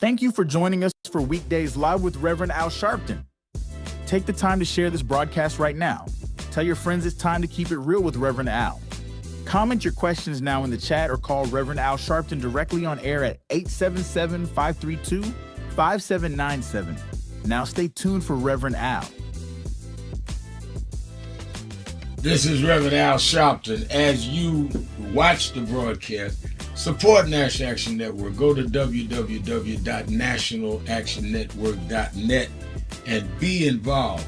Thank you for joining us for Weekdays Live with Reverend Al Sharpton. Take the time to share this broadcast right now. Tell your friends it's time to keep it real with Reverend Al. Comment your questions now in the chat or call Reverend Al Sharpton directly on air at 877-532-5797. Now stay tuned for Reverend Al. This is Reverend Al Sharpton. As you watch the broadcast, support National Action Network. Go to www.nationalactionnetwork.net and be involved.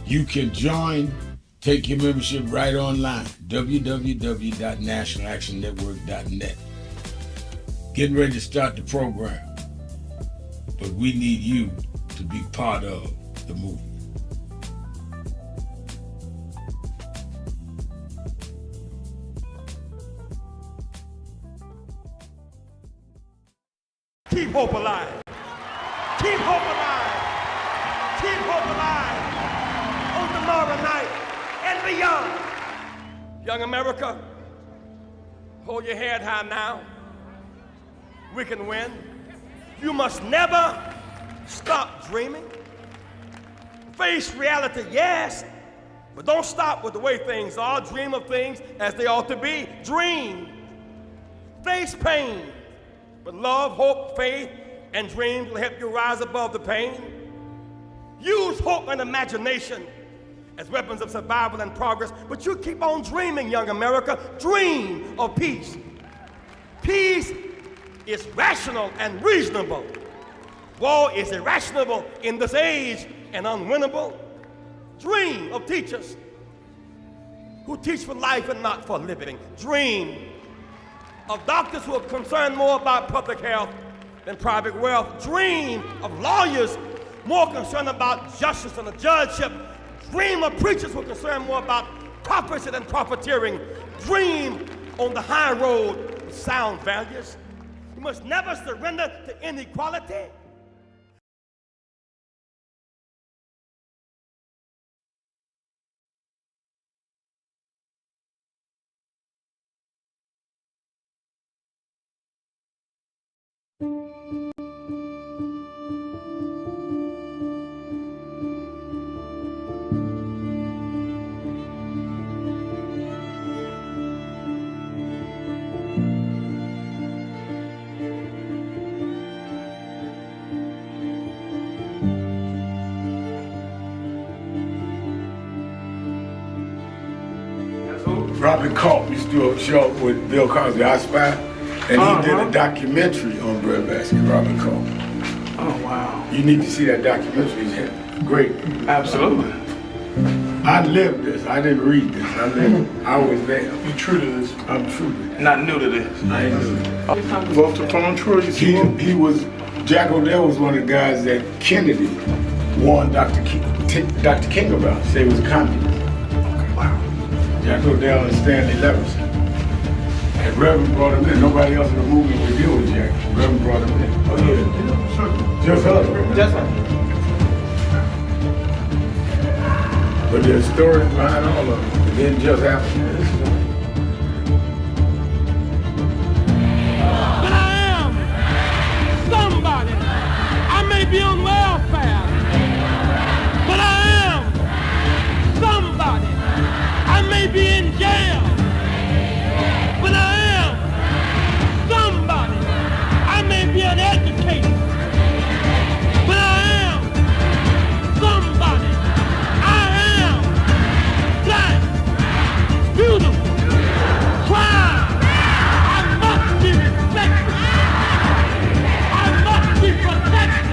You can join, take your membership right online, www.nationalactionnetwork.net. Getting ready to start the program, but we need you to be part of the movement. Keep hope alive. Keep hope alive. Keep hope alive on tomorrow night and beyond. Young America, hold your head high now. We can win. You must never stop dreaming. Face reality, yes, but don't stop with the way things are. Dream of things as they ought to be. Dream. Face pain. But love, hope, faith, and dreams will help you rise above the pain. Use hope and imagination as weapons of survival and progress, but you keep on dreaming, young America. Dream of peace. Peace is rational and reasonable. War is irrational in this age and unwinnable. Dream of teachers who teach for life and not for living. Dream of doctors who are concerned more about public health than private wealth. Dream of lawyers more concerned about justice and the judgeship. Dream of preachers who are concerned more about prophecy than profiteering. Dream on the high road with sound values. You must never surrender to inequality. Robert Culp used to do a show with Bill Cosby, I Spy, and he did a documentary on breadbasket, Robert Culp. Oh, wow. You need to see that documentary. It's great. Absolutely. I lived this. I didn't read this. I lived it. I was there. You true to this? I'm true to this. Not new to this. I ain't new to this. Walter from Troy, you see him? He was, Jack O'Dell was one of the guys that Kennedy warned Dr. King about. Said he was a communist. Wow. Jack O'Dell and Stanley Levinson. And Reverend brought him in. Nobody else in the movie would deal with Jack. Reverend brought him in. Oh, yeah. Sure. Just us. Just us. But there's stories behind all of it. It didn't just happen. But I am somebody. I may be on welfare, but I am somebody. I may be in jail, but I am somebody. I may be uneducated, but I am somebody. I am black, beautiful, proud. I must be respected. I must be protected.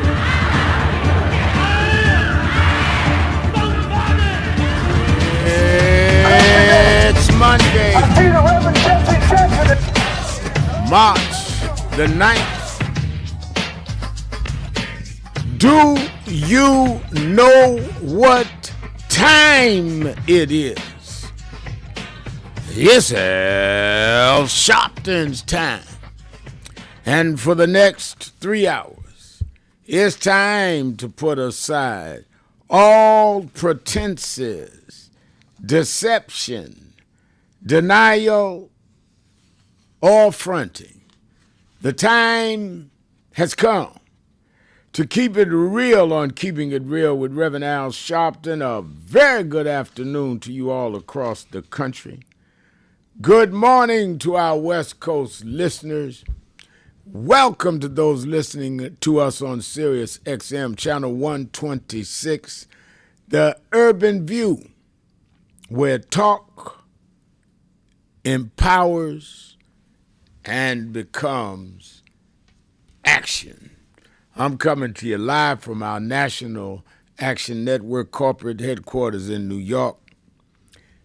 I am somebody. It's Monday, March the 9th. Do you know what time it is? It's Al Sharpton's time. And for the next 3 hours, it's time to put aside all pretenses, deception, denial, or fronting. The time has come to Keep It Real on Keeping It Real with Reverend Al Sharpton. A very good afternoon to you all across the country. Good morning to our West Coast listeners. Welcome to those listening to us on Sirius XM Channel 126, The Urban View, where talk empowers and becomes action. I'm coming to you live from our National Action Network corporate headquarters in New York.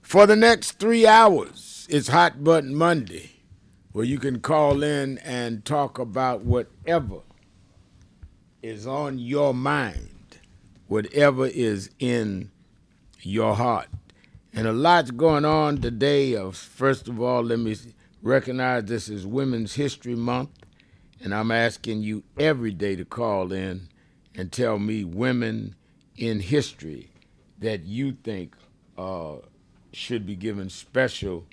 For the next 3 hours, it's Hot Button Monday, where you can call in and talk about whatever is on your mind, whatever is in your heart. And a lot's going on today. First of all, let me recognize this is Women's History Month. And I'm asking you every day to call in and tell me women in history that you think should be given special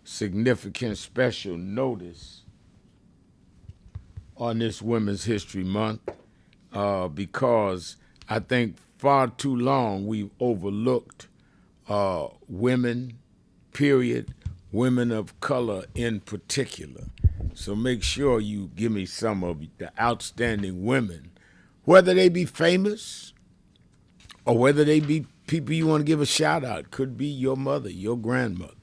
significance, special notice on this Women's History Month because I think far too long we've overlooked women, period, women of color in particular. So make sure you give me some of the outstanding women, whether they be famous or whether they be people you want to give a shout out. Could be your mother, your grandmother.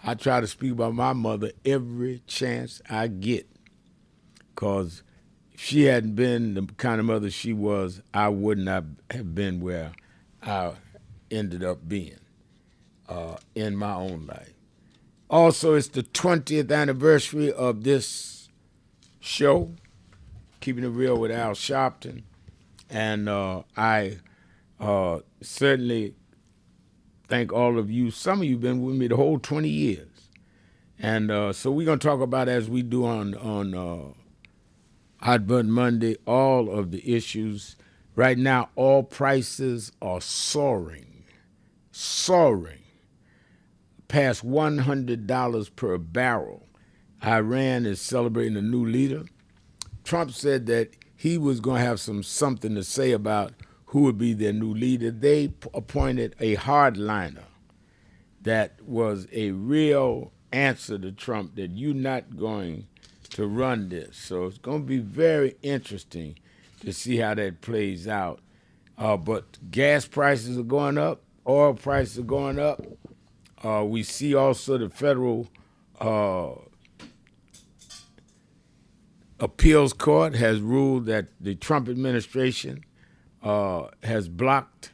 I try to speak about my mother every chance I get, because if she hadn't been the kind of mother she was, I would not have been where I ended up being in my own life. Also, it's the 20th anniversary of this show, Keeping It Real with Al Sharpton. And I certainly thank all of you. Some of you have been with me the whole 20 years. And so we're going to talk about, as we do on Hot Button Monday, all of the issues. Right now, all prices are soaring, past $100 per barrel. Iran is celebrating a new leader. Trump said that he was going to have something to say about who would be their new leader. They appointed a hardliner that was a real answer to Trump, that you're not going to run this. So it's going to be very interesting to see how that plays out. But gas prices are going up, oil prices are going up. We see also the federal appeals court has ruled that the Trump administration has blocked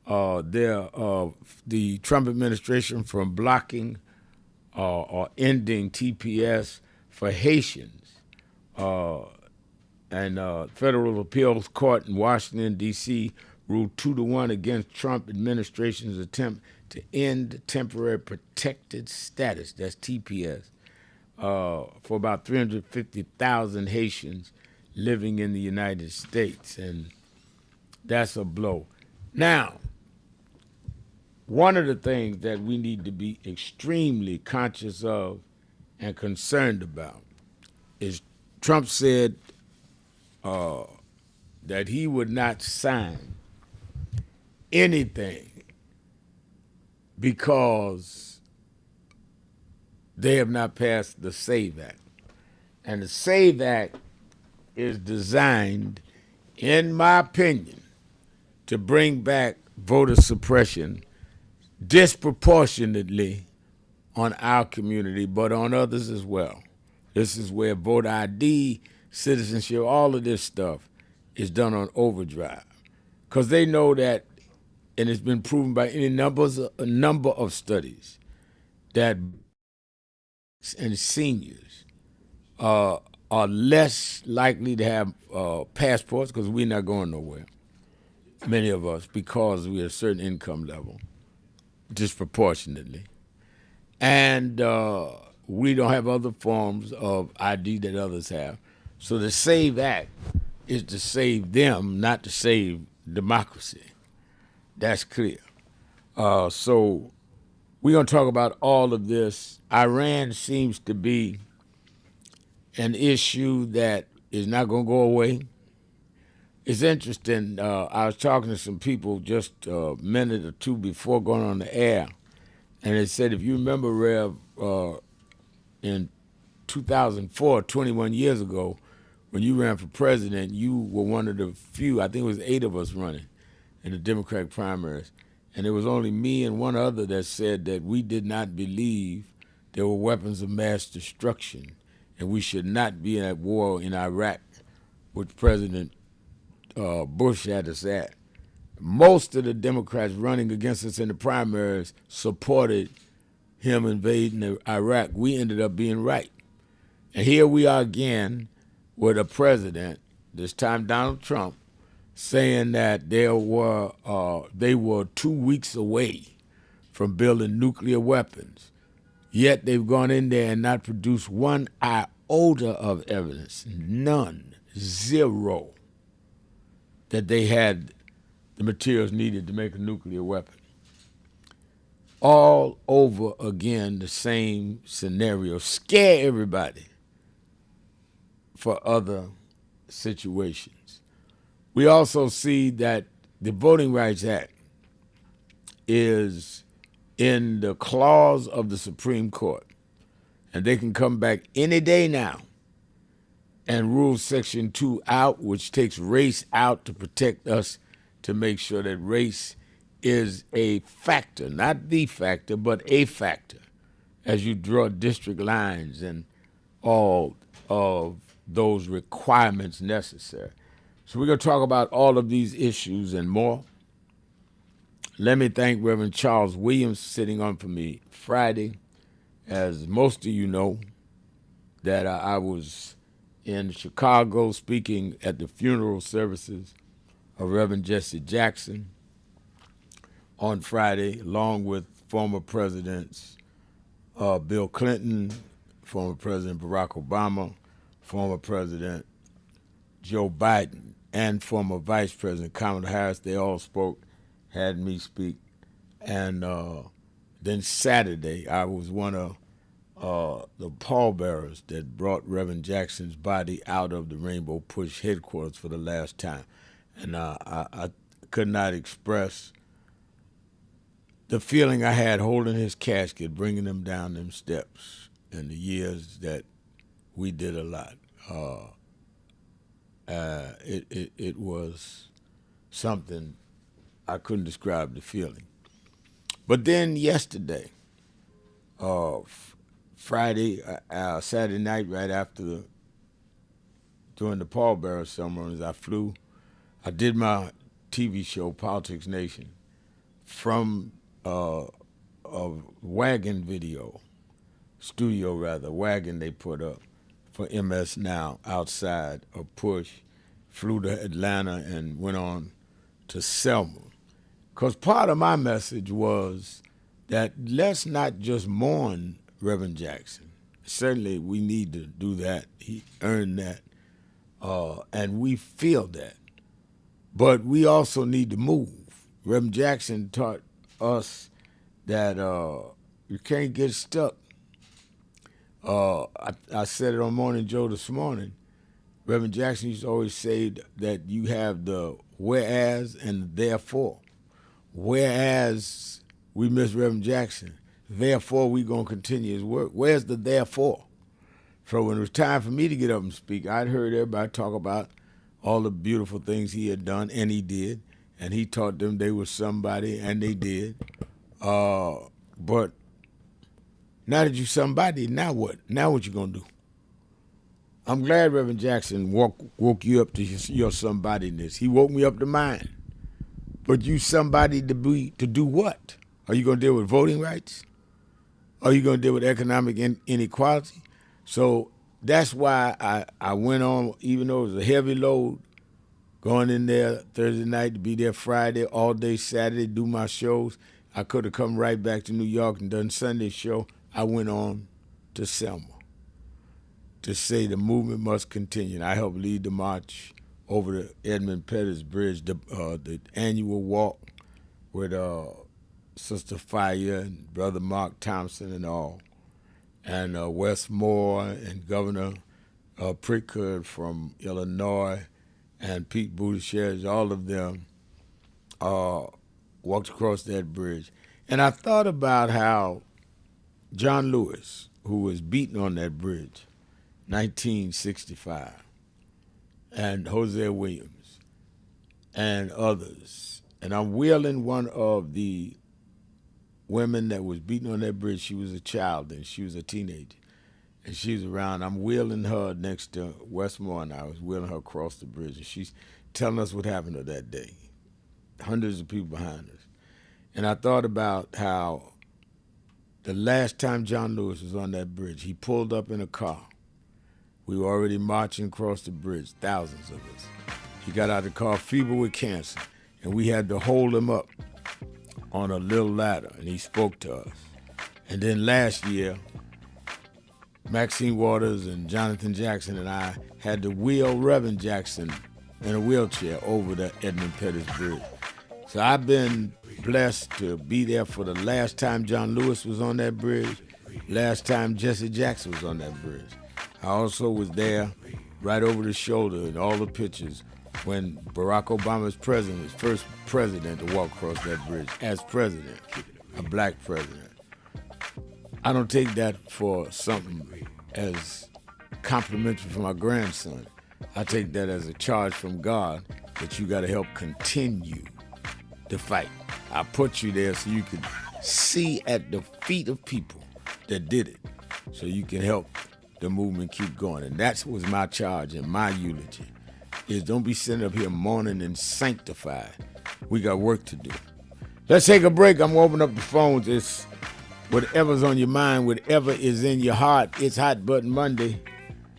the Trump administration from blocking or ending TPS for Haitians. And federal appeals court in Washington, D.C. ruled 2-1 against Trump administration's attempt to end temporary protected status, that's TPS, for about 350,000 Haitians living in the United States. And that's a blow. Now, one of the things that we need to be extremely conscious of and concerned about is Trump said that he would not sign anything because they have not passed the SAVE Act. And the SAVE Act is designed, in my opinion, to bring back voter suppression disproportionately on our community, but on others as well. This is where voter ID, citizenship, all of this stuff is done on overdrive. Because they know that, and it's been proven by a number of studies, that and seniors are less likely to have passports, because we're not going nowhere, many of us, because we're a certain income level, disproportionately. And we don't have other forms of ID that others have. So the SAVE Act is to save them, not to save democracy. That's clear. So we're going to talk about all of this. Iran seems to be an issue that is not going to go away. It's interesting. I was talking to some people just a minute or two before going on the air, and they said, if you remember, Rev, in 2004, 21 years ago, when you ran for president, you were one of the few, I think it was 8 of us running in the Democratic primaries, and it was only me and one other that said that we did not believe there were weapons of mass destruction, and we should not be at war in Iraq, which President Bush had us at. Most of the Democrats running against us in the primaries supported him invading Iraq. We ended up being right. And here we are again with a president, this time Donald Trump, saying that they were 2 weeks away from building nuclear weapons. Yet they've gone in there and not produced one iota of evidence, none, zero, that they had the materials needed to make a nuclear weapon. All over again, the same scenario. Scare everybody for other situations. We also see that the Voting Rights Act is in the clause of the Supreme Court, and they can come back any day now and rule Section 2 out, which takes race out to protect us, to make sure that race is a factor, not the factor, but a factor, as you draw district lines and all of those requirements necessary. So we're going to talk about all of these issues and more. Let me thank Reverend Charles Williams sitting on for me Friday. As most of you know, that I was in Chicago speaking at the funeral services of Reverend Jesse Jackson on Friday, along with former presidents Bill Clinton, former President Barack Obama, former President Joe Biden, and former Vice President Kamala Harris. They all spoke, had me speak. And then Saturday, I was one of the pallbearers that brought Reverend Jackson's body out of the Rainbow Push headquarters for the last time. And I could not express the feeling I had holding his casket, bringing him down them steps, and the years that we did a lot. It was something I couldn't describe the feeling. But then yesterday, Friday, Saturday night, right after during the pallbearer ceremonies, I did my TV show, Politics Nation, from a wagon wagon they put up for MS Now outside of Push, flew to Atlanta and went on to Selma. Because part of my message was that let's not just mourn Reverend Jackson. Certainly we need to do that. He earned that, and we feel that. But we also need to move. Reverend Jackson taught us that you can't get stuck. I said it on Morning Joe this morning. Reverend Jackson used to always say that you have the whereas and the therefore. Whereas we miss Reverend Jackson, therefore we going to continue his work. Where's the therefore? So when it was time for me to get up and speak, I'd heard everybody talk about all the beautiful things he had done, and he did. And he taught them they were somebody, and they did. But now that you somebody, now what? Now what you gonna do? I'm glad Reverend Jackson woke you up to your somebodyness. He woke me up to mine. But you somebody to do what? Are you gonna deal with voting rights? Are you gonna deal with economic inequality? So that's why I went on, even though it was a heavy load, going in there Thursday night to be there Friday, all day Saturday, do my shows. I could have come right back to New York and done Sunday's show. I went on to Selma to say the movement must continue. And I helped lead the march over the Edmund Pettus Bridge, the annual walk with Sister Fire and Brother Mark Thompson and all, and Wes Moore and Governor Prickard from Illinois, and Pete Buttigieg, all of them walked across that bridge. And I thought about how John Lewis, who was beaten on that bridge, 1965, and Hosea Williams, and others. And I'm wheeling one of the women that was beaten on that bridge. She was a child then. She was a teenager. And she's around. I'm wheeling her next to Westmore, and I was wheeling her across the bridge. And she's telling us what happened to her that day. Hundreds of people behind us. And I thought about how the last time John Lewis was on that bridge, he pulled up in a car. We were already marching across the bridge, thousands of us. He got out of the car feeble with cancer, and we had to hold him up on a little ladder, and he spoke to us. And then last year, Maxine Waters and Jonathan Jackson and I had to wheel Reverend Jackson in a wheelchair over the Edmund Pettus Bridge. So I've been blessed to be there for the last time John Lewis was on that bridge, last time Jesse Jackson was on that bridge. I also was there right over the shoulder in all the pictures when Barack Obama's president, his first president to walk across that bridge as president, a black president. I don't take that for something as complimentary for my grandson. I take that as a charge from God that you got to help continue the fight. I put you there so you can see at the feet of people that did it, so you can help the movement keep going. And that was my charge and my eulogy, is don't be sitting up here mourning and sanctified. We got work to do. Let's take a break. I'm gonna open up the phones. It's whatever's on your mind, whatever is in your heart. It's Hot Button Monday.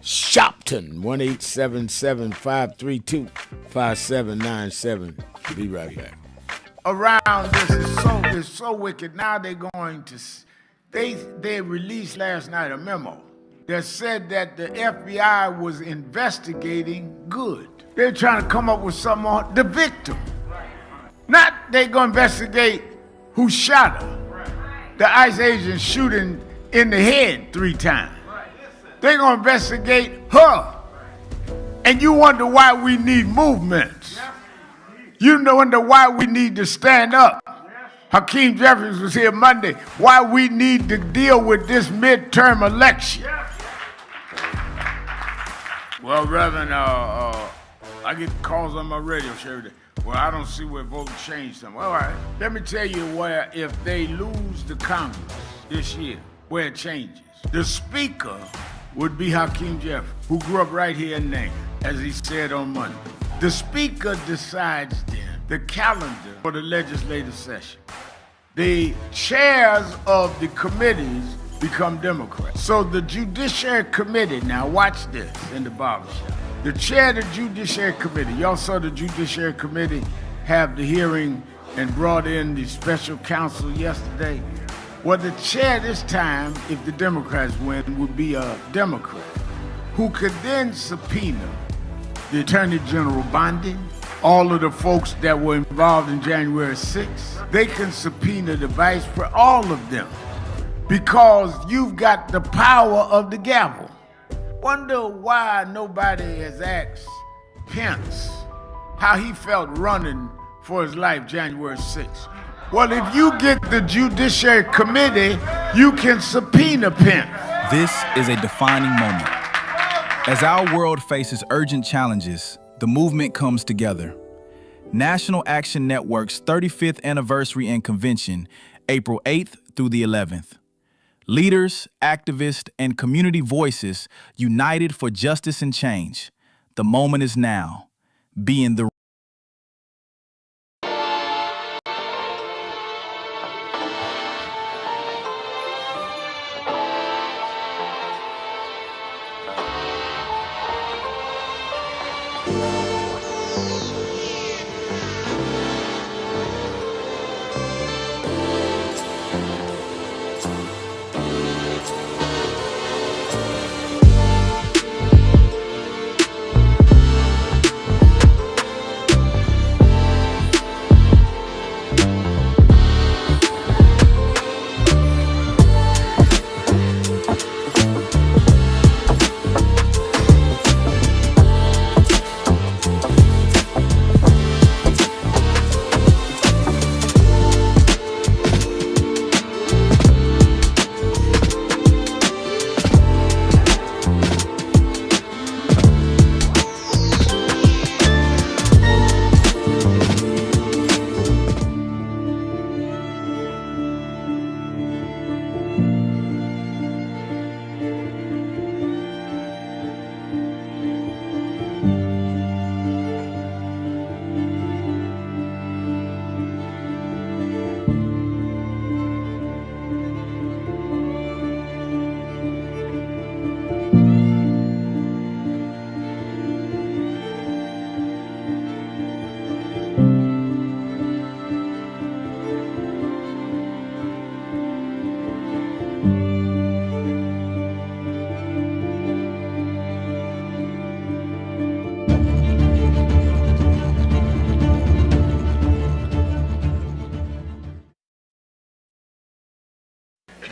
Sharpton, 1-877-532-5797. Be right back. Around this is so wicked. Now they're going to, they released last night a memo that said that the FBI was investigating Good. They're trying to come up with something on the victim. Not they gonna investigate who shot her. The ICE agent shooting in the head 3 times. They're gonna investigate her. And you wonder why we need movements. You wonder why we need to stand up. Hakeem Jeffries was here Monday. Why we need to deal with this midterm election. Well, Reverend, I get calls on my radio show every day. Well, I don't see where voting changed something. All right, let me tell you where, if they lose the Congress this year, where it changes. The Speaker would be Hakeem Jeffries, who grew up right here in Name, as he said on Monday. The Speaker decides then the calendar for the legislative session. The chairs of the committees become Democrats. So the Judiciary Committee, now watch this in the barbershop. The chair of the Judiciary Committee, y'all saw the Judiciary Committee have the hearing and brought in the special counsel yesterday. Well, the chair this time, if the Democrats win, would be a Democrat who could then subpoena the Attorney General Bondi, all of the folks that were involved in January 6th. They can subpoena the Vice President, all of them, because you've got the power of the gavel. Wonder why nobody has asked Pence how he felt running for his life January 6th. Well, if you get the Judiciary Committee, you can subpoena Pence. This is a defining moment. As our world faces urgent challenges, the movement comes together. National Action Network's 35th anniversary and convention, April 8th through the 11th. Leaders, activists, and community voices united for justice and change. The moment is now. Be in the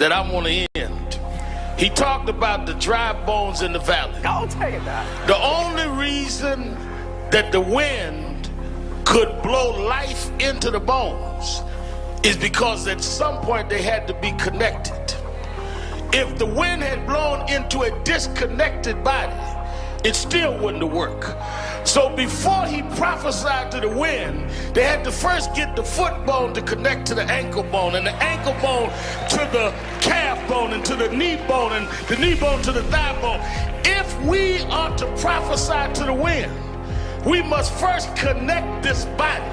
that I want to end. He talked about the dry bones in the valley. Don't take it back. The only reason that the wind could blow life into the bones is because at some point they had to be connected. If the wind had blown into a disconnected body, it still wouldn't have worked. So before he prophesied to the wind, they had to first get the foot bone to connect to the ankle bone, and the ankle bone to the calf bone, and to the knee bone, and the knee bone to the thigh bone. If we are to prophesy to the wind, we must first connect this body.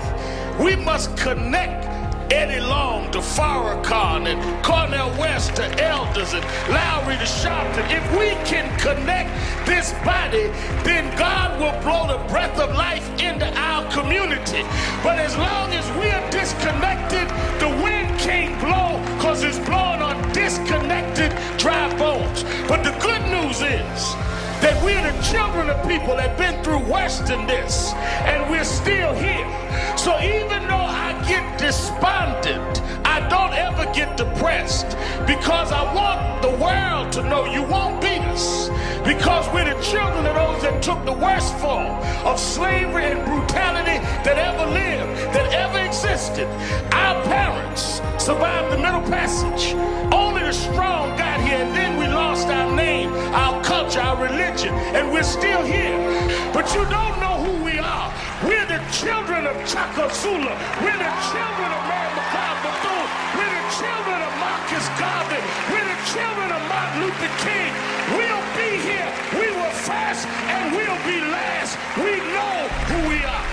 We must connect Eddie Long to Farrakhan and Cornel West to Elders and Lowry to Sharpton. If we can connect this body, then God will blow the breath of life into our community. But as long as we are disconnected, the wind can't blow because it's blowing on disconnected dry bones. But the good news is that we're the children of people that have been through worse than this, and we're still here. So even though I get despondent, I don't ever get depressed, because I want the world to know you won't beat us, because we're the children of those that took the worst form of slavery and brutality that ever lived, that ever existed. Our parents survived the Middle Passage. Only the strong got here, and then we lost our name, our culture, our religion, and we're still here. But you don't know who we are. We're the children of Chaka Zulu. We're the children of Mary McLeod Bethune. We're the children of Marcus Garvey. We're the children of Martin Luther King. We'll be here. We were first, and we'll be last. We know who we are.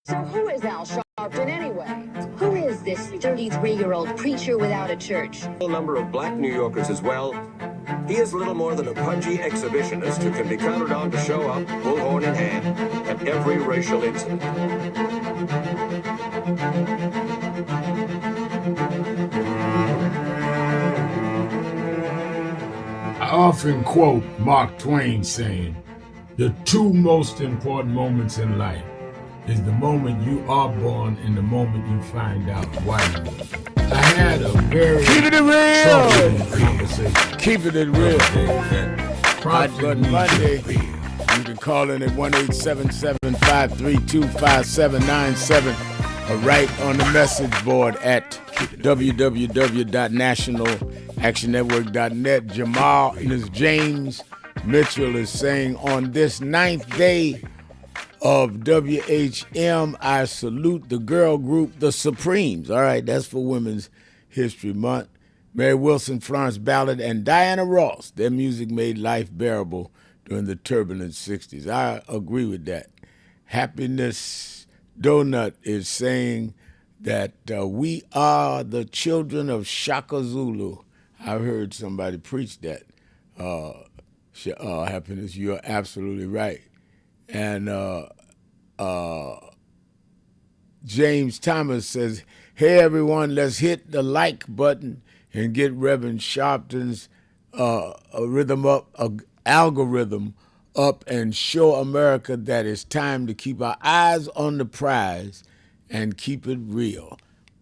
So who is Al Sharpton anyway? Who is this 33-year-old preacher without a church? A number of black New Yorkers as well. He is little more than a pudgy exhibitionist who can be counted on to show up, bullhorn in hand, at every racial incident. I often quote Mark Twain saying, the two most important moments in life is the moment you are born and the moment you find out why you are. I had a very troubling conversation. Keeping it real. Hot Prompted Button me Monday. to- You can call in at 1-877-532-5797 or write on the message board at www.nationalactionnetwork.net. Jamal Ms. James Mitchell is saying, on this 9th day of WHM, I salute the girl group, the Supremes. All right, that's for Women's History Month. Mary Wilson, Florence Ballard, and Diana Ross. Their music made life bearable during the turbulent 60s. I agree with that. Happiness Donut is saying that we are the children of Shaka Zulu. I heard somebody preach that. Happiness, you're absolutely right. And James Thomas says, hey, everyone, let's hit the like button and get Reverend Sharpton's algorithm up and show America that it's time to keep our eyes on the prize and keep it real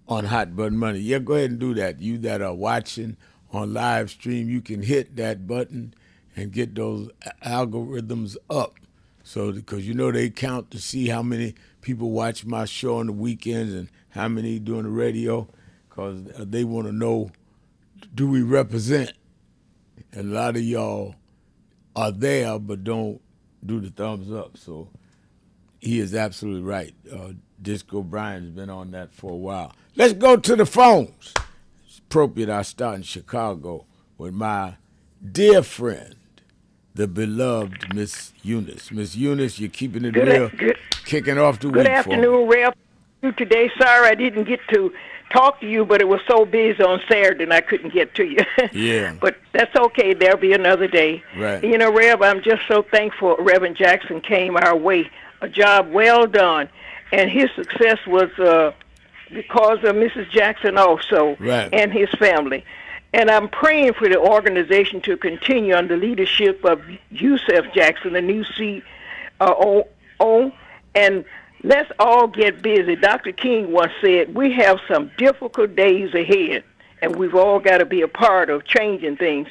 on Hot Button Money. Yeah, go ahead and do that. You that are watching on live stream, you can hit that button and get those algorithms up. So, because you know they count to see how many people watch my show on the weekends and how many doing the radio, because they want to know, do we represent? And a lot of y'all are there but don't do the thumbs up. So he is absolutely right. Disco Brian's been on that for a while. Let's go to the phones. It's appropriate I start in Chicago with my dear friend, the beloved Miss Eunice. Miss Eunice, you're keeping it real, kicking off the week. Good afternoon, Ralph. Today, sorry I didn't get to talk to you, but it was so busy on Saturday and I couldn't get to you. Yeah. But that's okay. There'll be another day. Right. You know, Rev, I'm just so thankful Reverend Jackson came our way. A job well done. And his success was because of Mrs. Jackson also, right, and his family. And I'm praying for the organization to continue under leadership of Yusef Jackson, the new CEO, and let's all get busy. Dr. King once said, we have some difficult days ahead, and we've all got to be a part of changing things.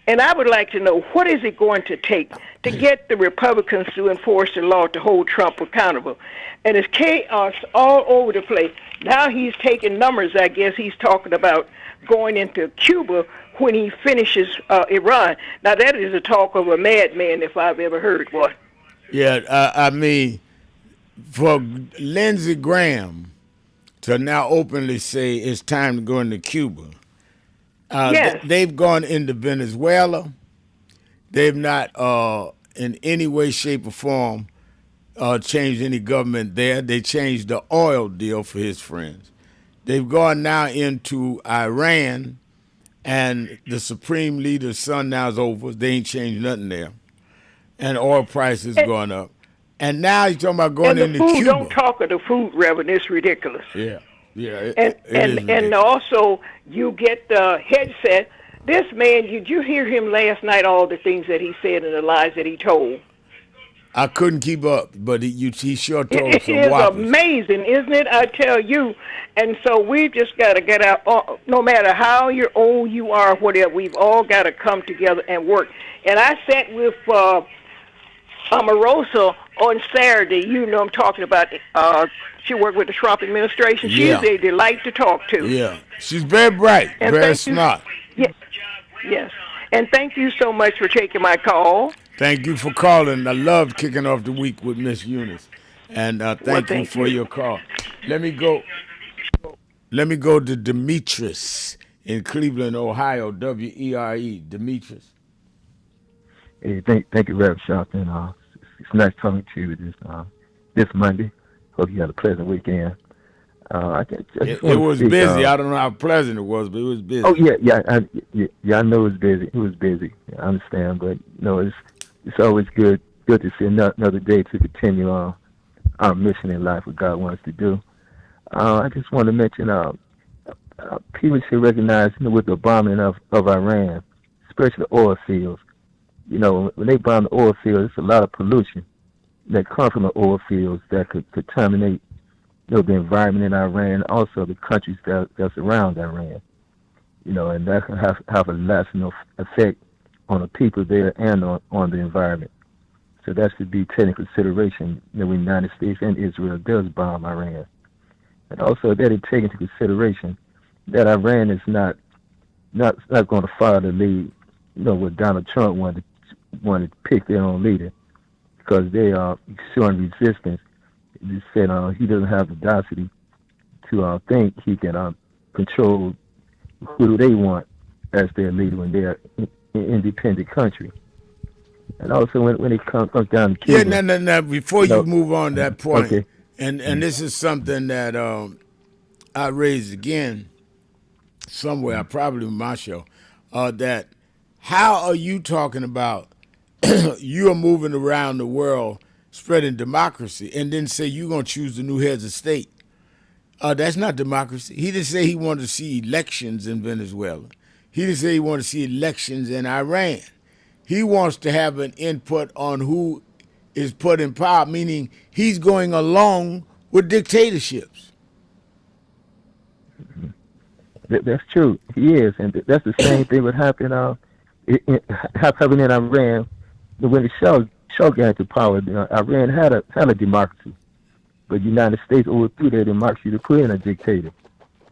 And I would like to know, what is it going to take to get the Republicans to enforce the law to hold Trump accountable? And it's chaos all over the place. Now he's taking numbers, I guess he's talking about going into Cuba when he finishes Iran. Now that is a talk of a madman if I've ever heard one. Yeah, I mean, for Lindsey Graham to now openly say it's time to go into Cuba, yes, they've gone into Venezuela. They've not in any way, shape, or form changed any government there. They changed the oil deal for his friends. They've gone now into Iran, and the supreme leader's son now is over. They ain't changed nothing there. And oil prices going up. And now he's talking about going into food, Cuba. Don't talk of the food, Reverend. It's ridiculous. Yeah, yeah. And also you get the headset. This man, did you hear him last night? All the things that he said and the lies that he told. I couldn't keep up, but he sure told it some is whoppers. Amazing, isn't it? I tell you. And so we've just got to get out. No matter how old you are, whatever, we've all got to come together and work. And I sat with Omarosa on Saturday. You know I'm talking about. She worked with the Trump administration. She's a delight to talk to. Yeah, she's very bright, and very smart. Yes. And thank you so much for taking my call. Thank you for calling. I love kicking off the week with Miss Eunice. And thank you for your call. Let me go to Demetrius in Cleveland, Ohio, WERE. Demetrius. Hey, thank you, Rev Sharpton. It's nice talking to you this Monday. Hope you had a pleasant weekend. It was busy. I don't know how pleasant it was, but it was busy. Oh yeah. I know it was busy. It was busy. I understand, but it's always good to see another day to continue our mission in life, what God wants to do. I just want to mention people should recognize, with the bombing of Iran, especially the oil fields. When they bomb the oil fields, there's a lot of pollution that comes from the oil fields that could contaminate the environment in Iran, also the countries that surround Iran. And that can have a lasting effect on the people there and on the environment. So that should be taken into consideration when the United States and Israel does bomb Iran. And also that it take into consideration that Iran is not going to follow the lead, what Donald Trump wanted to pick their own leader, because they are showing resistance. He said he doesn't have the audacity to think he can control who they want as their leader when they're an independent country. And also when it comes down to Yeah, Cuba. no. Before you No. move on to that point, Okay. and this is something that I raised again somewhere, probably in my show, that how are you talking about you are moving around the world spreading democracy and then say you're going to choose the new heads of state? That's not democracy. He didn't say he wanted to see elections in Venezuela. He didn't say he wanted to see elections in Iran. He wants to have an input on who is put in power, meaning he's going along with dictatorships. That's true. He is, and that's the same thing would happen. Happening in Iran when the Shah got into power. Iran had a democracy, but the United States overthrew that democracy to put in a dictator,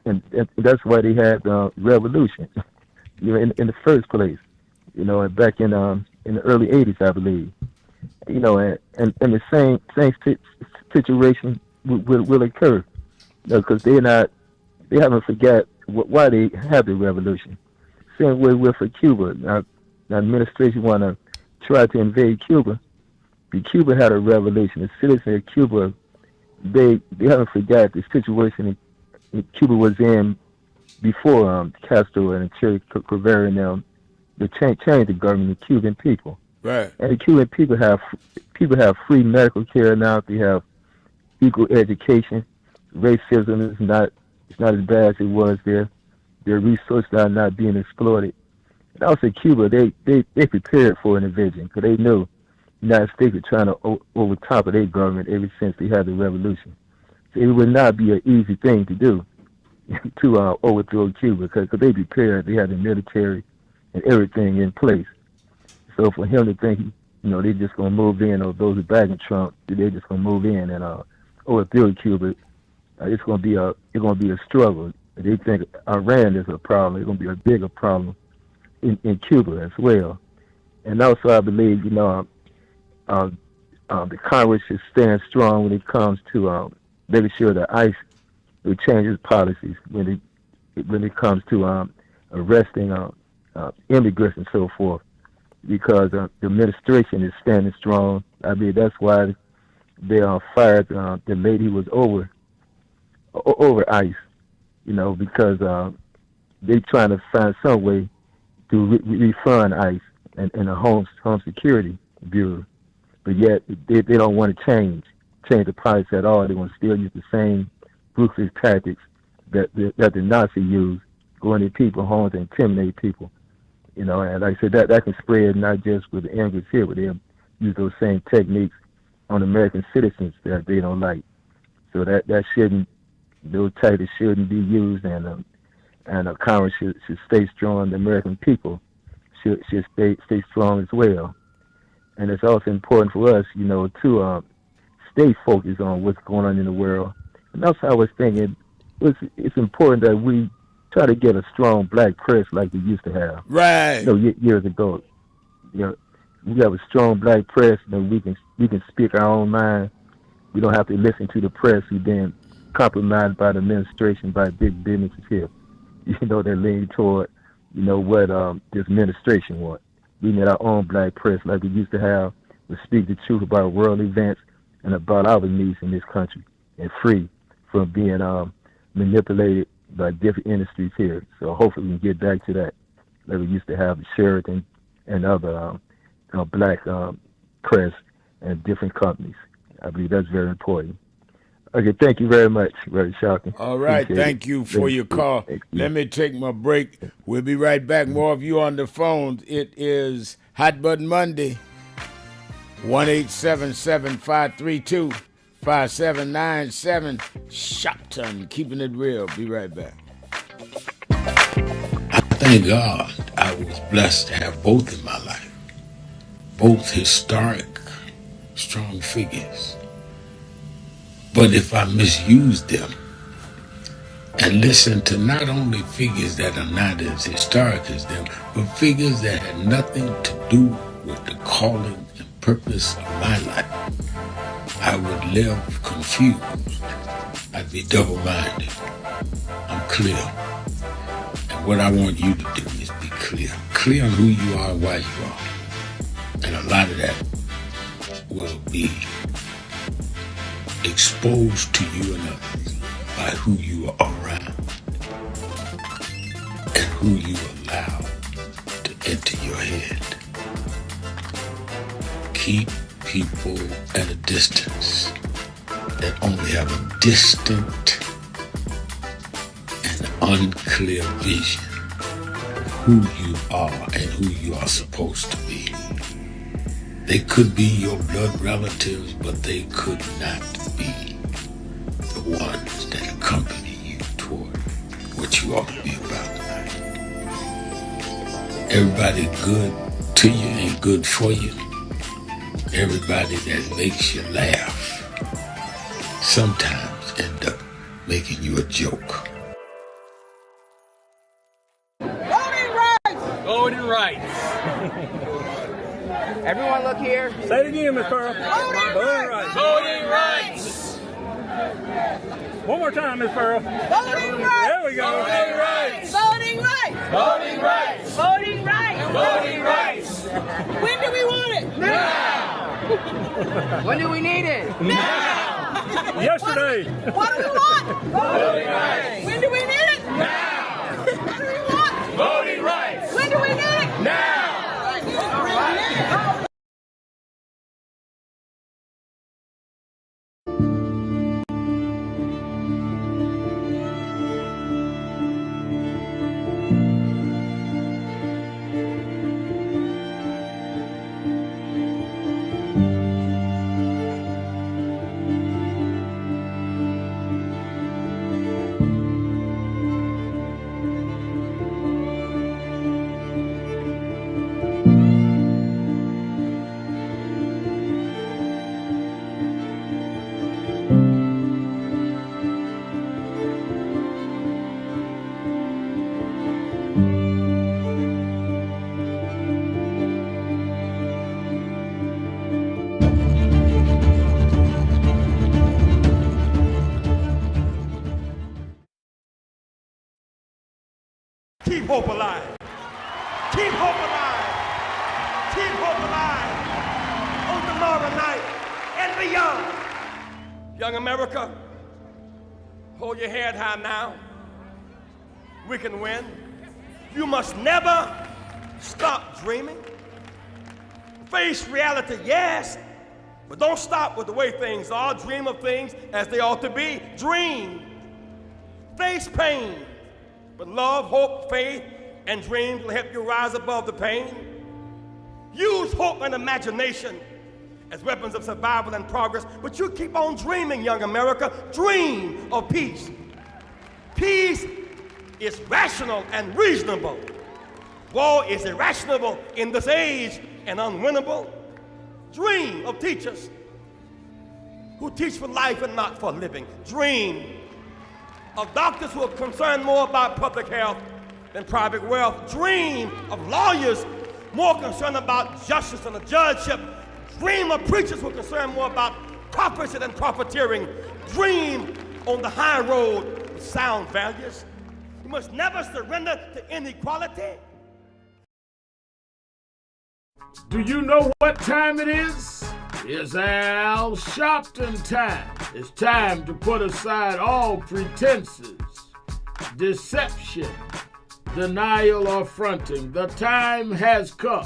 and that's why they had revolution. In the first place, back in the early '80s, I believe. And the same situation will occur, because they haven't forgot why they had the revolution. Same way with Cuba. Now, the administration want to try to invade Cuba. But Cuba had a revolution. The citizens of Cuba, they haven't forgot the situation Cuba was in before Castro and Che Guevara and them. They changed the government, the Cuban people. Right. And the Cuban people have free medical care now. They have equal education. Racism is not as bad as it was there. Their resources are not being exploited. And also Cuba, they prepared for an invasion because they knew the United States were trying to over top of their government ever since they had the revolution. So it would not be an easy thing to do to overthrow Cuba because they prepared. They had the military and everything in place. So for him to think, they're just going to move in, or those who backing Trump, they're just going to move in and overthrow Cuba, it's going to be a struggle. They think Iran is a problem. It's going to be a bigger problem in Cuba as well. And also, I believe, the Congress should stand strong when it comes to making sure that ICE will change its policies when it comes to arresting immigrants and so forth. Because the administration is standing strong. I mean, that's why they fired the lady who was over ICE, because they're trying to find some way to refund ICE and the Home Security Bureau. But yet they don't want to change the policy at all. They want to still use the same ruthless tactics that the Nazis used, going to people's homes and intimidate people. And like I said, that can spread not just with the immigrants here, but they'll use those same techniques on American citizens that they don't like. So those tactics shouldn't be used, and Congress should stay strong. The American people should stay strong as well. And it's also important for us, to stay focused on what's going on in the world. And that's how I was thinking. It's important that we try to get a strong black press like we used to have. Right. Years ago. We have a strong black press, we can speak our own mind. We don't have to listen to the press who then compromised by the administration, by big businesses here. They're leaning toward, what this administration wants. We need our own black press like we used to have to speak the truth about world events and about our needs in this country, and free from being manipulated by different industries here. So hopefully we can get back to that like we used to have the Sharpton and other black press and different companies. I believe that's very important. Okay, thank you very much, Brother Sharpton. All right, thank you for your call. Let me take my break. We'll be right back. More of you on the phone. It is Hot Button Monday. 1-877-532-5797. Sharpton, keeping it real. Be right back. I thank God I was blessed to have both in my life. Both historic, strong figures. But if I misused them and listened to not only figures that are not as historic as them, but figures that had nothing to do with the calling and purpose of my life, I would live confused. I'd be double-minded. I'm clear. And what I want you to do is be clear. Clear on who you are, why you are. And a lot of that will be exposed to you and others by who you are around and who you allow to enter your head. Keep people at a distance that only have a distant and unclear vision of who you are and who you are supposed to be. They could be your blood relatives, but they could not be the ones that accompany you toward what you ought to be about tonight. Everybody good to you ain't good for you. Everybody that makes you laugh sometimes end up making you a joke. Voting rights. Everyone look here. Say it again, Miss Pearl. Voting rights. Voting rights. One more time, Miss Pearl. Voting rights. There we go. Voting rights. Voting rights. Voting rights. Voting rights. Voting rights. When do we want it? Now. When do we need it? Now. Yesterday. What do we want? Voting rights. When do we need it? Now. What do we want? Voting rights. When do we need it? Now. Keep hope alive. Keep hope alive. Keep hope alive on tomorrow night and beyond. Young America, hold your head high now. We can win. You must never stop dreaming. Face reality, yes, but don't stop with the way things are. Dream of things as they ought to be. Dream. Face pain. But love, hope, faith, and dreams will help you rise above the pain. Use hope and imagination as weapons of survival and progress, but you keep on dreaming, young America. Dream of peace. Peace is rational and reasonable. War is irrational in this age and unwinnable. Dream of teachers who teach for life and not for living. Dream of doctors who are concerned more about public health than private wealth. Dream of lawyers more concerned about justice and a judgeship. Dream of preachers who are concerned more about prophecy than profiteering. Dream on the high road with sound values. You must never surrender to inequality. Do you know what time it is? It's Al Sharpton time. It's time to put aside all pretenses, deception, denial, or fronting. The time has come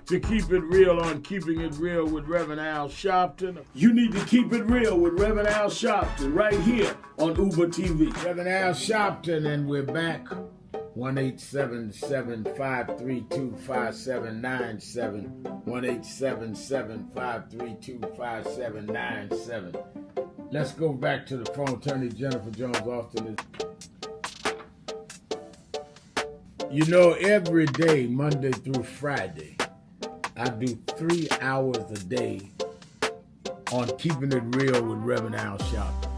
to keep it real on Keeping It Real with Reverend Al Sharpton. You need to keep it real with Reverend Al Sharpton right here on Uber TV. Reverend Al Sharpton, and we're back. 1-877-532-5797. 1-877-532-5797. Let's go back to the phone. Attorney Jennifer Jones-Austin is... every day, Monday through Friday, I do 3 hours a day on Keeping It Real with Reverend Al Sharpton.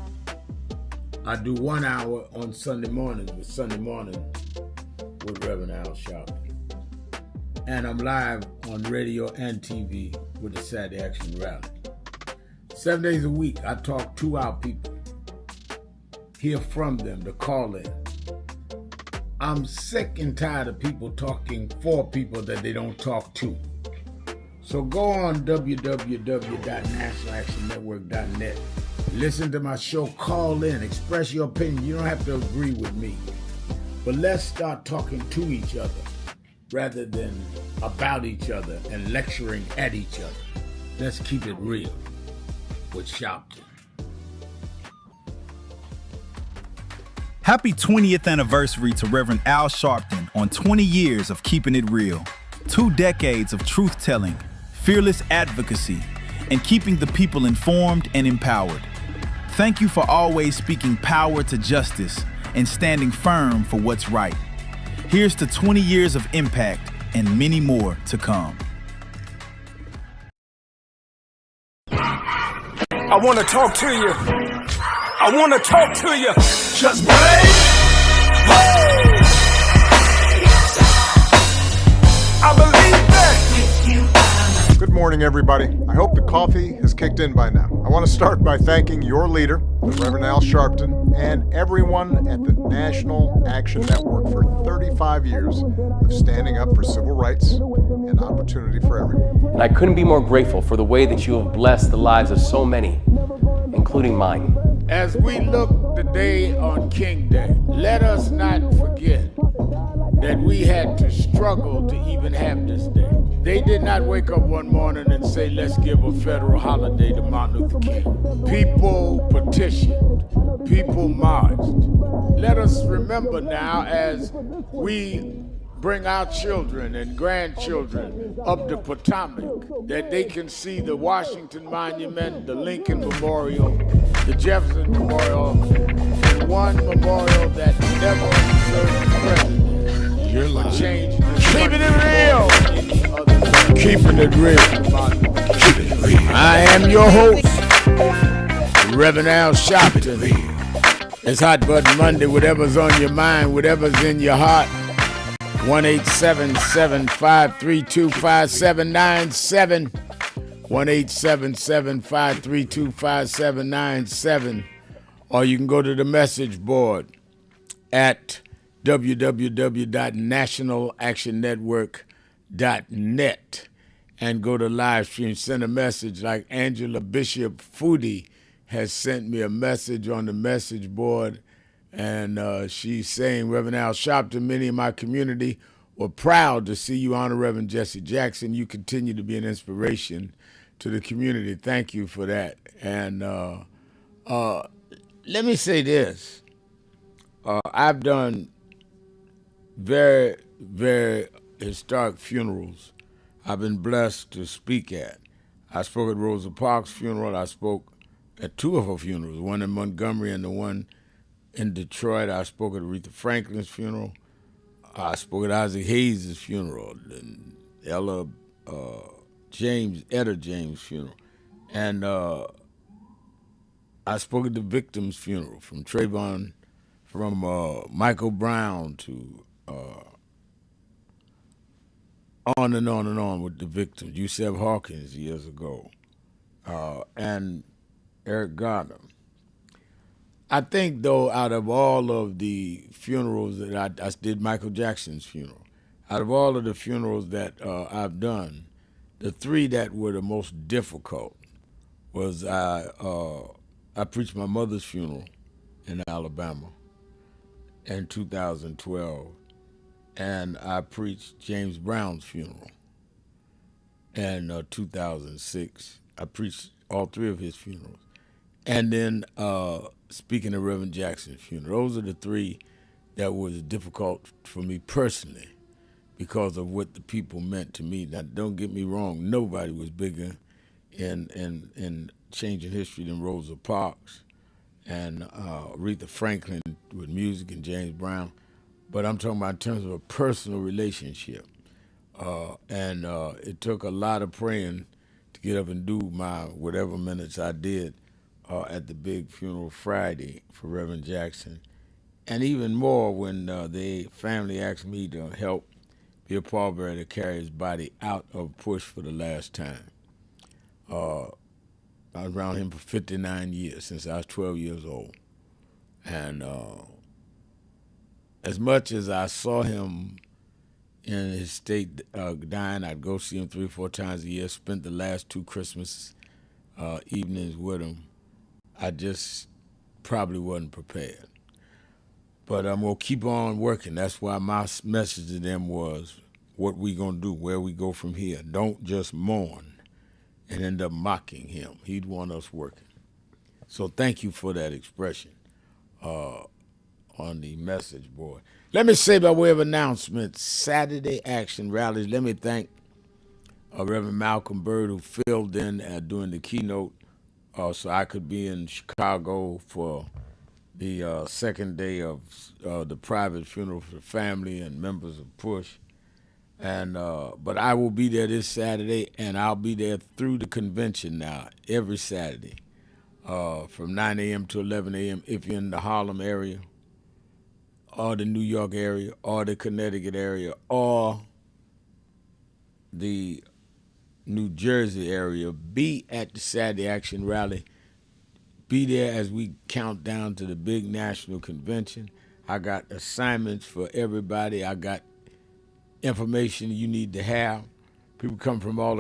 I do 1 hour on Sunday mornings with Sunday Morning with Reverend Al Sharpton. And I'm live on radio and TV with the Saturday Action Rally. 7 days a week, I talk to our people. Hear from them, the call-in. I'm sick and tired of people talking for people that they don't talk to. So go on www.nationalactionnetwork.net. Listen to my show, call in, express your opinion. You don't have to agree with me. But let's start talking to each other rather than about each other and lecturing at each other. Let's keep it real with Sharpton. Happy 20th anniversary to Reverend Al Sharpton on 20 years of keeping it real. 2 decades of truth-telling, fearless advocacy, and keeping the people informed and empowered. Thank you for always speaking power to justice and standing firm for what's right. Here's to 20 years of impact and many more to come. I want to talk to you. I want to talk to you. Just break. I believe that. Good morning, everybody. I hope the coffee has kicked in by now. I want to start by thanking your leader, the Reverend Al Sharpton, and everyone at the National Action Network for 35 years of standing up for civil rights and opportunity for everyone. And I couldn't be more grateful for the way that you have blessed the lives of so many, including mine. As we look today on King Day, let us not forget that we had to struggle to even have this day. They did not wake up one morning and say, let's give a federal holiday to Martin Luther King. People petitioned, people marched. Let us remember now as we bring our children and grandchildren up the Potomac, that they can see the Washington Monument, the Lincoln Memorial, the Jefferson Memorial, and one memorial that never served the president. You're lying. Change keeping it real. Keeping it real. Keeping it real. I am your host, Reverend Al Sharpton. It's Hot Button Monday. Whatever's on your mind, whatever's in your heart. 1-877-532-5797. 1-877-532-5797. Or you can go to the message board at www.nationalactionnetwork.net and go to live stream. Send a message like Angela Bishop Foodie has sent me a message on the message board, and she's saying, Reverend Al Sharpton, many in my community were proud to see you honor Reverend Jesse Jackson. You continue to be an inspiration to the community. Thank you for that. And let me say this. I've done very, very historic funerals I've been blessed to speak at. I spoke at Rosa Parks' funeral. I spoke at 2 of her funerals, one in Montgomery and the one in Detroit. I spoke at Aretha Franklin's funeral. I spoke at Isaac Hayes' funeral, and Etta James' funeral. And I spoke at the victims' funeral, from Trayvon, from Michael Brown to on and on and on with the victims. Yusef Hawkins years ago, and Eric Garner. I think, though, out of all of the funerals that I did Michael Jackson's funeral, out of all of the funerals that I've done, the 3 that were the most difficult was I preached my mother's funeral in Alabama in 2012, and I preached James Brown's funeral in 2006. I preached all 3 of his funerals. And then speaking of Reverend Jackson's funeral, those are the 3 that was difficult for me personally because of what the people meant to me. Now, don't get me wrong, nobody was bigger in changing history than Rosa Parks and Aretha Franklin with music and James Brown. But I'm talking about in terms of a personal relationship. And it took a lot of praying to get up and do my whatever minutes I did at the big funeral Friday for Reverend Jackson. And even more when the family asked me to help be a pallbearer to carry his body out of Push for the last time. I was around him for 59 years, since I was 12 years old. And as much as I saw him in his state dying. I'd go see him 3 or 4 times a year. Spent the last 2 Christmas evenings with him. I just probably wasn't prepared. But I'm going to keep on working. That's why my message to them was what we going to do, where we go from here. Don't just mourn and end up mocking him. He'd want us working. So thank you for that expression on the message board. Let me say by way of announcement, Saturday action rallies. Let me thank Reverend Malcolm Bird, who filled in during the keynote so I could be in Chicago for the second day of the private funeral for the family and members of PUSH. And but I will be there this Saturday, and I'll be there through the convention now, every Saturday, from 9 a.m. to 11 a.m. if you're in the Harlem area, or the New York area, or the Connecticut area, or the New Jersey area. Be at the Saturday Action Rally. Be there as we count down to the big national convention. I got assignments for everybody. I got information you need to have. People come from all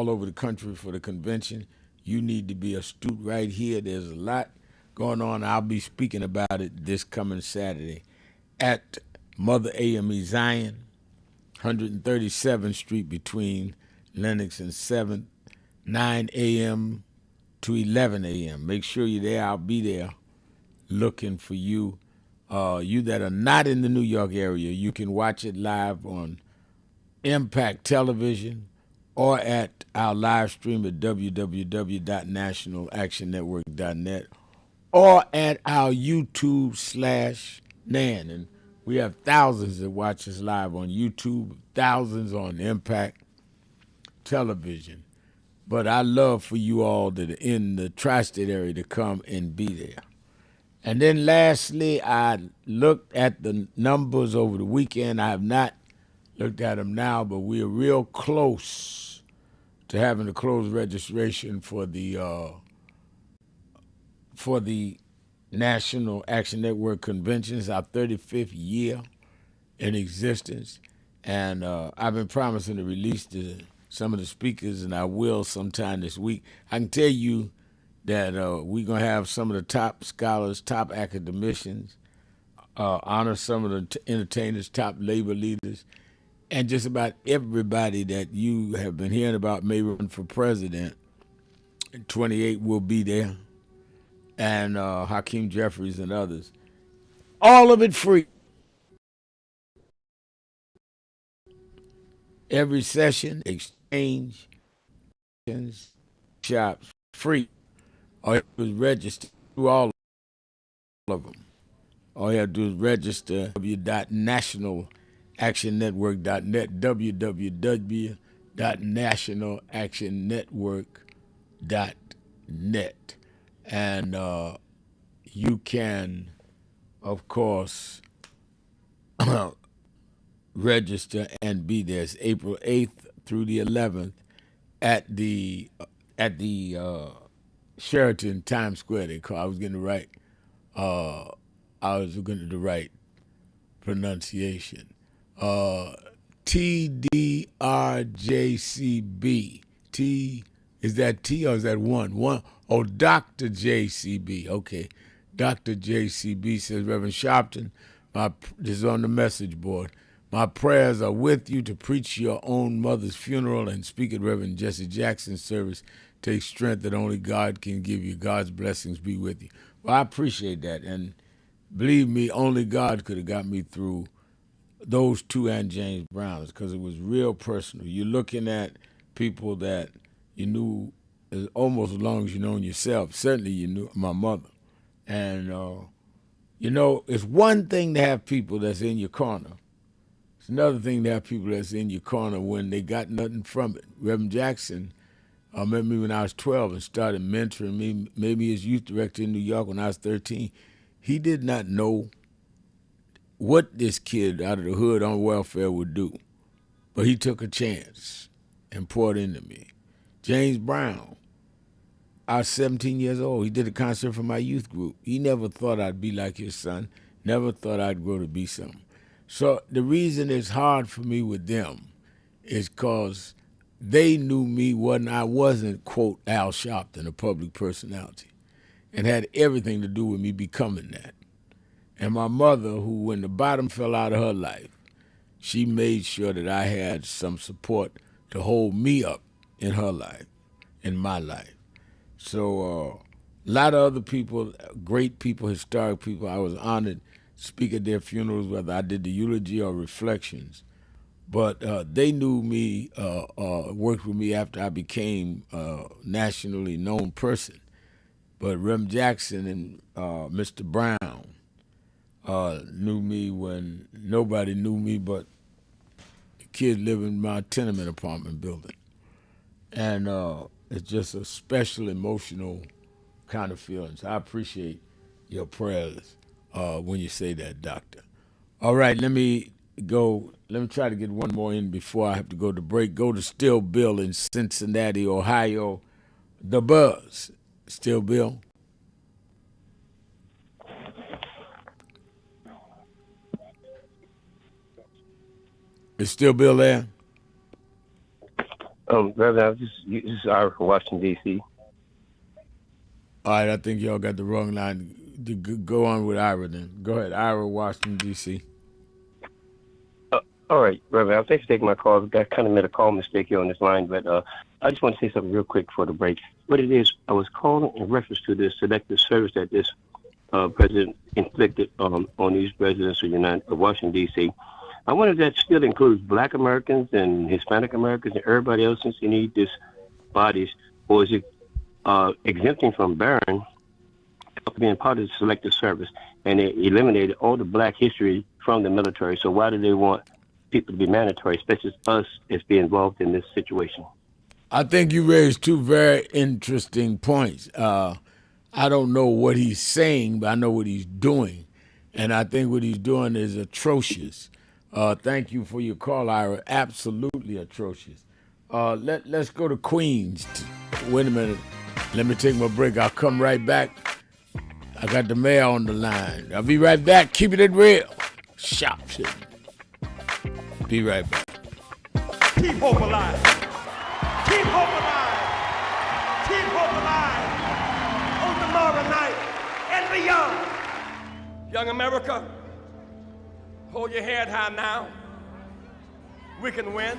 over the country for the convention. You need to be astute right here. There's a lot going on. I'll be speaking about it this coming Saturday at Mother AME Zion, 137th Street between Lenox and 7th, 9 a.m. to 11 a.m. Make sure you're there. I'll be there looking for you. You that are not in the New York area, you can watch it live on Impact Television or at our live stream at www.nationalactionnetwork.net or at our YouTube/NAN. And we have thousands that watch us live on YouTube, thousands on Impact Television. But I love for you all that are in the tri-state area to come and be there. And then lastly, I looked at the numbers over the weekend. I have not looked at them now, but we are real close to having to close registration for the National Action Network Conventions, our 35th year in existence. And I've been promising to release some of the speakers, and I will sometime this week. I can tell you that we're going to have some of the top scholars, top academicians, honor some of the entertainers, top labor leaders, and just about everybody that you have been hearing about may run for president. 28 will be there, and Hakeem Jeffries and others. All of it free. Every session, exchange, shops, free. All you have to do is register through all of them. All you have to do is register www.nationalactionnetwork.net, www.nationalactionnetwork.net. And you can, of course, register and be there. It's April 8th through the 11th at the Sheraton Times Square. They call. I was getting the right pronunciation. TDRJCB. T, is that T or is that one? One. Oh, Dr. JCB. Okay. Dr. JCB says, Reverend Sharpton, this is on the message board. My prayers are with you to preach your own mother's funeral and speak at Reverend Jesse Jackson's service. Take strength that only God can give you. God's blessings be with you. Well, I appreciate that. And believe me, only God could have got me through those two and James Brown's, because it was real personal. You're looking at people that you knew almost as long as you known yourself. Certainly you knew my mother. And, it's one thing to have people that's in your corner. It's another thing to have people that's in your corner when they got nothing from it. Reverend Jackson met me when I was 12 and started mentoring me, made me his youth director in New York when I was 13. He did not know what this kid out of the hood on welfare would do, but he took a chance and poured into me. James Brown, I was 17 years old. He did a concert for my youth group. He never thought I'd be like his son, never thought I'd grow to be something. So the reason it's hard for me with them is because they knew me when I wasn't, quote, Al Sharpton, a public personality, and had everything to do with me becoming that. And my mother, who when the bottom fell out of her life, she made sure that I had some support to hold me up in her life, in my life. So a lot of other people, great people, historic people, I was honored to speak at their funerals, whether I did the eulogy or reflections. But they knew me, worked with me after I became a nationally known person. But Rem Jackson and Mr. Brown knew me when nobody knew me but the kids living in my tenement apartment building. And it's just a special emotional kind of feeling. So I appreciate your prayers when you say that, Doctor. All right, let me try to get one more in before I have to go to break. Go to Still Bill in Cincinnati, Ohio. The Buzz. Still Bill? Is Still Bill there? Brother, this is Ira from Washington, D.C. All right, I think y'all got the wrong line. Go on with Ira then. Go ahead, Ira, Washington, D.C. All right, Reverend, thanks for taking my call. I kind of made a call mistake here on this line, but I just want to say something real quick before the break. What it is, I was calling in reference to this selective service that this president inflicted on these residents of Washington, D.C. I wonder if that still includes Black Americans and Hispanic Americans and everybody else since you need these bodies, or is it exempting from bearing being part of the selective service, and they eliminated all the Black history from the military. So why do they want people to be mandatory, especially us, as being involved in this situation? I think you raised two very interesting points. I don't know what he's saying, but I know what he's doing. And I think what he's doing is atrocious. Thank you for your call, Ira. Absolutely atrocious. Let's go to Queens. Wait a minute. Let me take my break. I'll come right back. I got the mayor on the line. I'll be right back. Keeping it real. Sharpton. Be right back. Keep hope alive. Keep hope alive. Keep hope alive on tomorrow night and beyond. Young America, hold your head high now. We can win.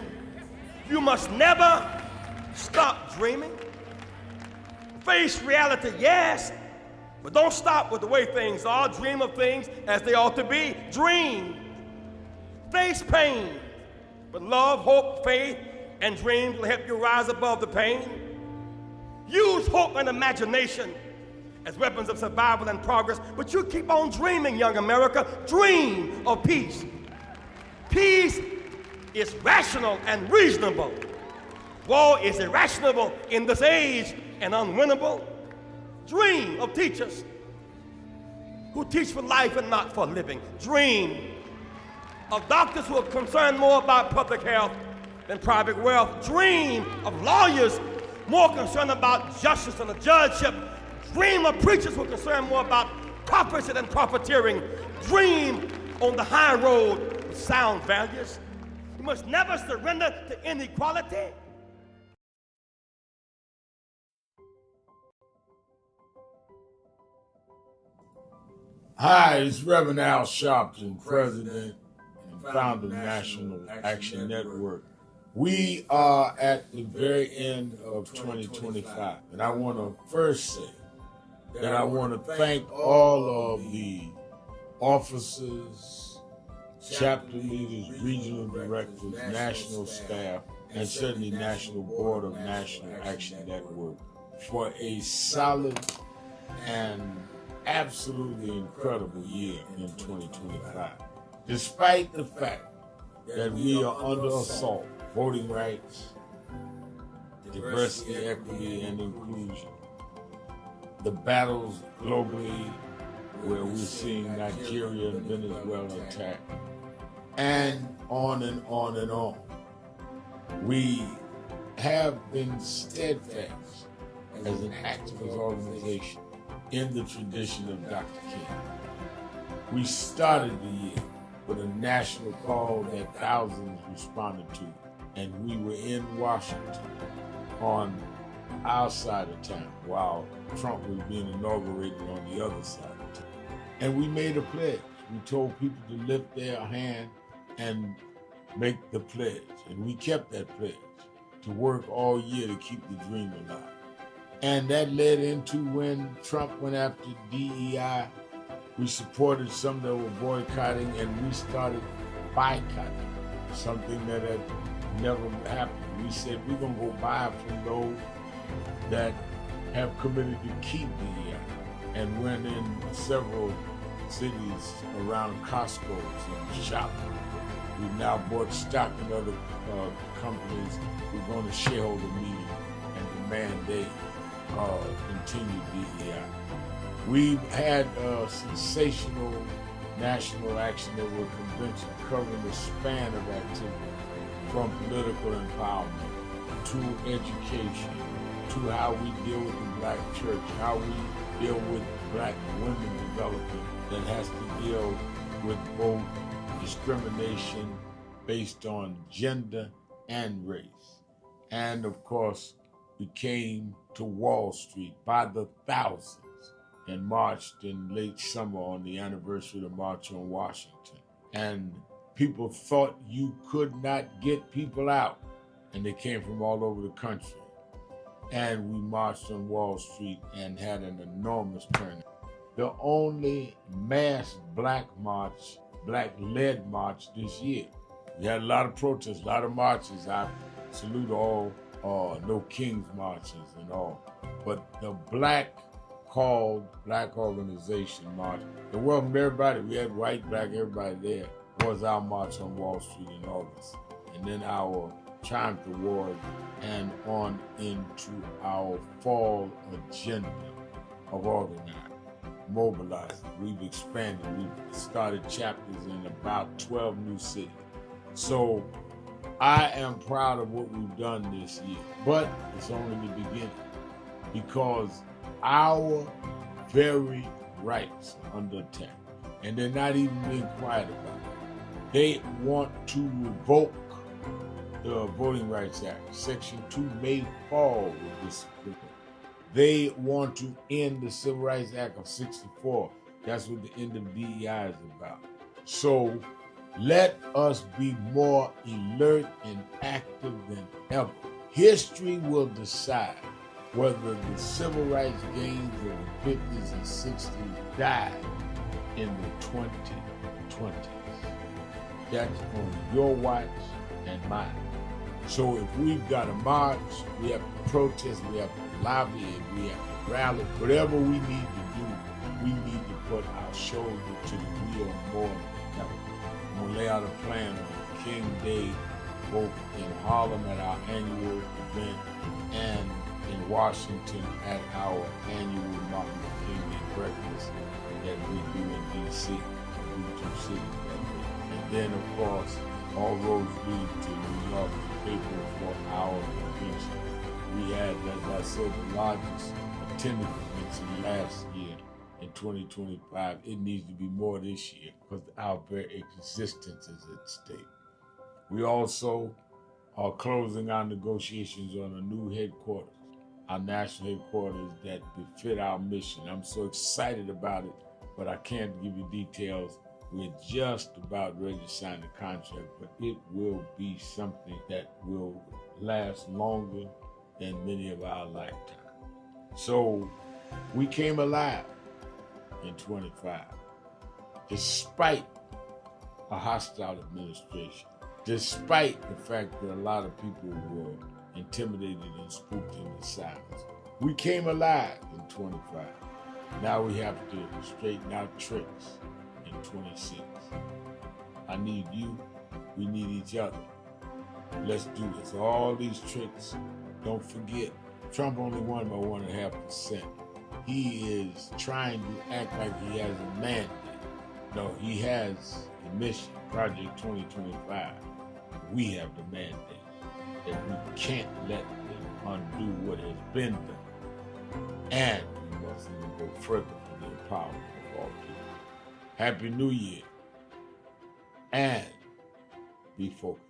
You must never stop dreaming. Face reality, yes, but don't stop with the way things are. Dream of things as they ought to be. Dream. Face pain, but love, hope, faith, and dreams will help you rise above the pain. Use hope and imagination as weapons of survival and progress, but you keep on dreaming, young America. Dream of peace. Peace is rational and reasonable. War is irrational in this age and unwinnable. Dream of teachers who teach for life and not for living. Dream of doctors who are concerned more about public health than private wealth. Dream of lawyers more concerned about justice and the judgeship. Dream of preachers who are concerned more about prophecy than profiteering. Dream on the high road with sound values. You must never surrender to inequality. Hi, it's Reverend Al Sharpton, President and founder of National Action Network. We are at the very end of 2025, and I want to first say that I want to thank all of the officers, chapter leaders, regional directors, national staff, and certainly National Board of National Action Network for a solid and absolutely incredible year in 2025. Despite the fact that we are under assault, voting rights, diversity, equity, and inclusion, the battles globally where we're seeing Nigeria and Venezuela attacked, and on and on and on. We have been steadfast as an activist organization in the tradition of Dr. King. We started the year with a national call that thousands responded to. And we were in Washington on our side of town while Trump was being inaugurated on the other side of town. And we made a pledge. We told people to lift their hand and make the pledge. And we kept that pledge to work all year to keep the dream alive. And that led into when Trump went after DEI. We supported some that were boycotting, and we started boycotting, something that had never happened. We said we're going to go buy from those that have committed to keep DEI, and went in several cities around Costco's and Sharpton. We've now bought stock in other companies. We're going to shareholder meeting and demand they continue DEI. We've had a sensational National Action Network convention covering the span of activity, from political empowerment to education, to how we deal with the black church, how we deal with black women development that has to deal with both discrimination based on gender and race. And of course, we came to Wall Street by the thousands and marched in late summer on the anniversary of the March on Washington. And people thought you could not get people out, and they came from all over the country. And we marched on Wall Street and had an enormous turnout. The only mass black march, black-led march this year. We had a lot of protests, a lot of marches. I salute all No Kings marches and all. But the black organization march, it welcomed everybody. We had white, black, everybody there. Was our march on Wall Street in August. And then our Triumph Award and on into our fall agenda of organizing, mobilizing. We've expanded. We've started chapters in about 12 new cities. So I am proud of what we've done this year, but it's only the beginning, because our very rights are under attack, and they're not even being quiet about it. They want to revoke the Voting Rights Act. Section 2 may fall with this bill. They want to end the Civil Rights Act of 64. That's what the end of DEI is about. So let us be more alert and active than ever. History will decide whether the civil rights gains of the 50s and 60s died in the 2020s. That's on your watch and mine. So if we've got to march, we have to protest, we have to lobby, we have to rally, whatever we need to do, we need to put our shoulder to the wheel more than ever. I'm going to lay out a plan on King Day, both in Harlem at our annual event and in Washington at our annual Martin Luther King Day breakfast that we do in D.C., we two cities that day. And then, of course, all roads lead to New York paper for our convention. We had, as I said, the largest attended convention last year in 2025. It needs to be more this year because our very existence is at stake. We also are closing our negotiations on a new headquarters, our national headquarters that befit our mission. I'm so excited about it, but I can't give you details. We're just about ready to sign the contract, but it will be something that will last longer than many of our lifetimes. So we came alive in 25, despite a hostile administration, despite the fact that a lot of people were intimidated and spooked into silence. We came alive in 25. Now we have to straighten out tricks in 26. I need you, we need each other. Let's do this. All these tricks, don't forget, Trump only won by 1.5%. He is trying to act like he has a mandate. No, he has a mission, Project 2025. We have the mandate that we can't let them undo what has been done. And we must even go further for the empowerment of all people. Happy New Year. and be focused.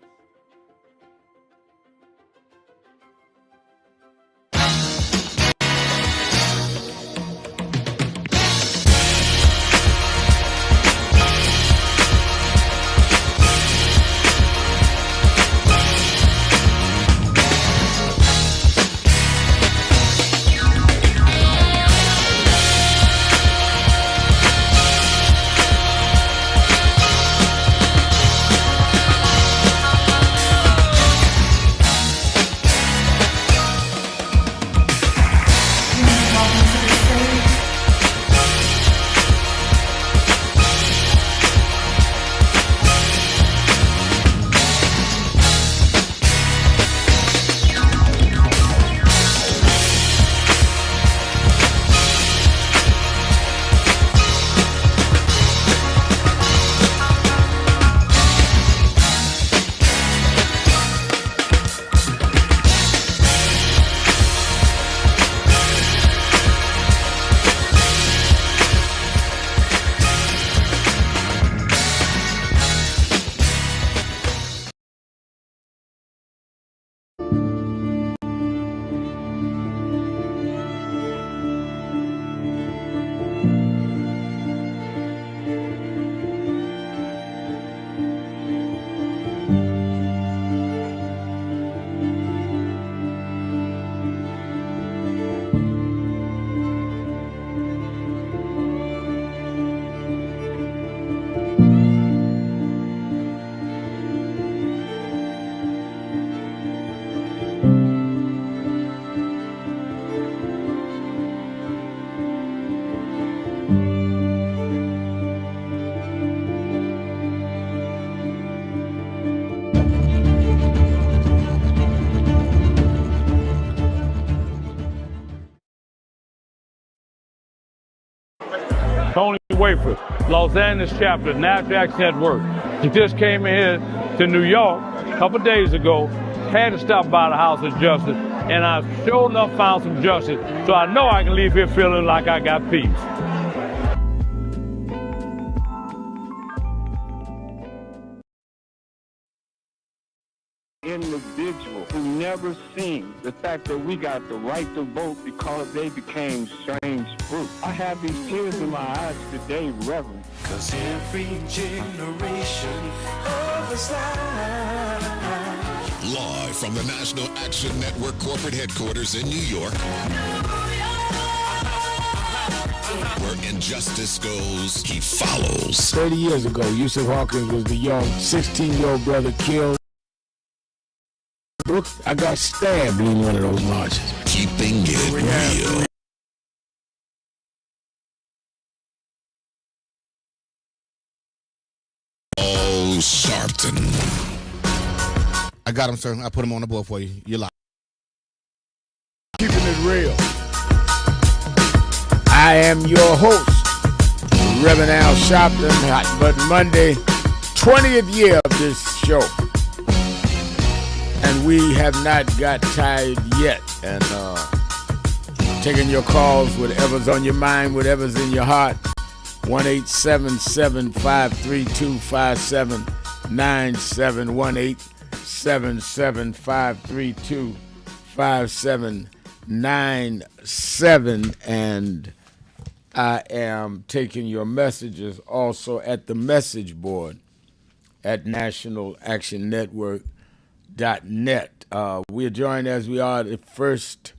Tony Wafer, Los Angeles chapter, National Action Network. He just came in here to New York a couple days ago, had to stop by the House of Justice, and I sure enough found some justice. So I know I can leave here feeling like I got peace. Individual who never seen the fact that we got the right to vote because they became strange fruit. I have these tears in my eyes today, Reverend. Cause every generation of us Live from the National Action Network corporate headquarters in New York, where injustice goes, he follows. 30 years ago, Yusuf Hawkins was the young 16-year-old brother killed. I got stabbed in one of those marches. Keeping it real. Oh, Sharpton. I got him, sir. I put him on the board for you. You're live. Keeping it real. I am your host, Reverend Al Sharpton. Hot Button Monday, 20th year of this show. And we have not got tired yet. And taking your calls, whatever's on your mind, whatever's in your heart. 1-877-532-5797. 1-877-532-5797. And I am taking your messages also at the message board at nationalactionnetwork.net. We are joined as we are the first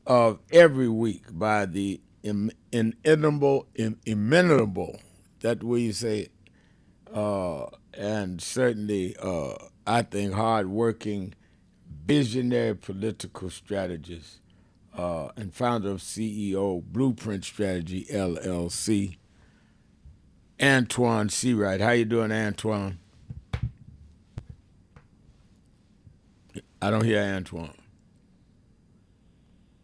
of every week by the inimitable, that way you say, and certainly, I think, hard-working, visionary political strategist and founder of CEO Blueprint Strategy, LLC, Antoine Seawright. How you doing, Antoine? I don't hear Antoine.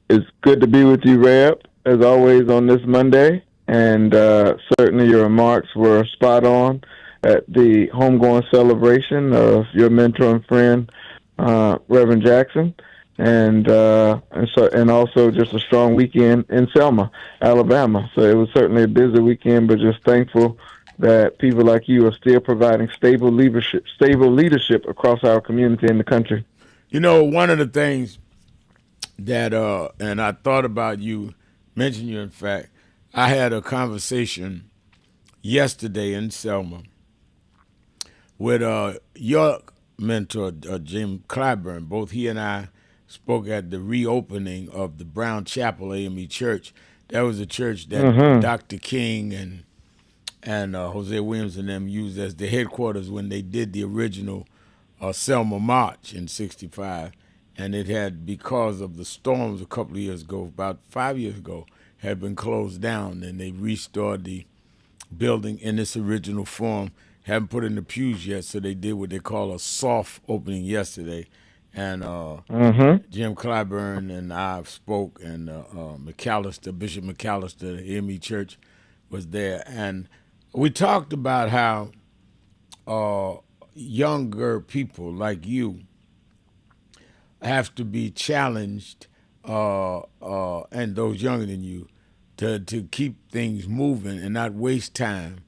It's good to be with you, Reb, as always on this Monday. And certainly your remarks were spot on at the homegoing celebration of your mentor and friend, Reverend Jackson. And also just a strong weekend in Selma, Alabama. So it was certainly a busy weekend, but just thankful that people like you are still providing stable leadership across our community and the country. You know, one of the things that, and I thought about you, mentioned you, in fact, I had a conversation yesterday in Selma with your mentor, Jim Clyburn. Both he and I spoke at the reopening of the Brown Chapel AME Church. That was a church that Dr. King and Jose Williams and them used as the headquarters when they did the original Selma March in '65. And it had, because of the storms a couple of years ago, about 5 years ago, had been closed down, and they restored the building in its original form. Haven't put in the pews yet, so they did what they call a soft opening yesterday. And Jim Clyburn and I spoke, and McAllister, Bishop McAllister, the AME Church, was there. And we talked about how younger people like you have to be challenged, and those younger than you, to keep things moving and not waste time.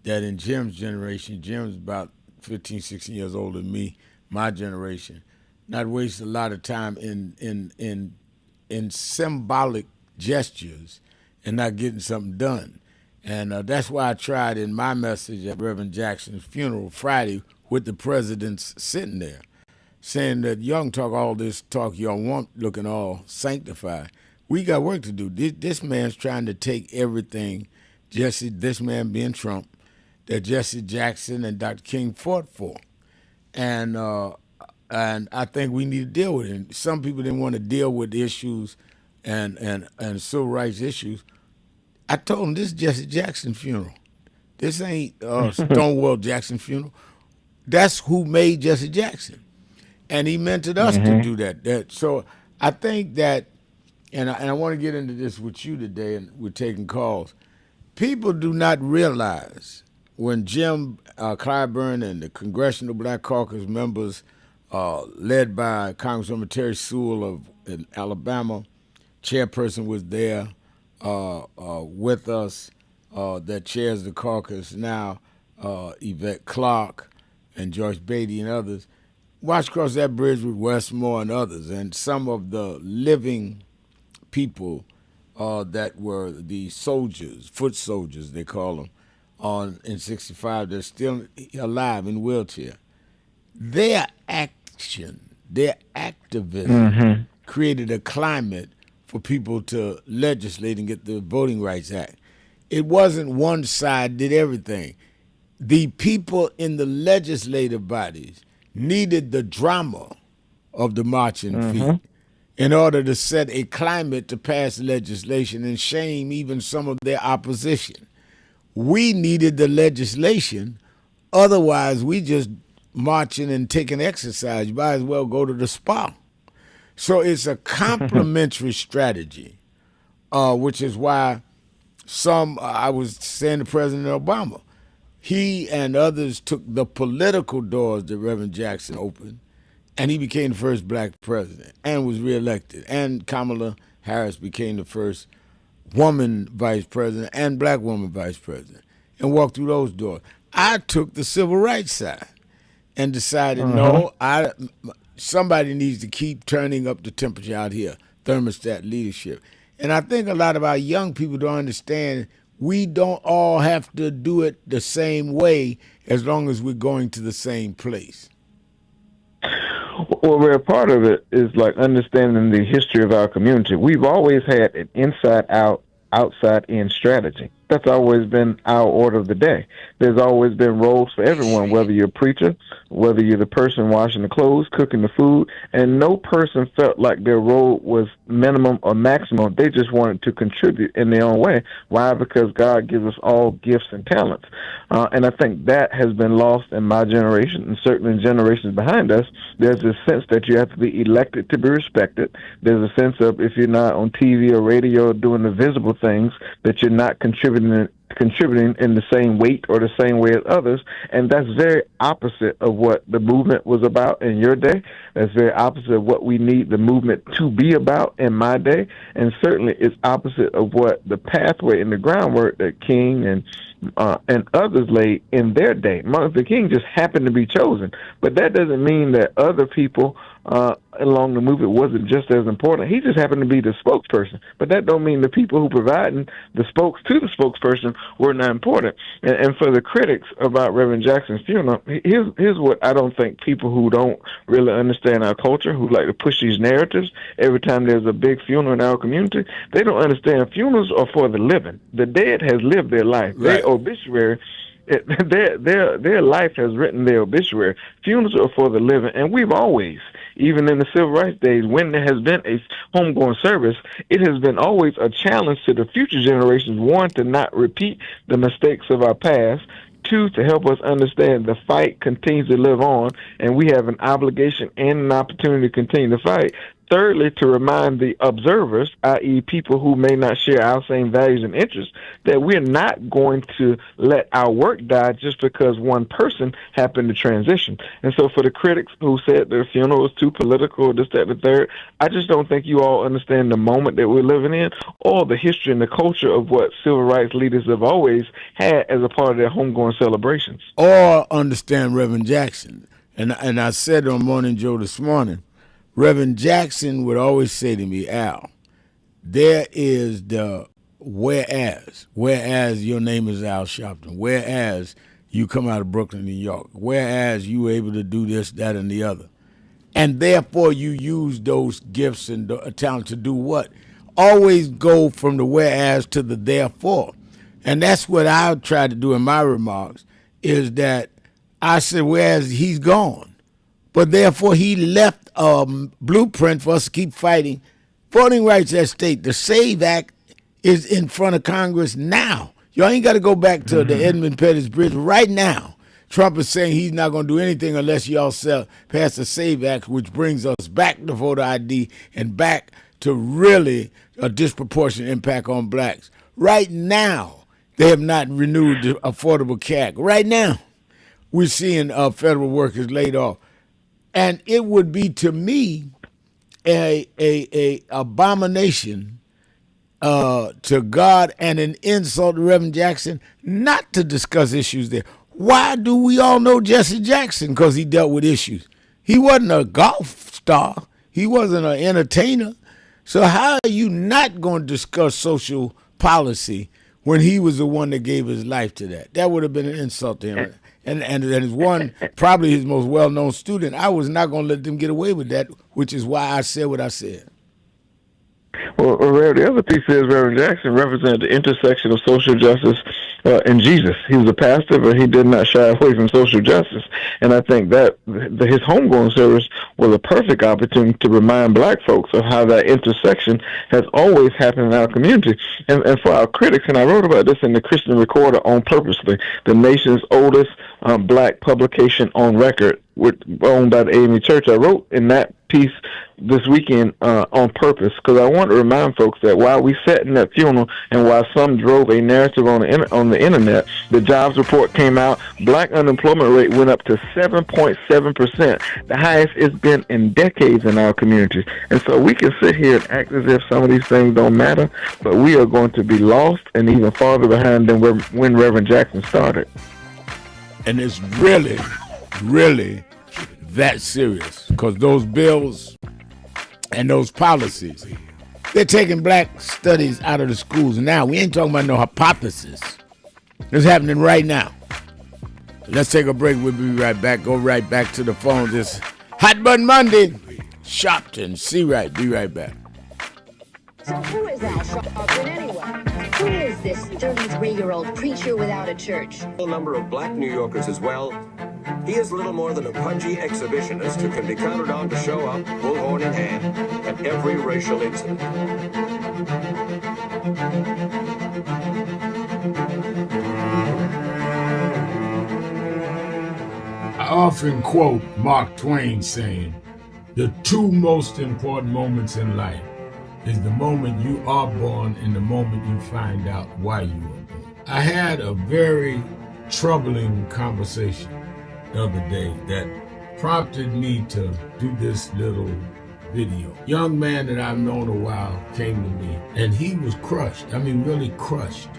That in Jim's generation, Jim's about 15, 16 years older than me, my generation, not waste a lot of time in symbolic gestures and not getting something done. And that's why I tried in my message at Reverend Jackson's funeral Friday with the presidents sitting there, saying that y'all can talk all this talk y'all want, looking all sanctified. We got work to do. This man's trying to take everything, this man being Trump, that Jesse Jackson and Dr. King fought for. And I think we need to deal with it. And some people didn't want to deal with issues and civil rights issues. I told them, this is Jesse Jackson's funeral. This ain't Stonewall Jackson's funeral. That's who made Jesse Jackson. And he mentored us to do that. So I think that, and I want to get into this with you today, and we're taking calls. People do not realize when Jim Clyburn and the Congressional Black Caucus members, led by Congresswoman Terry Sewell of Alabama, chairperson was there with us, that chairs the caucus now, Yvette Clark and Joyce Beatty and others, watched across that bridge with Westmore and others, and some of the living people that were the soldiers, foot soldiers they call them, in '65, they're still alive in wheelchair. Their action, their activism created a climate for people to legislate and get the Voting Rights Act. It wasn't one side did everything. The people in the legislative bodies needed the drama of the marching feet in order to set a climate to pass legislation and shame even some of their opposition. We needed the legislation, otherwise we just marching and taking exercise. You might as well go to the spa. So it's a complementary strategy, which is why I was saying to President Obama, he and others took the political doors that Reverend Jackson opened, and he became the first black president and was reelected. And Kamala Harris became the first woman vice president and black woman vice president, and walked through those doors. I took the civil rights side and decided, no, somebody needs to keep turning up the temperature out here, thermostat leadership. And I think a lot of our young people don't understand we don't all have to do it the same way as long as we're going to the same place. Well, Red, part of it is like understanding the history of our community. We've always had an inside-out, outside-in strategy. That's always been our order of the day. There's always been roles for everyone, whether you're a preacher, whether you're the person washing the clothes, cooking the food, and no person felt like their role was minimum or maximum. They just wanted to contribute in their own way. Why? Because God gives us all gifts and talents. And I think that has been lost in my generation, and certainly in generations behind us. There's this sense that you have to be elected to be respected. There's a sense of if you're not on TV or radio doing the visible things, that you're not contributing in the same weight or the same way as others, and that's very opposite of what the movement was about in your day. That's very opposite of what we need the movement to be about in my day, and certainly it's opposite of what the pathway and the groundwork that King and and others laid in their day. Martin Luther King just happened to be chosen, but that doesn't mean that other people along the movement wasn't just as important. He just happened to be the spokesperson, but that don't mean the people who provided the spokes to the spokesperson were not important. And for the critics about Reverend Jackson's funeral, here's what I don't think people who don't really understand our culture, who like to push these narratives every time there's a big funeral in our community, they don't understand funerals are for the living. The dead has lived their life. Right. Their obituary, their life has written their obituary. Funerals are for the living, and we've always, even in the civil rights days, when there has been a homegoing service, it has been always a challenge to the future generations, one, to not repeat the mistakes of our past, two, to help us understand the fight continues to live on, and we have an obligation and an opportunity to continue to fight. Thirdly, to remind the observers, i.e. people who may not share our same values and interests, that we're not going to let our work die just because one person happened to transition. And so for the critics who said their funeral was too political, this, that, and the third, I just don't think you all understand the moment that we're living in or the history and the culture of what civil rights leaders have always had as a part of their homegoing celebrations. Or understand Reverend Jackson. And I said on Morning Joe this morning, Reverend Jackson would always say to me, Al, there is the whereas your name is Al Sharpton, whereas you come out of Brooklyn, New York, whereas you were able to do this, that, and the other. And therefore you use those gifts and talent to do what? Always go from the whereas to the therefore. And that's what I tried to do in my remarks, is that I said, whereas he's gone. But therefore, he left a blueprint for us to keep fighting voting rights at state. The SAVE Act is in front of Congress now. Y'all ain't got to go back to the Edmund Pettus Bridge right now. Trump is saying he's not going to do anything unless y'all pass the SAVE Act, which brings us back to voter ID and back to really a disproportionate impact on blacks. Right now, they have not renewed the Affordable Care Act. Right now, we're seeing federal workers laid off. And it would be, to me, a abomination to God and an insult to Reverend Jackson not to discuss issues there. Why do we all know Jesse Jackson? Because he dealt with issues. He wasn't a golf star. He wasn't an entertainer. So how are you not going to discuss social policy when he was the one that gave his life to that? That would have been an insult to him. And as one, probably his most well-known student, I was not going to let them get away with that, which is why I said what I said. Well, the other piece is Reverend Jackson represented the intersection of social justice and Jesus. He was a pastor, but he did not shy away from social justice. And I think that his homegoing service was a perfect opportunity to remind black folks of how that intersection has always happened in our community. And for our critics, and I wrote about this in the Christian Recorder on Purposely, the nation's oldest black publication on record, owned by the AME Church. I wrote in that piece this weekend on purpose, because I want to remind folks that while we sat in that funeral and while some drove a narrative on the internet, the jobs report came out. Black unemployment rate went up to 7.7%, the highest it's been in decades in our community. And so we can sit here and act as if some of these things don't matter, but we are going to be lost and even farther behind than when Reverend Jackson started. And it's really, really that serious, because those bills and those policies, they're taking black studies out of the schools now. We ain't talking about no hypothesis. It's happening right now. Let's take a break. We'll be right back. Go right back to the phones. It's Hot Button Monday. Sharpton, see right. Be right back. So who is Al Sharpton anyway? Who is this 33-year-old preacher without a church? A number of black New Yorkers as well. He is little more than a pudgy exhibitionist who can be counted on to show up, bullhorn in hand, at every racial incident. I often quote Mark Twain saying, the two most important moments in life is the moment you are born and the moment you find out why you were born. I had a very troubling conversation the other day that prompted me to do this little video. Young man that I've known a while came to me and he was crushed. I mean, really crushed,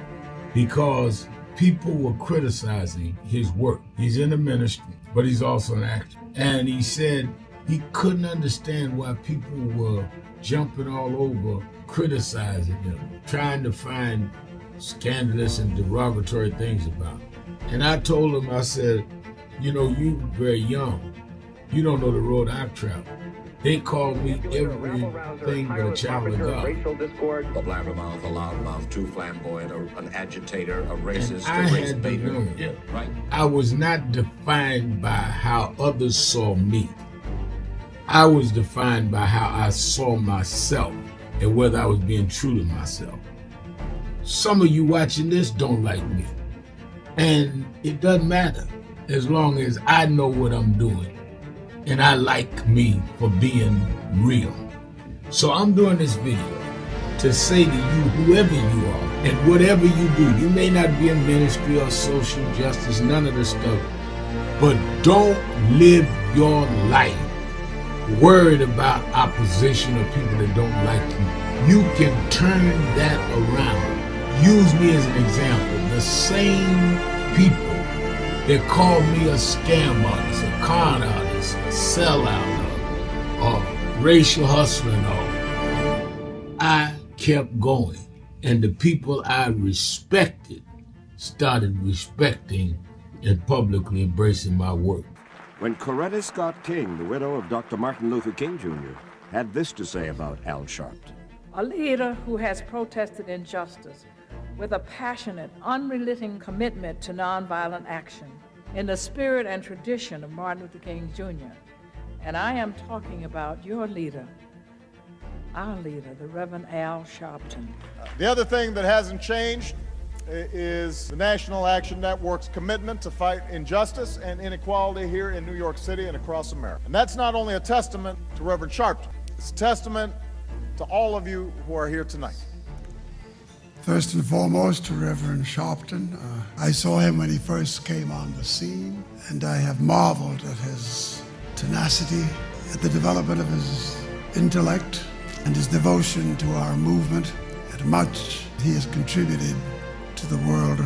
because people were criticizing his work. He's in the ministry, but he's also an actor. And he said he couldn't understand why people were jumping all over, criticizing him, trying to find scandalous and derogatory things about him. And I told him, I said, you know, you very young. You don't know the road I've traveled. They call me everything but a child of God. A blabbermouth, a loudmouth, too flamboyant, an agitator, a racist, I a race had to baiter. learn. Yeah, right. I was not defined by how others saw me. I was defined by how I saw myself and whether I was being true to myself. Some of you watching this don't like me. And it doesn't matter as long as I know what I'm doing. And I like me for being real. So I'm doing this video to say to you, whoever you are, and whatever you do, you may not be in ministry or social justice, none of this stuff, but don't live your life worried about opposition or people that don't like you. You can turn that around. Use me as an example. The same people that called me a scam artist, a con artist, a sellout, or racial hustler and all, I kept going. And the people I respected started respecting and publicly embracing my work. When Coretta Scott King, the widow of Dr. Martin Luther King Jr., had this to say about Al Sharpton. A leader who has protested injustice with a passionate, unrelenting commitment to nonviolent action in the spirit and tradition of Martin Luther King Jr. And I am talking about your leader, our leader, the Reverend Al Sharpton. The other thing that hasn't changed is the National Action Network's commitment to fight injustice and inequality here in New York City and across America. And that's not only a testament to Reverend Sharpton, it's a testament to all of you who are here tonight. First and foremost, to Reverend Sharpton. I saw him when he first came on the scene, and I have marveled at his tenacity, at the development of his intellect, and his devotion to our movement, and much he has contributed to the world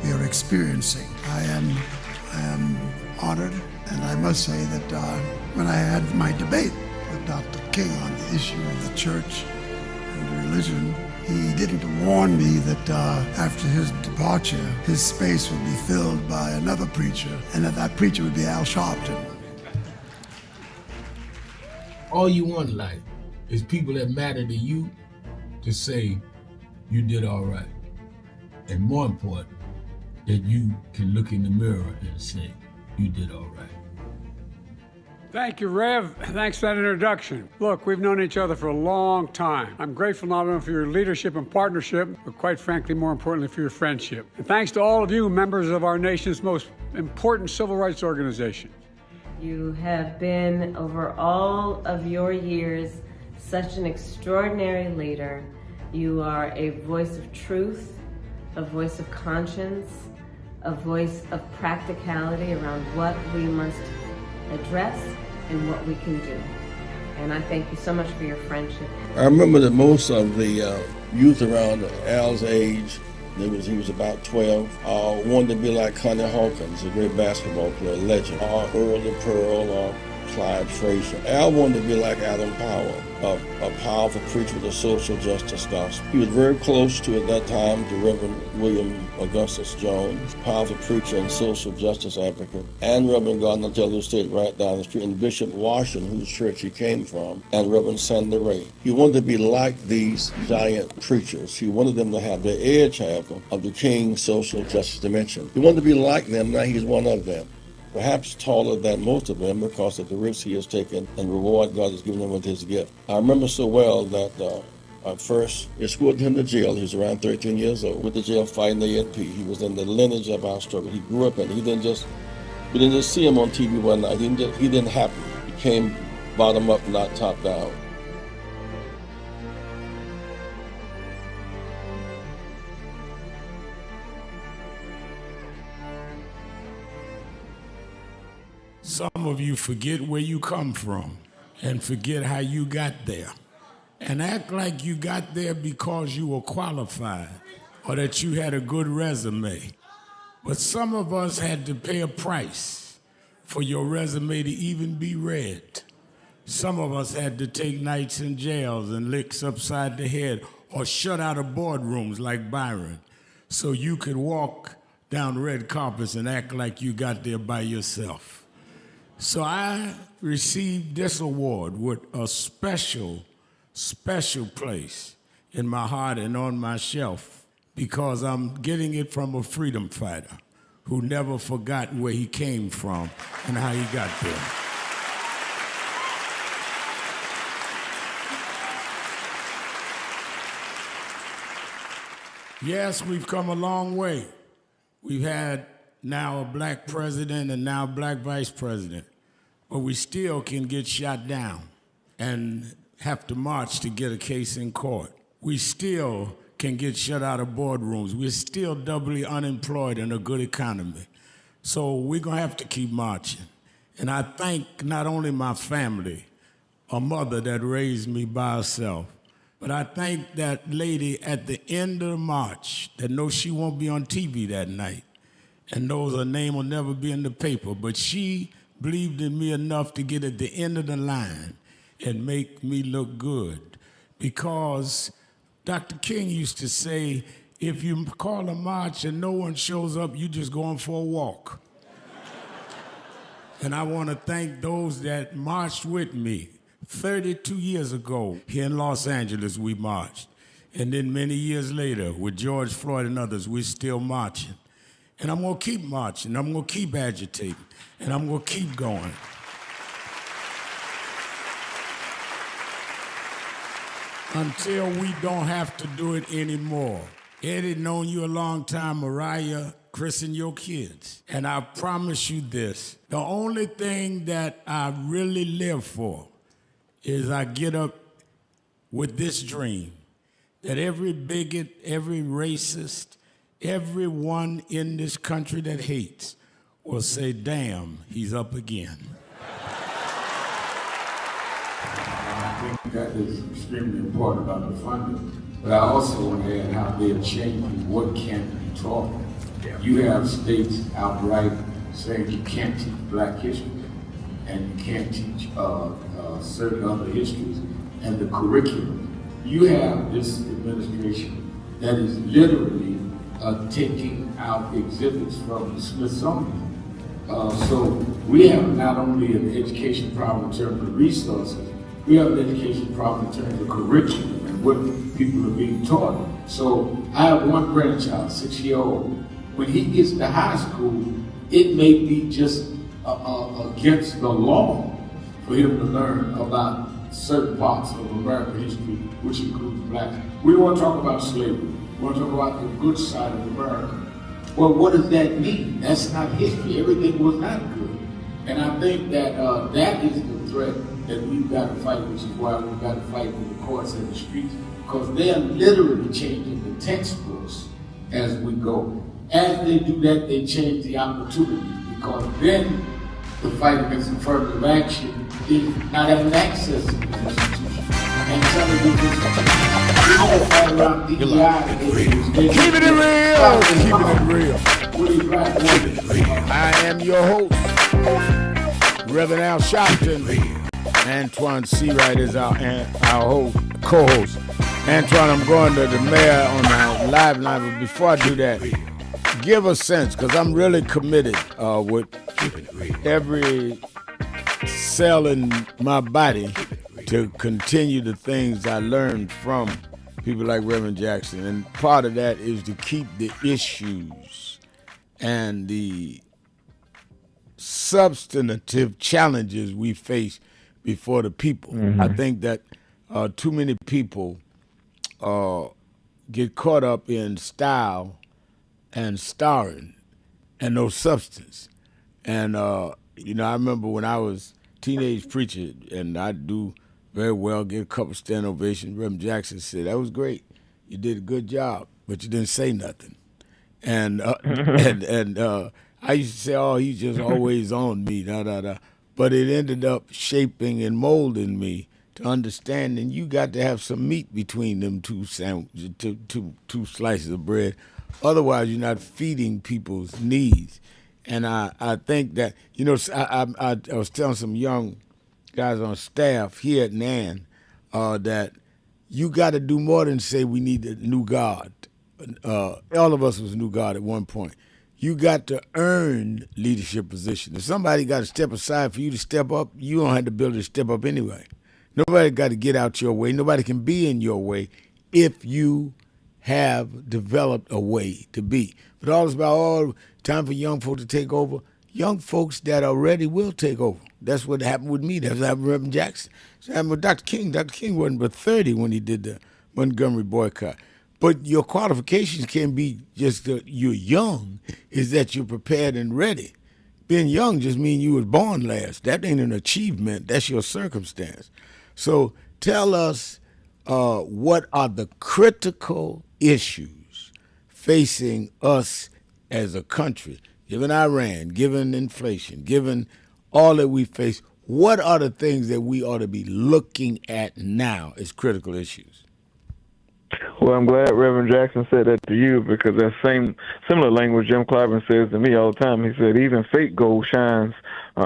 we are experiencing. I am honored, and I must say that when I had my debate with Dr. King on the issue of the church and religion, he didn't warn me that after his departure, his space would be filled by another preacher, and that preacher would be Al Sharpton. All you want in life is people that matter to you to say you did all right. And more important, that you can look in the mirror and say you did all right. Thank you, Rev. Thanks for that introduction. Look, we've known each other for a long time. I'm grateful not only for your leadership and partnership, but quite frankly, more importantly, for your friendship. And thanks to all of you, members of our nation's most important civil rights organization. You have been, over all of your years, such an extraordinary leader. You are a voice of truth, a voice of conscience, a voice of practicality around what we must address and what we can do. And I thank you so much for your friendship. I remember that most of the youth around Al's age, he was about 12, wanted to be like Connie Hawkins, a great basketball player, legend, or Earl the Pearl, or Clyde Frazier. Al wanted to be like Adam Powell, a powerful preacher with a social justice gospel. He was very close to, at that time, to Reverend William Augustus Jones, powerful preacher and social justice advocate, and Reverend Gardner Taylor State right down the street, and Bishop Washington, whose church he came from, and Reverend Sandy Ray. He wanted to be like these giant preachers. He wanted them to have the edge, however, of the King's social justice dimension. He wanted to be like them, now he's one of them. Perhaps taller than most of them because of the risks he has taken and the reward God has given him with his gift. I remember so well that first escorted him to jail. He was around 13 years old. With the jail fighting the ANP. He was in the lineage of our struggle. He grew up in it. We didn't just see him on TV one night. He didn't happen. He came bottom up, not top down. Some of you forget where you come from and forget how you got there and act like you got there because you were qualified or that you had a good resume. But some of us had to pay a price for your resume to even be read. Some of us had to take nights in jails and licks upside the head or shut out of boardrooms like Byron so you could walk down red carpets and act like you got there by yourself. So I received this award with a special place in my heart and on my shelf because I'm getting it from a freedom fighter who never forgot where he came from and how he got there. Yes, we've come a long way. We've had now a black president and now a black vice president, but we still can get shot down and have to march to get a case in court. We still can get shut out of boardrooms. We're still doubly unemployed in a good economy. So we're gonna have to keep marching. And I thank not only my family, a mother that raised me by herself, but I thank that lady at the end of the march that knows she won't be on TV that night and knows her name will never be in the paper, but she believed in me enough to get at the end of the line and make me look good. Because Dr. King used to say, if you call a march and no one shows up, you just going for a walk. And I want to thank those that marched with me. 32 years ago, here in Los Angeles, we marched. And then many years later, with George Floyd and others, we're still marching. And I'm gonna keep marching, I'm gonna keep agitating, and I'm gonna keep going. Until we don't have to do it anymore. Eddie, known you a long time, Mariah, Chris and your kids. And I promise you this, the only thing that I really live for is I get up with this dream that every bigot, every racist, everyone in this country that hates will say, damn, he's up again. I think that is extremely important about the funding. But I also want to add how they're changing what can't be taught. You have states outright saying you can't teach black history and you can't teach certain other histories and the curriculum. You have this administration that is literally taking out exhibits from the Smithsonian. So we have not only an education problem in terms of resources, we have an education problem in terms of curriculum and what people are being taught. So I have one grandchild, 6-year-old. When he gets to high school, it may be just against the law for him to learn about certain parts of American history, which includes blacks. We don't want to talk about slavery. We want to talk about the good side of America. Well, what does that mean? That's not history. Everything was not good. And I think that that is the threat that we've got to fight, which is why we've got to fight in the courts and the streets, because they're literally changing the textbooks as we go. As they do that, they change the opportunities, because then the fight against affirmative action is not having access to the institution. And telling you this, Keeping it real, keeping it real. I am your host, Reverend Al Sharpton. Antoine Seawright is our co-host. Antoine, I'm going to the mayor on our live line, but before I do that, give a sense, because I'm really committed with every cell in my body to continue the things I learned from people like Reverend Jackson. And part of that is to keep the issues and the substantive challenges we face before the people. Mm-hmm. I think that too many people get caught up in style and starring and no substance. And, I remember when I was a teenage preacher, and I do very well, get a couple standing ovations. Reverend Jackson said, that was great. You did a good job, but you didn't say nothing. And I used to say, oh, he's just always on me, But it ended up shaping and molding me to understand, and you got to have some meat between them two two slices of bread. Otherwise, you're not feeding people's needs. And I think that, I was telling some young guys on staff here at NAN that you got to do more than say we need a new God. All of us was new God at one point. You got to earn leadership position. If somebody got to step aside for you to step up, you don't have the ability to step up anyway. Nobody got to get out your way. Nobody can be in your way if you have developed a way to be. But all it's about, time for young folks to take over. Young folks that are ready will take over. That's what happened with me. That's what happened with Reverend Jackson. That's what happened with Dr. King. Dr. King wasn't but 30 when he did the Montgomery boycott. But your qualifications can be just that you're young, is that you're prepared and ready. Being young just means you was born last. That ain't an achievement. That's your circumstance. So tell us what are the critical issues facing us as a country, given Iran, given inflation, given all that we face. What are the things that we ought to be looking at now as critical issues? Well, I'm glad Reverend Jackson said that to you, because that similar language Jim Clyburn says to me all the time. He said even fake gold shines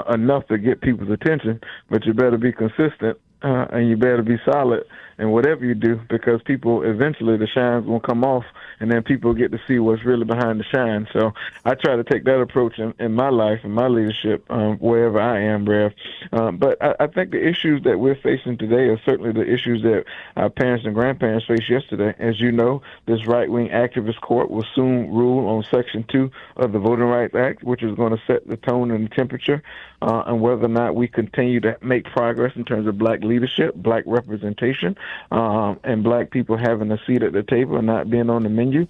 enough to get people's attention, but you better be consistent and you better be solid in whatever you do, because people eventually, the shines will come off, and then people get to see what's really behind the shine. So I try to take that approach in my life and my leadership wherever I am, Rev. But I think the issues that we're facing today are certainly the issues that our parents and grandparents faced yesterday. As you know, this right-wing activist court will soon rule on Section 2 of the Voting Rights Act, which is going to set the tone and the temperature and whether or not we continue to make progress in terms of black leadership, black representation, and black people having a seat at the table and not being on the menu.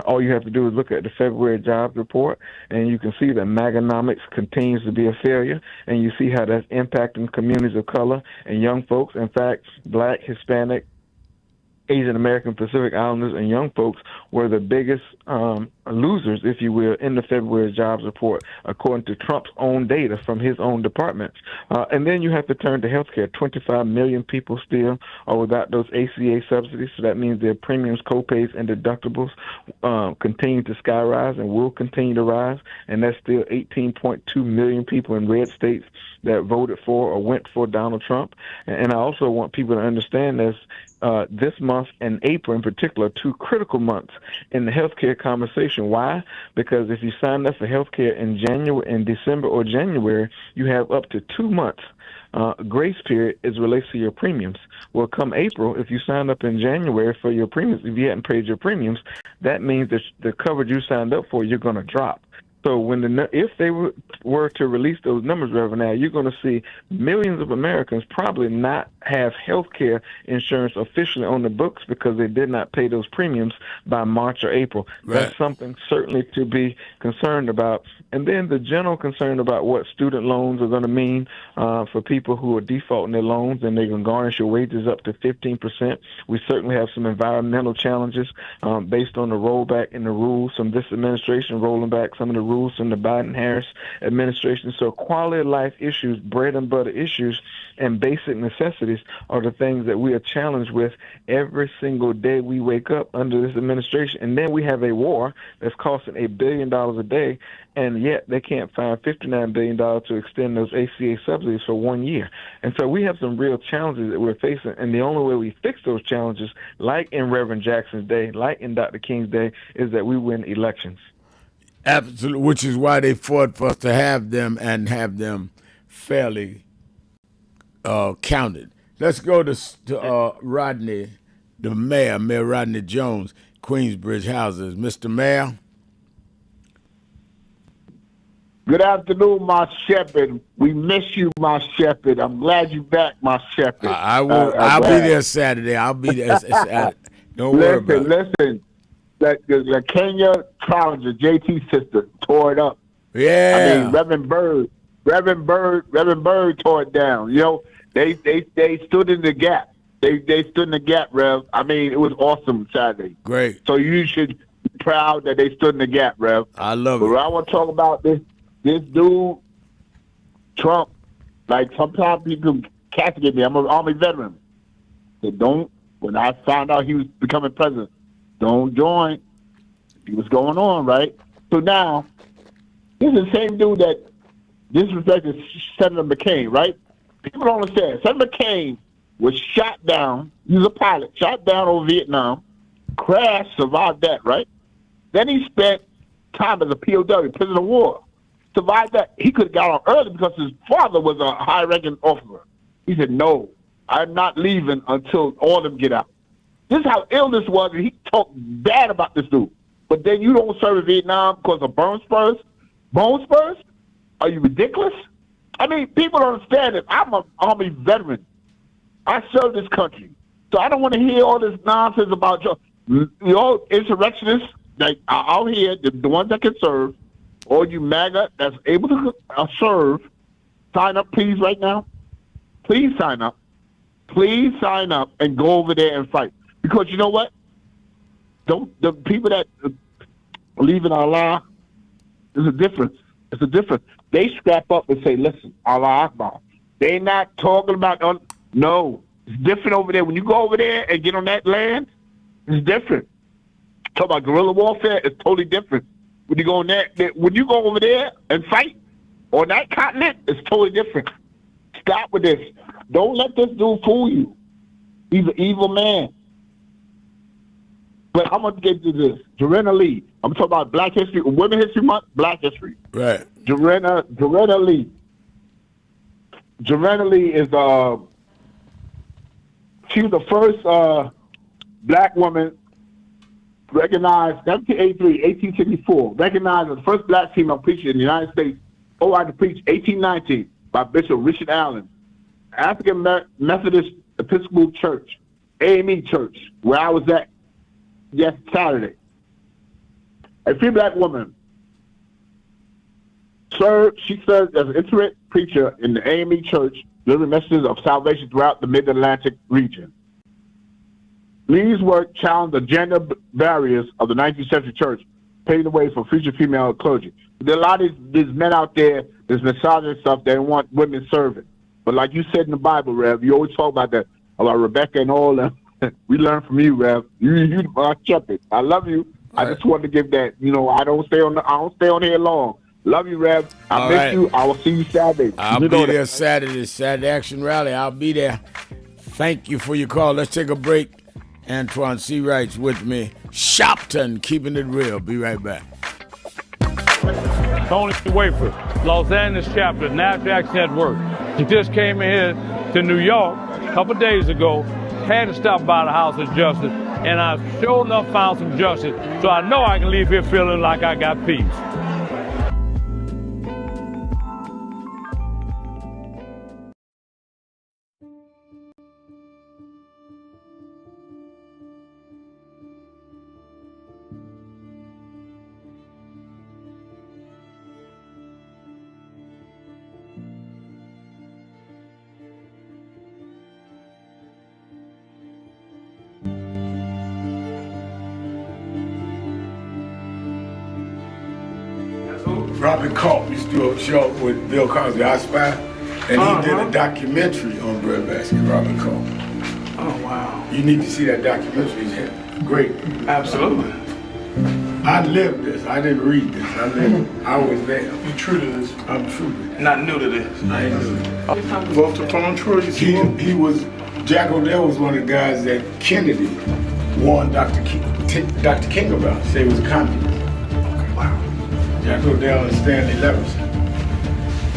All you have to do is look at the February jobs report, and you can see that Maganomics continues to be a failure, and you see how that's impacting communities of color and young folks. In fact, black, Hispanic, Asian American, Pacific Islanders, and young folks were the biggest losers, if you will, in the February jobs report, according to Trump's own data from his own departments. And then you have to turn to healthcare. 25 million people still are without those ACA subsidies, so that means their premiums, copays, and deductibles continue to skyrise and will continue to rise, and that's still 18.2 million people in red states that voted for or went for Donald Trump. And I also want people to understand this month and April in particular, two critical months in the healthcare conversation. Why? Because if you sign up for healthcare in December or January, you have up to 2 months grace period as relates to your premiums. Well, come April, if you sign up in January for your premiums, if you hadn't paid your premiums, that means that the coverage you signed up for, you're going to drop. So if they were to release those numbers, Reverend, now you're going to see millions of Americans probably not have health care insurance officially on the books because they did not pay those premiums by March or April. Right. That's something certainly to be concerned about. And then the general concern about what student loans are going to mean for people who are defaulting their loans, and they can garnish your wages up to 15%. We certainly have some environmental challenges based on the rollback in the rules from this administration, rolling back some of the rules from the Biden-Harris administration. So quality of life issues, bread and butter issues, and basic necessities are the things that we are challenged with every single day we wake up under this administration. And then we have a war that's costing $1 billion a day, and yet they can't find $59 billion to extend those ACA subsidies for 1 year. And so we have some real challenges that we're facing, and the only way we fix those challenges, like in Reverend Jackson's day, like in Dr. King's day, is that we win elections. Absolutely, which is why they fought for us to have them and have them fairly counted. Let's go to Rodney, the mayor, Mayor Rodney Jones, Queensbridge Houses. Mr. Mayor. Good afternoon, my shepherd. We miss you, my shepherd. I'm glad you're back, my shepherd. I will. I'll be there Saturday. I'll be there Saturday. Don't worry about it. Listen. The Kenya Challenger, JT sister, tore it up. Yeah. I mean, Reverend Bird tore it down. You know, they stood in the gap. They stood in the gap, Rev. I mean, it was awesome Saturday. Great. So you should be proud that they stood in the gap, Rev. I love it. But I want to talk about this dude, Trump. Like, sometimes people castigate me. I'm an Army veteran. Said, don't, when I found out he was becoming president, don't join. See what's going on, right? So now, this is the same dude that disrespected Senator McCain, right? People don't understand. Senator McCain was shot down. He was a pilot, shot down over Vietnam, crashed, survived that, right? Then he spent time as a POW, prisoner of war. Survived that. He could have got on early because his father was a high-ranking officer. He said, no, I'm not leaving until all of them get out. This is how ill this was, and he talked bad about this dude. But then you don't serve in Vietnam because of bone spurs? Bone spurs? Are you ridiculous? I mean, people don't understand it. I'm an Army veteran. I served this country. So I don't want to hear all this nonsense about your insurrectionists that are out here, the ones that can serve, or you MAGA that's able to serve. Sign up, please, right now. Please sign up. Please sign up and go over there and fight. Because you know what? The people that believe in Allah, there's a difference. It's a difference. They scrap up and say, listen, Allah Akbar. They're not talking about, no. It's different over there. When you go over there and get on that land, it's different. Talk about guerrilla warfare, it's totally different. When you go on when you go over there and fight on that continent, it's totally different. Stop with this. Don't let this dude fool you. He's an evil man. But I'm going to get to this. Joanna Lee. I'm talking about Black History, Women History Month, Black History. Right. Joanna Lee. Joanna Lee is she was the first black woman recognized, 1783, 1864, recognized as the first black female preacher in the United States, to preach 1819 by Bishop Richard Allen, African Methodist Episcopal Church, AME Church, where I was at Saturday. A free black woman she served as an itinerant preacher in the AME Church, delivering messages of salvation throughout the Mid-Atlantic region. Lee's work challenged the gender barriers of the 19th century church, paving the way for future female clergy. There are a lot of these men out there, this misogynist stuff, they want women serving. But like you said in the Bible, Rev, you always talk about that, about Rebecca and all them. We learn from you, Rev. You my shepherd. I love you. All I just wanted to give that. I don't stay on here long. Love you, Rev. I miss you. I will see you Saturday. I'll be there Saturday Action Rally. I'll be there. Thank you for your call. Let's take a break. Antoine C. Wright's with me. Sharpton, keeping it real. Be right back. Tony Wafer, Los Angeles chapter, NASDAQ Network. He just came in here to New York a couple days ago. Had to stop by the House of Justice, and I sure enough found some justice. So I know I can leave here feeling like I got peace. Robert Culp used to do a show with Bill Cosby, I Spy, and he did a documentary on breadbasket, Robert Culp. Oh, wow. You need to see that documentary. It's great. Absolutely. I lived this. I didn't read this. I was there. You're true to this. I'm true to this. Not new to this. I ain't new to this. Walter Von Troy, he was, Jack O'Dell was one of the guys that Kennedy warned Dr. King about. Say he was a communist. Jack O'Dell and Stanley Levinson.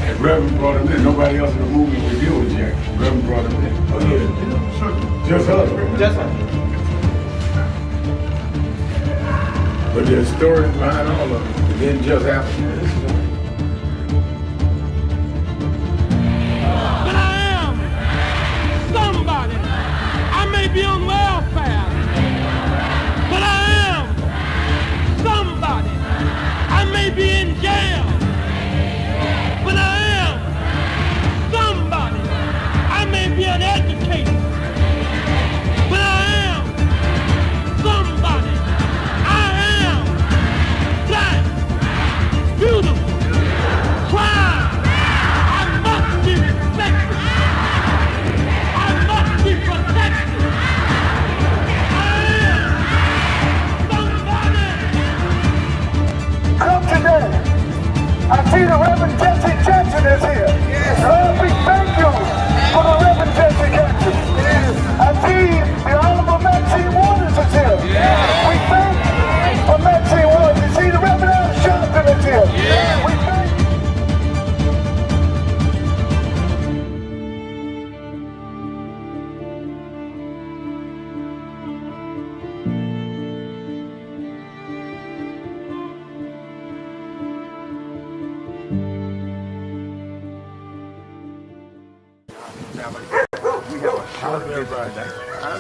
And Reverend brought him in. Nobody else in the movement would deal with Jack. Reverend brought him in. Oh, yeah. Sure. Just us. Just us. But there's stories behind all of it. It didn't just happen. But I am somebody. I may be on welfare, but I am somebody. I may be in jail, but I am somebody. I may be an educator, but I am somebody. I am black,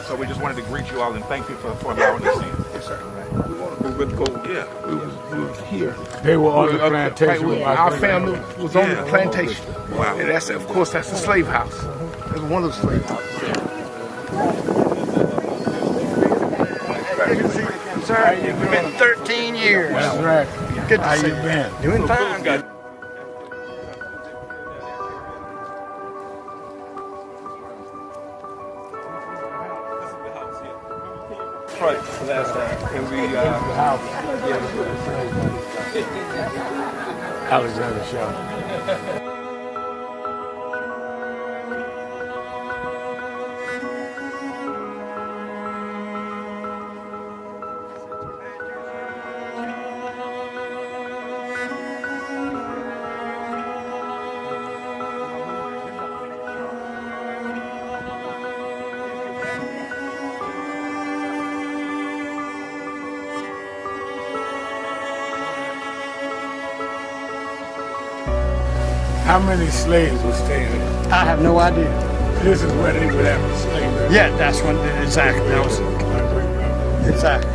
So we just wanted to greet you all and thank you for allowing us in. Yes, sir. We want to go with gold. Yeah, we was here. They were on the plantation. Our family was on the plantation. Wow. And that's, of course, that's the slave house. That's one of the slave houses. Good to see you, sir. It's been 13 years. That's right. Good to How see you been? Doing fine. Last time. And we, Alexander Sharpton. How many slaves were staying there? I have no idea. This is where they would have slavery. Yeah, that's when exactly. That was exactly.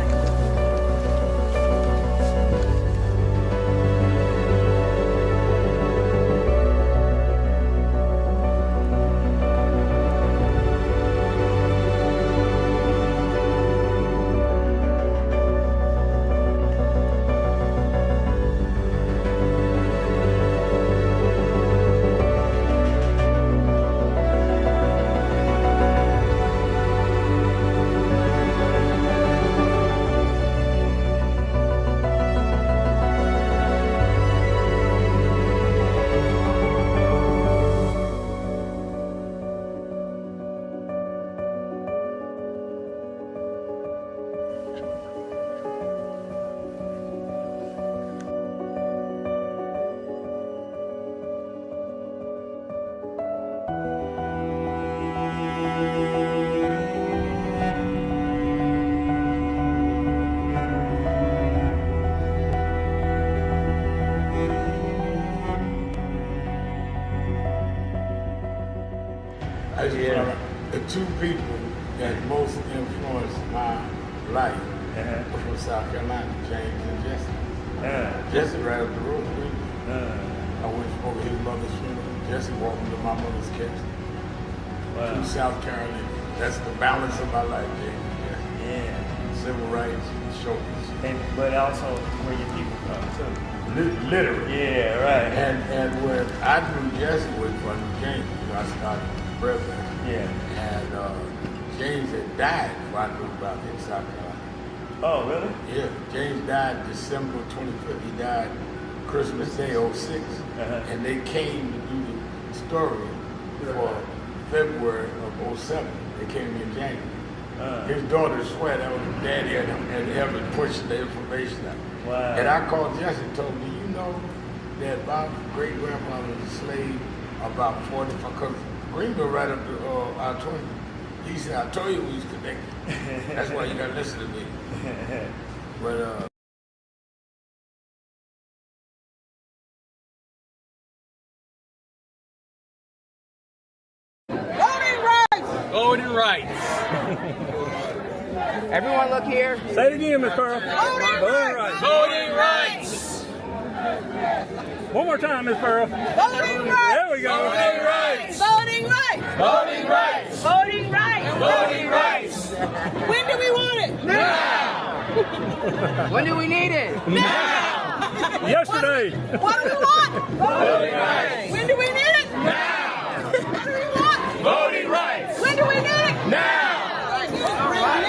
The two people that most influenced my life were from South Carolina, James and Jesse. Jesse right up the road with me. I went over his mother's funeral. Jesse walked me to my mother's casket. Wow. From South Carolina. That's the balance of my life, James and Jesse. Yeah. Civil rights, showbiz. But also where your people come too. Literally. Yeah, right. And when I knew Jesse was from James, I started president. Yeah. And James had died before I knew about him in South Carolina. Oh, really? Yeah. James died December 25th. He died Christmas Day, 06. And they came to do the story for February of 07. They came in January. His daughter swear that was his daddy and helping pushing the information out. Wow. And I called Jesse and told me, you know that my great-grandfather was a slave about 45, because Greenville right up to I-20. He said, I told you we was connected. That's why you gotta listen to me. But Voting rights. Everyone look here. Say it again, Miss Pearl. Voting rights. Voting rights. One more time, Miss Pearl. Voting rights. There we go. Voting rights. Voting rights. Voting rights. Voting rights. Voting rights. When do we want it? Now. When do we need it? Now. Yesterday. What do we want? Voting rights. When do we need it? Now. What do we want? Voting rights. When do we need it? Now. All right.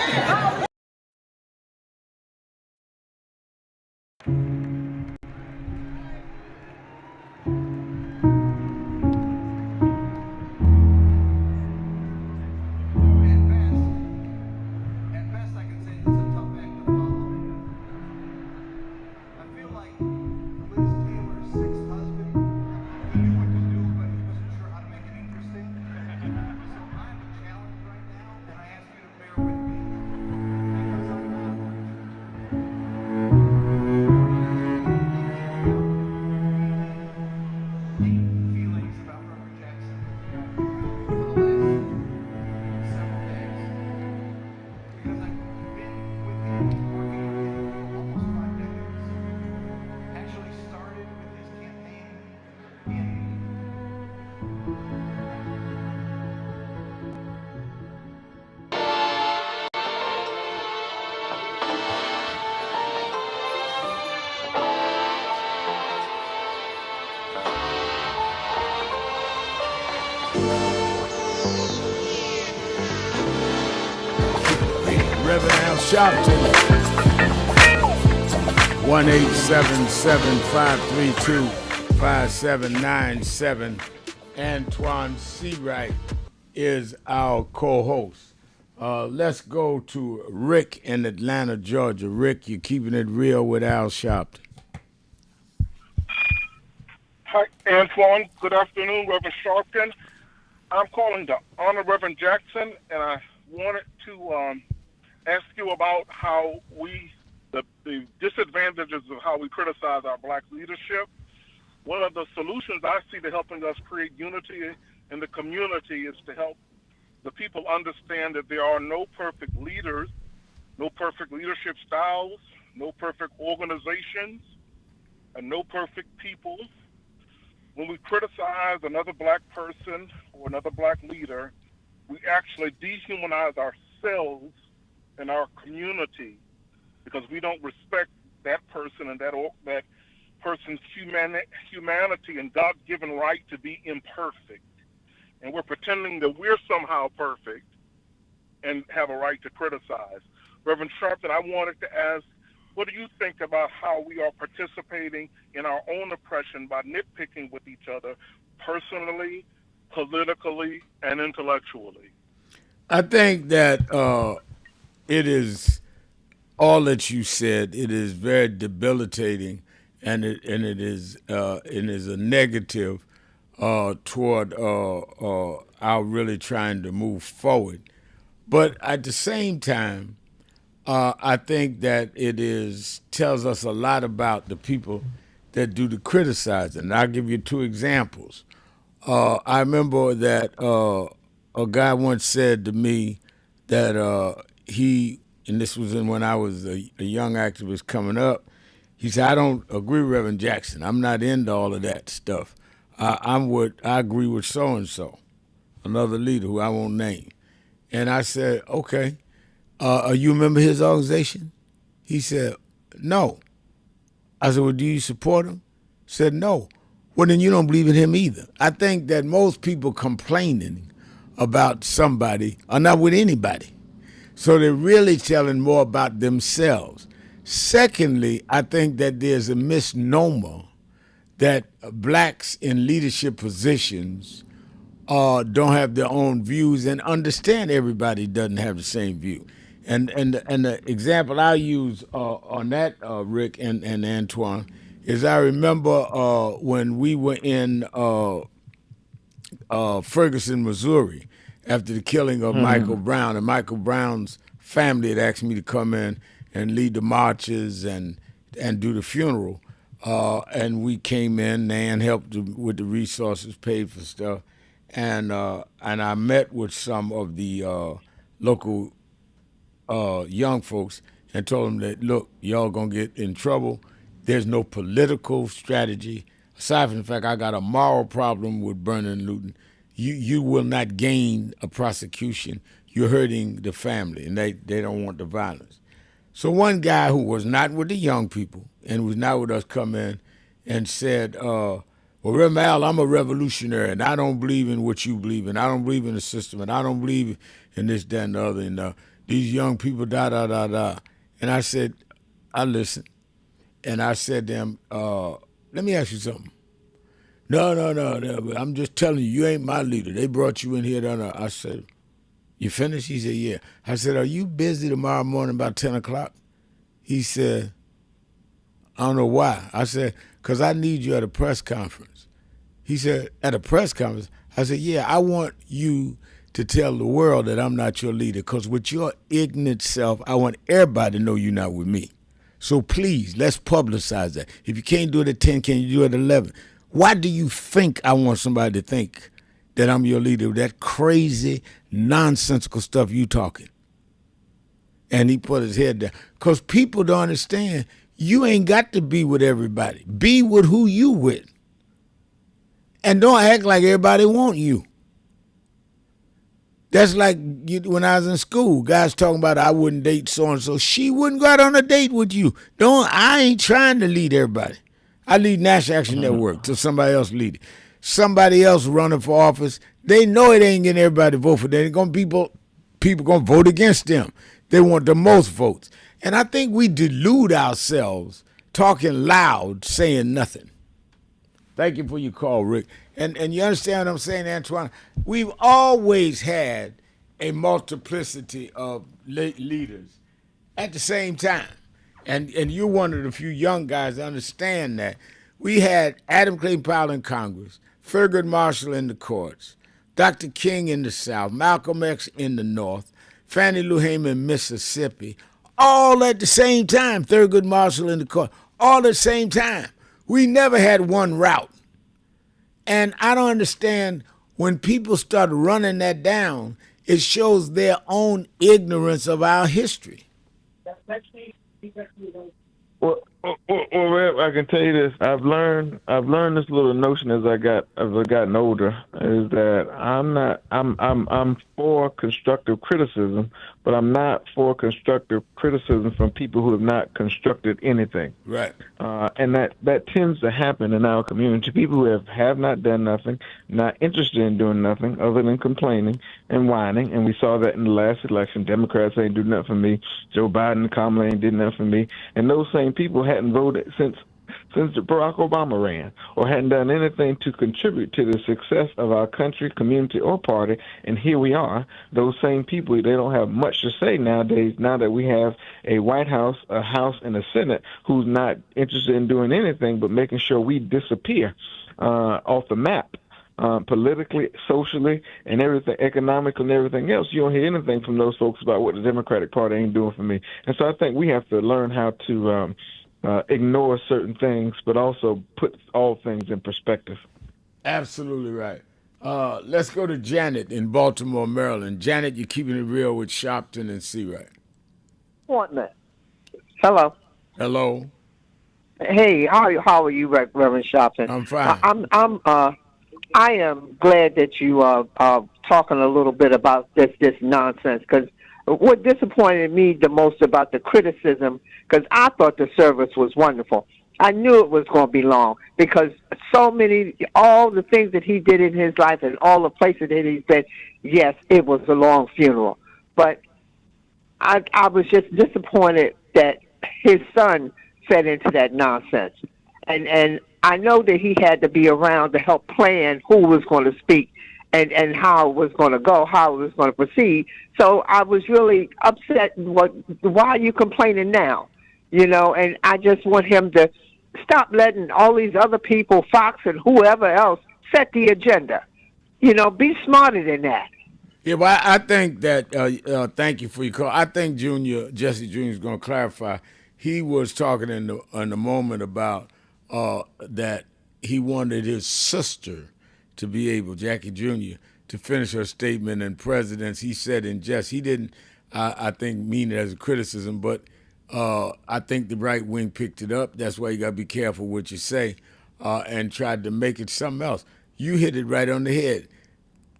Sharpton. 1-877-532-5797. Antoine Seawright is our co-host. Let's go to Rick in Atlanta, Georgia. Rick, you're keeping it real with Al Sharpton. Hi, Antoine. Good afternoon, Reverend Sharpton. I'm calling to honor Reverend Jackson, and I wanted to ask you about how the disadvantages of how we criticize our black leadership. One of the solutions I see to helping us create unity in the community is to help the people understand that there are no perfect leaders, no perfect leadership styles, no perfect organizations, and no perfect people. When we criticize another black person or another black leader, we actually dehumanize ourselves and our community because we don't respect that person and that person's humanity and God-given right to be imperfect. And we're pretending that we're somehow perfect and have a right to criticize. Reverend Sharpton, I wanted to ask, what do you think about how we are participating in our own oppression by nitpicking with each other personally, politically, and intellectually? I think that it is all that you said. It is very debilitating, and it is a negative toward our really trying to move forward. But at the same time, I think that it tells us a lot about the people that do the criticizing. I'll give you two examples. I remember that a guy once said to me that and this was when I was a young activist coming up, he said, I don't agree with Reverend Jackson. I'm not into all of that stuff. I agree with so-and-so, another leader who I won't name. And I said, okay, you remember his organization? He said, no. I said, well, do you support him? He said, no. Well, then you don't believe in him either. I think that most people complaining about somebody are not with anybody. So they're really telling more about themselves. Secondly, I think that there's a misnomer that blacks in leadership positions don't have their own views and understand everybody doesn't have the same view. And the example I use on that, Rick and Antoine, is I remember when we were in Ferguson, Missouri, after the killing of Michael Brown, and Michael Brown's family had asked me to come in and lead the marches and do the funeral. And we came in, Nan helped with the resources, paid for stuff, and I met with some of the local young folks and told them that, look, y'all gonna get in trouble. There's no political strategy. Aside from the fact I got a moral problem with burning and looting, you will not gain a prosecution. You're hurting the family, and they don't want the violence. So one guy who was not with the young people and was not with us come in and said, well, Reverend Al, I'm a revolutionary, and I don't believe in what you believe in. I don't believe in the system, and I don't believe in this, that, and the other, and these young people, da. And I said, I listened, and I said to him, let me ask you something. No, I'm just telling you, you ain't my leader. They brought you in here. I said, you finished? He said, yeah. I said, are you busy tomorrow morning about 10 o'clock? He said, I don't know why. I said, because I need you at a press conference. He said, at a press conference? I said, yeah, I want you to tell the world that I'm not your leader, because with your ignorant self, I want everybody to know you're not with me. So please, let's publicize that. If you can't do it at 10, can you do it at 11? Why do you think I want somebody to think that I'm your leader? That crazy, nonsensical stuff you talking. And he put his head down. Because people don't understand, you ain't got to be with everybody. Be with who you with. And don't act like everybody want you. That's like when I was in school, guys talking about I wouldn't date so-and-so. She wouldn't go out on a date with you. I ain't trying to lead everybody. I lead National Action Network till somebody else lead it. Somebody else running for office, they know it ain't getting everybody to vote for them. People gonna vote against them. They want the most votes. And I think we delude ourselves talking loud, saying nothing. Thank you for your call, Rick. And you understand what I'm saying, Antoine? We've always had a multiplicity of leaders at the same time. And you're one of the few young guys that understand that. We had Adam Clayton Powell in Congress, Thurgood Marshall in the courts, Dr. King in the South, Malcolm X in the North, Fannie Lou Hamer in Mississippi, all at the same time, Thurgood Marshall in the court, all at the same time. We never had one route. And I don't understand when people start running that down, it shows their own ignorance of our history. Well, Rev, I can tell you this. I've learned this little notion as I've gotten older is that I'm for constructive criticism, but I'm not for constructive criticism from people who have not constructed anything. Right. And that tends to happen in our community. People who have not done nothing, not interested in doing nothing other than complaining and whining. And we saw that in the last election. Democrats ain't do nothing for me. Joe Biden and Kamala ain't did nothing for me. And those same people hadn't voted since Barack Obama ran, or hadn't done anything to contribute to the success of our country, community, or party. And here we are. Those same people, they don't have much to say nowadays, now that we have a White House, a House, and a Senate who's not interested in doing anything but making sure we disappear off the map. Politically, socially, and everything, economically, and everything else. You don't hear anything from those folks about what the Democratic Party ain't doing for me. And so I think we have to learn how to ignore certain things, but also put all things in perspective. Absolutely right. Let's go to Janet in Baltimore, Maryland. Janet, you're keeping it real with Sharpton and C-Right. What man? Hello. Hello. Hey, how are you, Reverend Sharpton? I'm fine. I am glad that you are talking a little bit about this nonsense, because what disappointed me the most about the criticism, because I thought the service was wonderful. I knew it was going to be long, because all the things that he did in his life and all the places that he's been, yes, it was a long funeral. But I was just disappointed that his son fed into that nonsense. And I know that he had to be around to help plan who was going to speak and how it was going to go, how it was going to proceed. So I was really upset. Why are you complaining now? And I just want him to stop letting all these other people, Fox and whoever else, set the agenda. Be smarter than that. Yeah, well, I think that, thank you for your call. I think Jesse Jr. is going to clarify. He was talking in the moment about that he wanted his sister to be able, Jackie Jr., to finish her statement in presidents. He said in jest, he didn't, I think, mean it as a criticism, but I think the right wing picked it up. That's why you got to be careful what you say, and tried to make it something else. You hit it right on the head.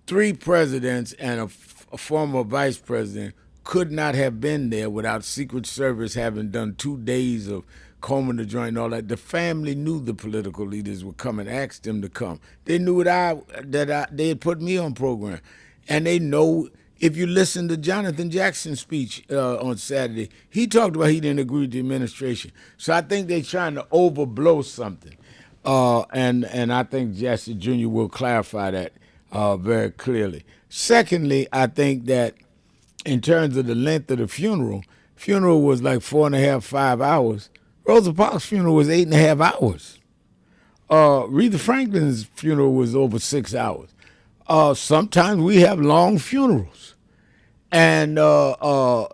3 presidents and a former vice president could not have been there without Secret Service having done 2 days of combing the joint and all that. The family knew the political leaders would come and asked them to come. They knew that they had put me on program. And they know, if you listen to Jonathan Jackson's speech on Saturday, he talked about he didn't agree with the administration. So I think they're trying to overblow something. And I think Jesse Jr. will clarify that very clearly. Secondly, I think that in terms of the length of the funeral was like 4.5, 5 hours. Rosa Parks' funeral was 8.5 hours. Aretha Franklin's funeral was over 6 hours. Sometimes we have long funerals. And I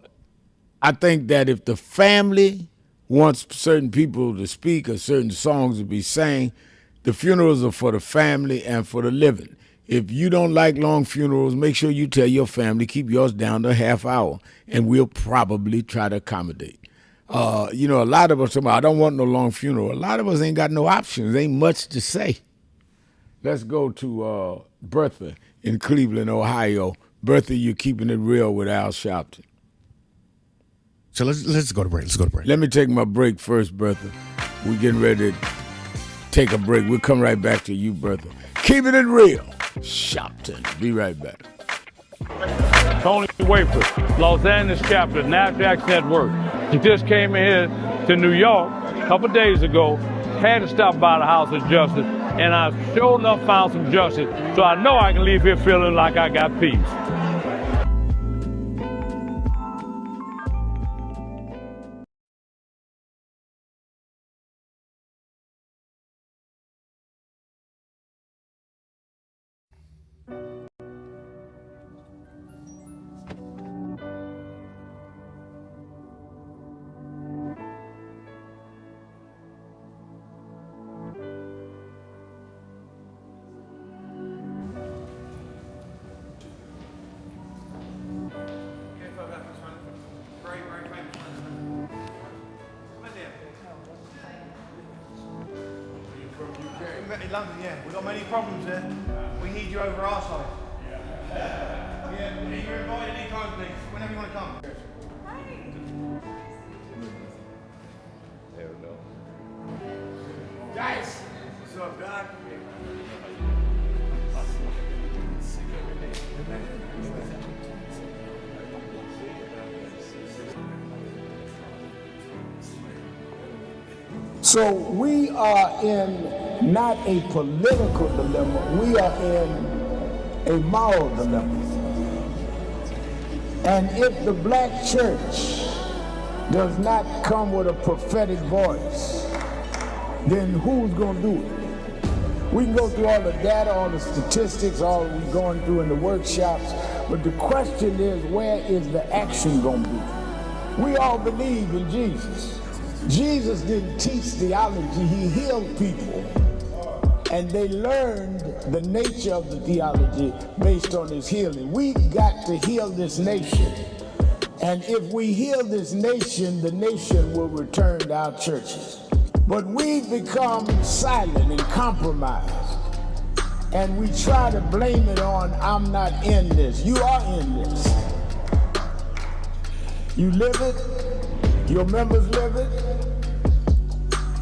think that if the family wants certain people to speak or certain songs to be sang, the funerals are for the family and for the living. If you don't like long funerals, make sure you tell your family, keep yours down to a half hour, and we'll probably try to accommodate. A lot of us, I don't want no long funeral. A lot of us ain't got no options. Ain't much to say. Let's go to Bertha in Cleveland, Ohio. Bertha, you're keeping it real with Al Sharpton. So let's go to break. Let me take my break first, Bertha. We're getting ready to take a break. We'll come right back to you, Bertha. Keeping it real. Sharpton. Be right back. Tony Wafer, Los Angeles chapter, NASDAQ Network. She just came in here to New York a couple days ago, had to stop by the House of Justice, and I sure enough found some justice, so I know I can leave here feeling like I got peace. London, yeah. We've got many problems there. We need you over our side. Yeah, you're invited anytime, please. Whenever you want to come. There we go. Guys! What's up, Doc? So we are in not a political dilemma, we are in a moral dilemma. And if the black church does not come with a prophetic voice, then who's going to do it? We can go through all the data, all the statistics, all we're going through in the workshops, but the question is, where is the action going to be? We all believe in Jesus. Jesus didn't teach theology, he healed people. And they learned the nature of the theology based on his healing. We got to heal this nation. And if we heal this nation, the nation will return to our churches. But we've become silent and compromised. And we try to blame it on, I'm not in this. You are in this. You live it, your members live it.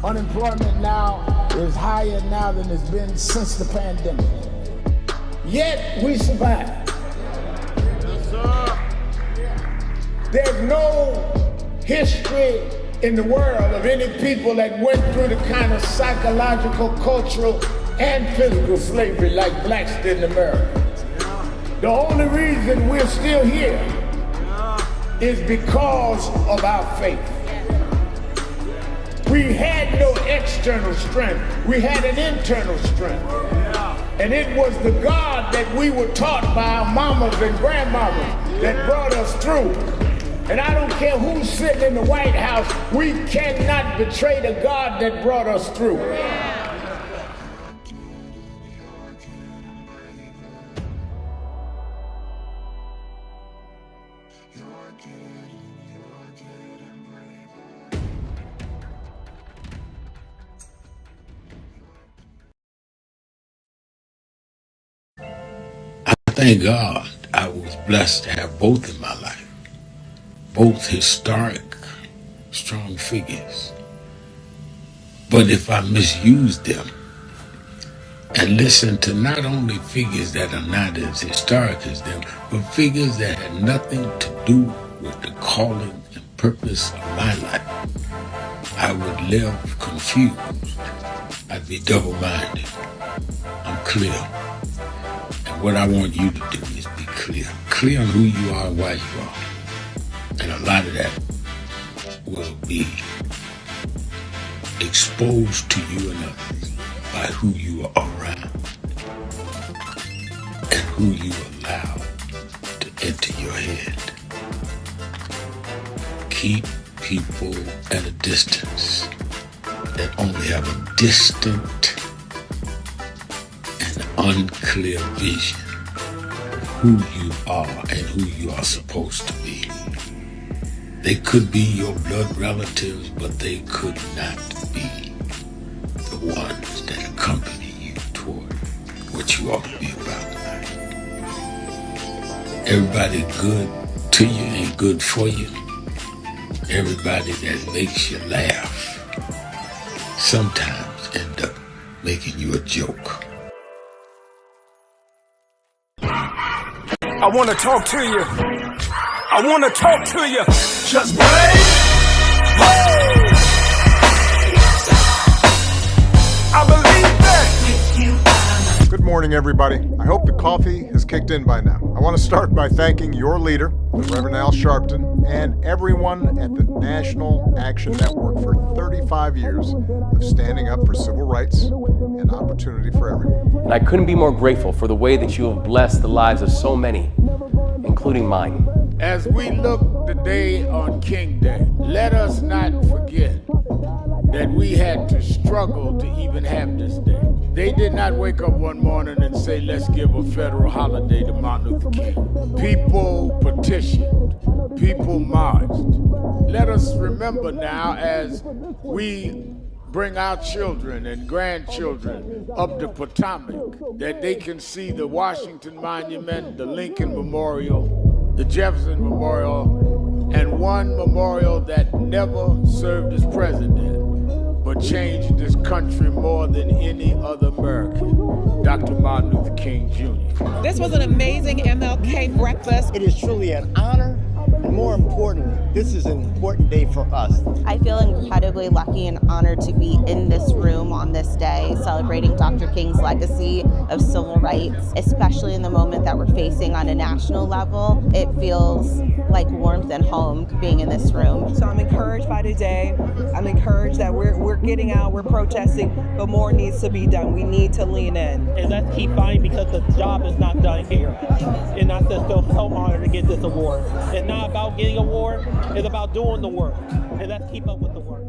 Unemployment now is higher now than it's been since the pandemic. Yet we survive. Yes, sir. There's no history in the world of any people that went through the kind of psychological, cultural, and physical slavery like blacks did in America. The only reason we're still here is because of our faith. We had no external strength. We had an internal strength. And it was the God that we were taught by our mamas and grandmamas that brought us through. And I don't care who's sitting in the White House, we cannot betray the God that brought us through. Thank God I was blessed to have both in my life. Both historic, strong figures. But if I misuse them and listen to not only figures that are not as historic as them, but figures that had nothing to do with the calling and purpose of my life, I would live confused. I'd be double-minded. I'm clear. And what I want you to do is be clear. Clear on who you are and why you are. And a lot of that will be exposed to you and others by who you are around and who you allow to enter your head. Keep people at a distance that only have a distant and unclear vision of who you are and who you are supposed to be. They could be your blood relatives, but they could not be the ones that accompany you toward what you ought to be about tonight. Everybody good to you ain't good for you. Everybody that makes you laugh sometimes end up making you a joke. I want to talk to you. I wanna talk to you. Just breathe. I believe that. Good morning, everybody. I hope the coffee has kicked in by now. I want to start by thanking your leader, the Reverend Al Sharpton, and everyone at the National Action Network for 35 years of standing up for civil rights and opportunity for everyone. And I couldn't be more grateful for the way that you have blessed the lives of so many, including mine. As we look today on King Day, let us not forget that we had to struggle to even have this day. They did not wake up one morning and say, let's give a federal holiday to Martin Luther King. People petitioned, people marched. Let us remember now as we bring our children and grandchildren up the Potomac, that they can see the Washington Monument, the Lincoln Memorial, the Jefferson Memorial, and one memorial that never served as president, but changed this country more than any other American, Dr. Martin Luther King Jr. This was an amazing MLK breakfast. It is truly an honor, and more importantly, this is an important day for us. I feel incredibly lucky and honored to be in this room on this day, celebrating Dr. King's legacy of civil rights, especially in the moment that we're facing on a national level. It feels like warmth and home being in this room. So I'm encouraged by today. I'm encouraged that we're getting out, we're protesting, but more needs to be done. We need to lean in. And let's keep fighting because the job is not done here. And I just feel so honored to get this award. It's not about getting an award, it's about doing the work. And let's keep up with the work.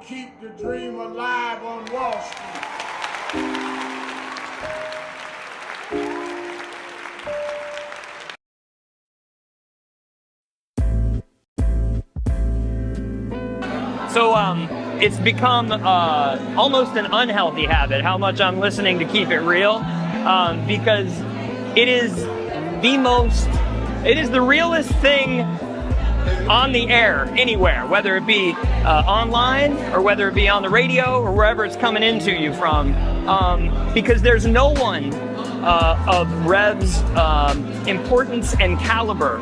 Keep the dream alive on Wall Street. So it's become almost an unhealthy habit how much I'm listening to Keep It Real, because it is the realest thing on the air anywhere, whether it be online or whether it be on the radio or wherever it's coming into you from, because there's no one of Rev's importance and caliber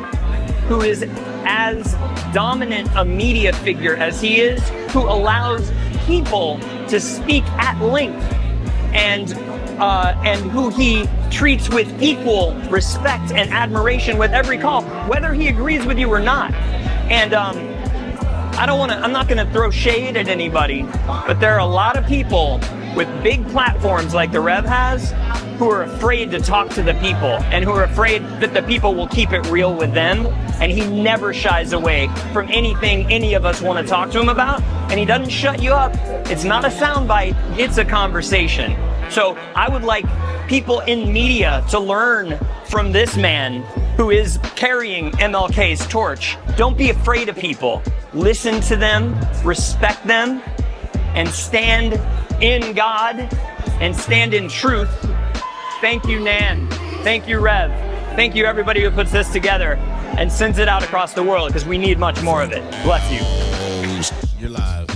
who is as dominant a media figure as he is, who allows people to speak at length, and who he treats with equal respect and admiration with every call, whether he agrees with you or not. And I'm not going to throw shade at anybody, but there are a lot of people with big platforms like the Rev has who are afraid to talk to the people and who are afraid that the people will keep it real with them. And he never shies away from anything any of us want to talk to him about. And he doesn't shut you up. It's not a soundbite, it's a conversation. So I would like people in media to learn from this man who is carrying MLK's torch. Don't be afraid of people. Listen to them, respect them, and stand in God and stand in truth. Thank you, Nan. Thank you, Rev. Thank you, everybody who puts this together and sends it out across the world, because we need much more of it. Bless you. You're live.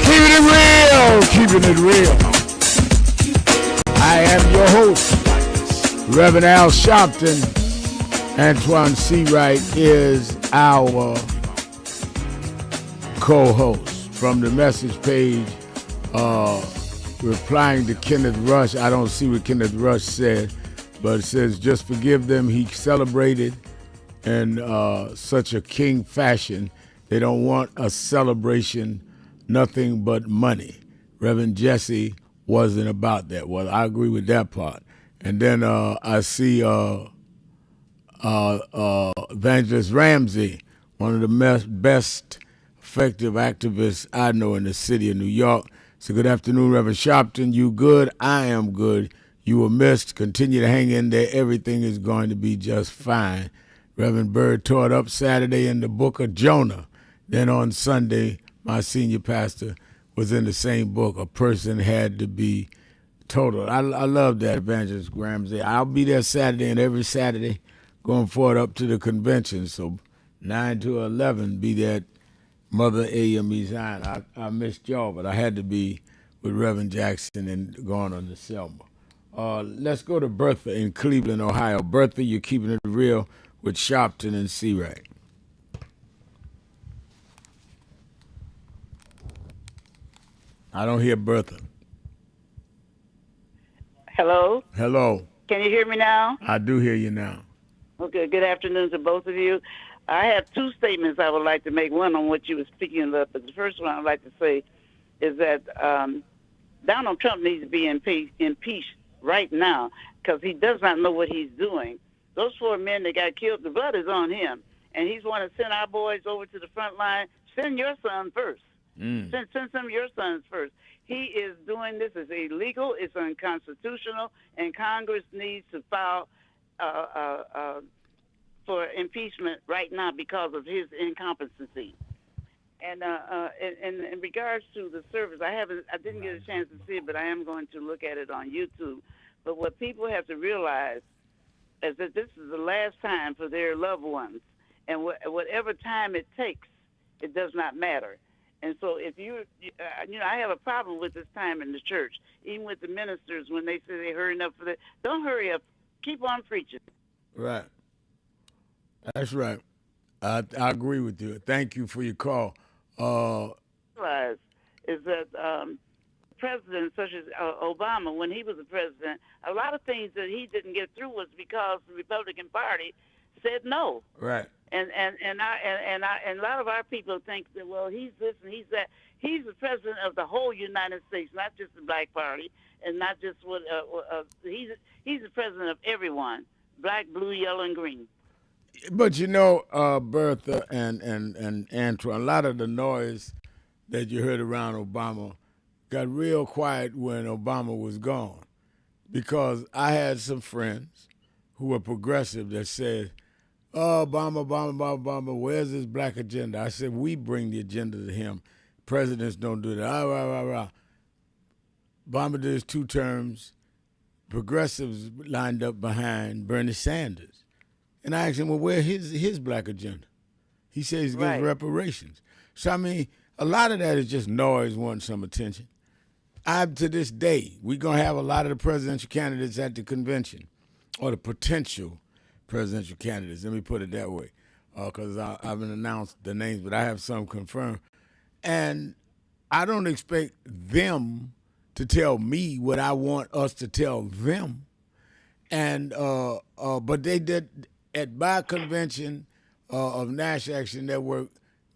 Keeping it real, keeping it real. I am your host, Reverend Al Sharpton. Antoine C. Wright is our co-host. From the message page, replying to Kenneth Rush, I don't see what Kenneth Rush said, but it says, just forgive them. He celebrated in such a king fashion. They don't want a celebration, nothing but money. Reverend Jesse wasn't about that. Well, I agree with that part. And then I see Evangelist Ramsey, one of the best effective activists I know in the city of New York. So good afternoon, Reverend Sharpton. You good? I am good. You were missed. Continue to hang in there. Everything is going to be just fine. Reverend Bird tore it up Saturday in the book of Jonah. Then on Sunday, my senior pastor was in the same book. A person had to be total. I love that, Evangelist Ramsey. I'll be there Saturday and every Saturday going forward up to the convention. So 9 to 11, be there at Mother AME Zion. I missed y'all, but I had to be with Reverend Jackson and going on to Selma. Let's go to Bertha in Cleveland, Ohio. Bertha, you're keeping it real with Sharpton and C-Rack. I don't hear Bertha. Hello? Hello. Can you hear me now? I do hear you now. Okay, good afternoon to both of you. I have two statements I would like to make, one on what you were speaking about, but the first one I'd like to say is that Donald Trump needs to be impeached right now because he does not know what he's doing. Those 4 men that got killed, the blood is on him, and he's want to send our boys over to the front line. Send your son first. Send some of your sons first. He is doing this. It's illegal. It's unconstitutional, and Congress needs to file for impeachment right now because of his incompetency. And in regards to the service, I didn't get a chance to see it, but I am going to look at it on YouTube. But what people have to realize is that this is the last time for their loved ones, and whatever time it takes, it does not matter. And so if I have a problem with this time in the church, even with the ministers when they say they're hurrying up for that. Don't hurry up. Keep on preaching. Right. That's right. I agree with you. Thank you for your call. Is that presidents such as Obama, when he was the president, a lot of things that he didn't get through was because the Republican Party said no. Right. And a lot of our people think that, well, he's this and he's that. He's the president of the whole United States, not just the Black Party, and not just what. He's the president of everyone, black, blue, yellow, and green. But Bertha and Antoine, a lot of the noise that you heard around Obama got real quiet when Obama was gone, because I had some friends who were progressive that said, "Oh, Obama, where's his black agenda?" I said, we bring the agenda to him. Presidents don't do that. Obama did his 2 terms. Progressives lined up behind Bernie Sanders. And I asked him, well, where's his black agenda? He says he's against reparations. So, I mean, a lot of that is just noise wanting some attention. To this day, we're going to have a lot of the presidential candidates at the convention, or the potential presidential candidates. Let me put it that way, because I haven't announced the names, but I have some confirmed. And I don't expect them to tell me what I want us to tell them. And but they did at my convention of National Action Network,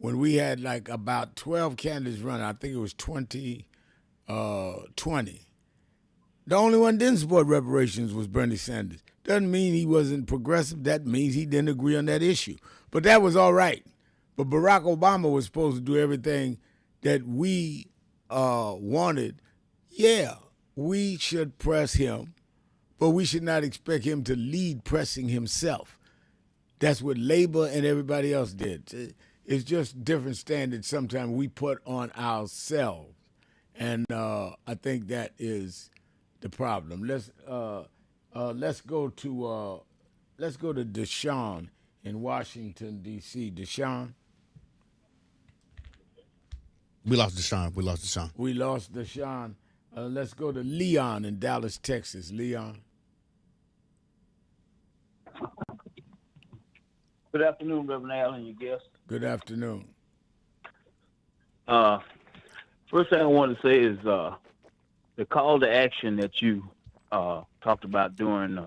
when we had like about 12 candidates running, I think it was 20. The only one that didn't support reparations was Bernie Sanders. Doesn't mean he wasn't progressive. That means he didn't agree on that issue. But that was all right. But Barack Obama was supposed to do everything that we wanted. Yeah, we should press him, but we should not expect him to lead pressing himself. That's what Labor and everybody else did. It's just different standards sometimes we put on ourselves. And I think that is the problem. Let's go to Deshaun in Washington D.C. Deshaun. We lost Deshaun. We lost Deshaun. Let's go to Leon in Dallas, Texas. Leon. Good afternoon, Reverend Al and your guest. Good afternoon. First thing I want to say is the call to action that you talked about during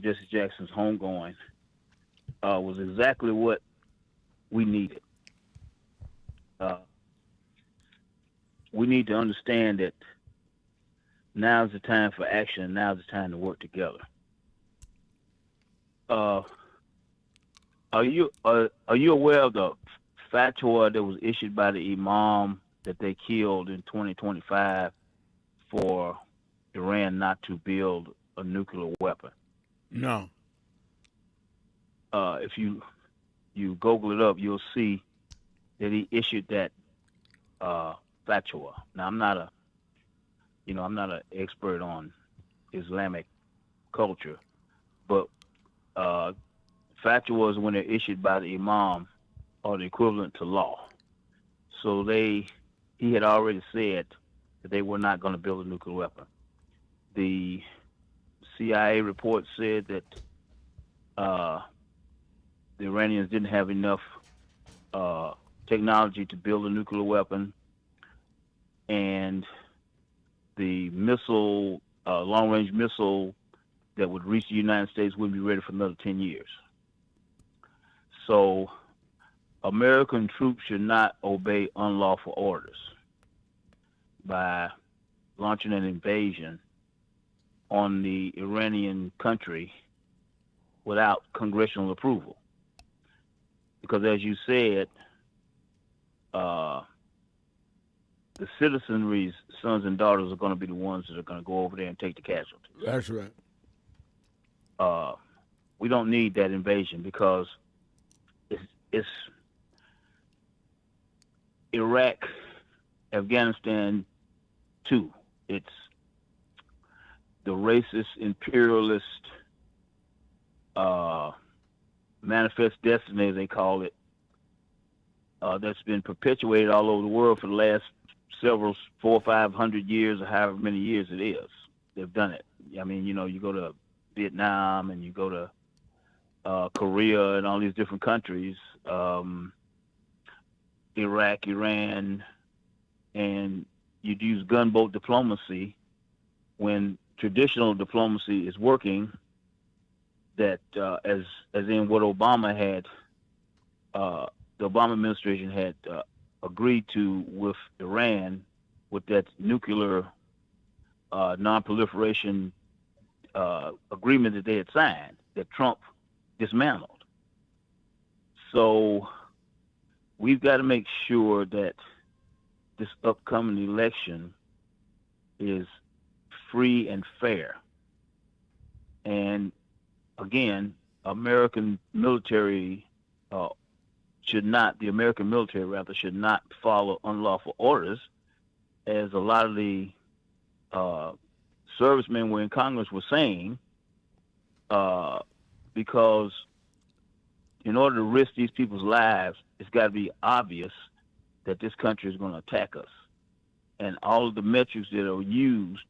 Jesse Jackson's homegoing was exactly what we needed. We need to understand that now's the time for action and now's the time to work together. Are you aware of the fatwa that was issued by the Imam that they killed in 2025 for Iran not to build a nuclear weapon? No. If you Google it up, you'll see that he issued that fatwa. Now, I'm not an expert on Islamic culture, but fatwas, when they're issued by the Imam, are the equivalent to law. So he had already said that they were not going to build a nuclear weapon. The CIA report said that the Iranians didn't have enough technology to build a nuclear weapon, and the missile, long-range missile that would reach the United States wouldn't be ready for another 10 years. So American troops should not obey unlawful orders by launching an invasion on the Iranian country without congressional approval. Because as you said, the citizenry's sons and daughters are going to be the ones that are going to go over there and take the casualties. That's right. We don't need that invasion because it's Iraq, Afghanistan too. It's the racist, imperialist, manifest destiny, they call it, that's been perpetuated all over the world for the last 400 or 500 years, or however many years it is. They've done it. I mean, you go to Vietnam and you go to Korea and all these different countries, Iraq, Iran, and you'd use gunboat diplomacy when traditional diplomacy is working. That as in what Obama had, the Obama administration had agreed to with Iran, with that nuclear non-proliferation agreement that they had signed, that Trump dismantled. So we've got to make sure that this upcoming election is free and fair. And again, the American military should not follow unlawful orders, as a lot of the servicemen were in Congress were saying, because in order to risk these people's lives, it's got to be obvious that this country is going to attack us. And all of the metrics that are used,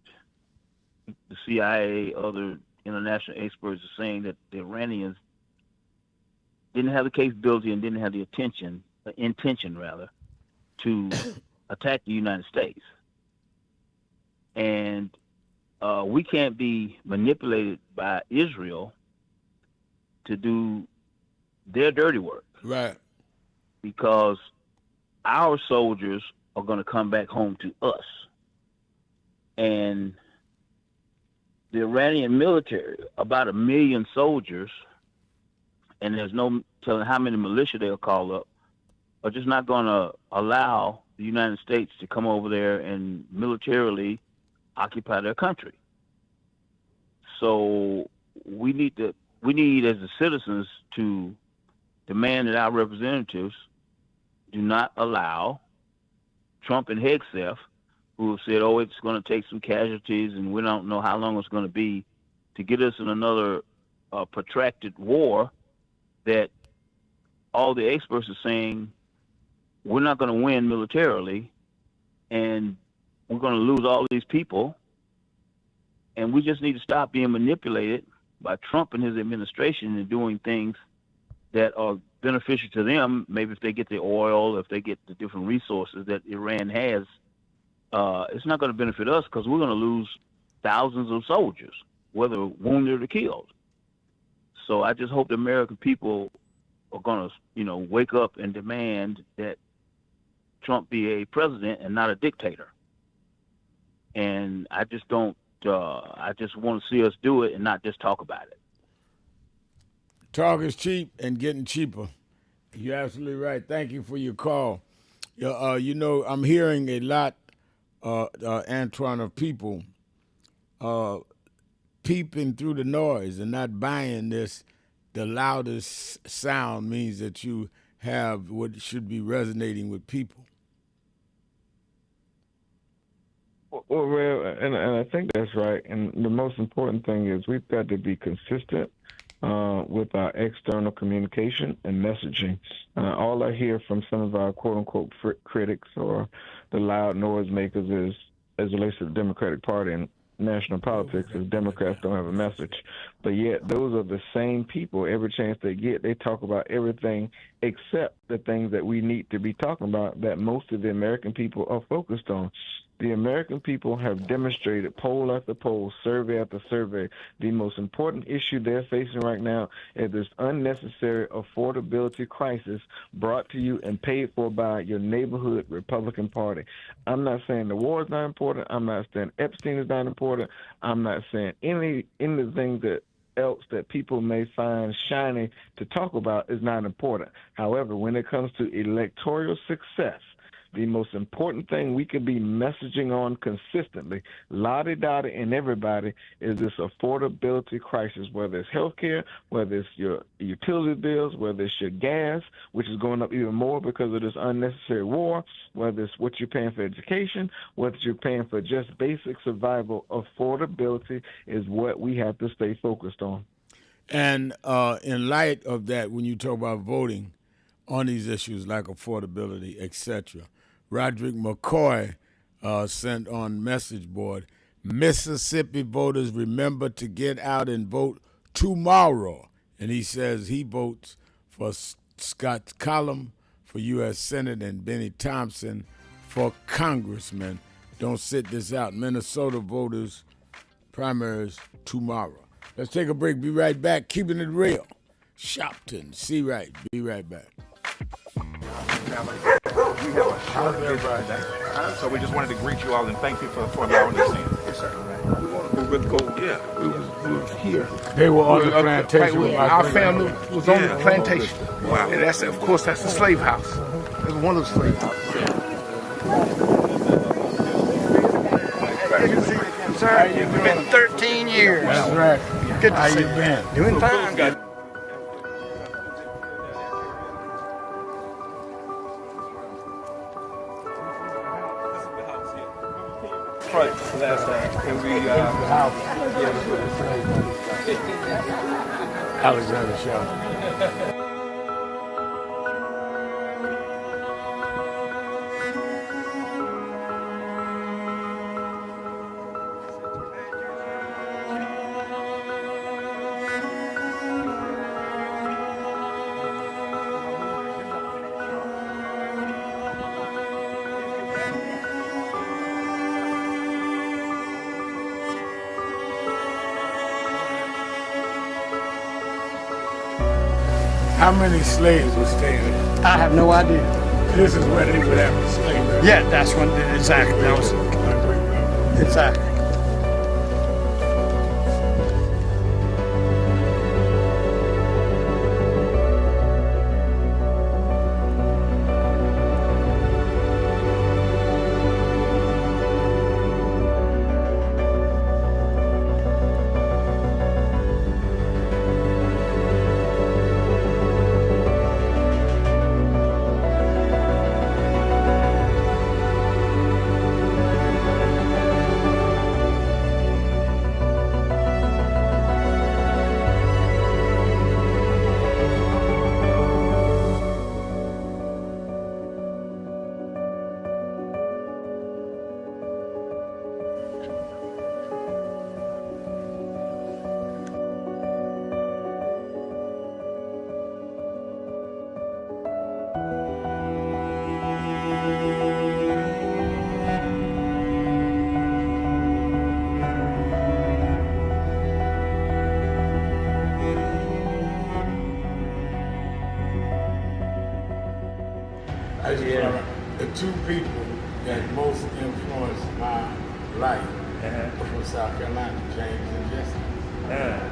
the CIA, other international experts are saying that the Iranians didn't have the capability and didn't have the intention to attack the United States. And we can't be manipulated by Israel to do their dirty work. Right. because our soldiers are going to come back home to us. And the Iranian military, about 1 million soldiers, and there's no telling how many militia they'll call up, are just not going to allow the United States to come over there and militarily occupy their country. So we need as the citizens to demand that our representatives do not allow Trump and Hegseth, who have said, oh, it's going to take some casualties and we don't know how long it's going to be, to get us in another protracted war that all the experts are saying we're not going to win militarily and we're going to lose all these people. And we just need to stop being manipulated by Trump and his administration and doing things that are beneficial to them. Maybe if they get the oil, if they get the different resources that Iran has, it's not going to benefit us because we're going to lose thousands of soldiers, whether wounded or killed. So I just hope the American people are going to, wake up and demand that Trump be a president and not a dictator. And I just don't. I just want to see us do it and not just talk about it. Talk is cheap and getting cheaper. You're absolutely right. Thank you for your call. I'm hearing a lot, Antoine, of people peeping through the noise and not buying this. The loudest sound means that you have what should be resonating with people. Well, and I think that's right. And the most important thing is we've got to be consistent with our external communication and messaging. All I hear from some of our quote-unquote critics or the loud noisemakers is, as it relates to the Democratic Party and national politics, is Democrats don't have a message. But yet those are the same people, every chance they get, they talk about everything except the things that we need to be talking about that most of the American people are focused on. The American people have demonstrated, poll after poll, survey after survey, the most important issue they're facing right now is this unnecessary affordability crisis brought to you and paid for by your neighborhood Republican Party. I'm not saying the war is not important. I'm not saying Epstein is not important. I'm not saying anything that else that people may find shiny to talk about is not important. However, when it comes to electoral success, the most important thing we can be messaging on consistently, lottie-dottie and everybody, is this affordability crisis, whether it's health care, whether it's your utility bills, whether it's your gas, which is going up even more because of this unnecessary war, whether it's what you're paying for education, whether you're paying for just basic survival. Affordability is what we have to stay focused on. And in light of that, when you talk about voting on these issues like affordability, etc., Roderick McCoy sent on message board, Mississippi voters, remember to get out and vote tomorrow. And he says he votes for Scott Collum for U.S. Senate and Benny Thompson for congressman. Don't sit this out. Minnesota voters, primaries tomorrow. Let's take a break. Be right back. Keeping it real. Sharpton. See right. Be right back. We have a short visit, so we just wanted to greet you all and thank you for allowing us in. Yes, sir. We were with Gold. Yeah, we was here. They were on the plantation. Our family was on the plantation. Wow. And that's, of course, that's the slave house. It was one of the slave houses. Sir, it's been 13 years. That's right. Good to How see you been? Doing fine. Last time, and we Alexander Sharpton. How many slaves were staying there? I have no idea. This is where they would have a slave. Yeah, that's when exactly. That was exactly. The two people that most influenced my life were from South Carolina, James and Jesse.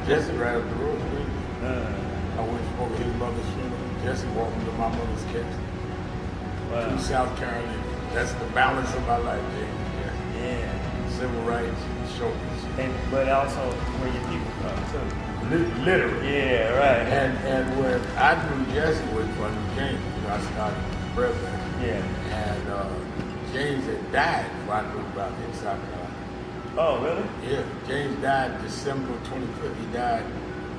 Jesse right up the road with me. I went over his mother's funeral. Jesse walked me to my mother's casket. Wow. From South Carolina. That's the balance of my life, James. Yeah. Civil rights, shoulders. But also where your people come too. Literally. Yeah, right. And when I knew Jesse was from James, I started president. Yeah. And James had died before I knew about it in South Carolina. Oh, really? Yeah. James died December 25th. He died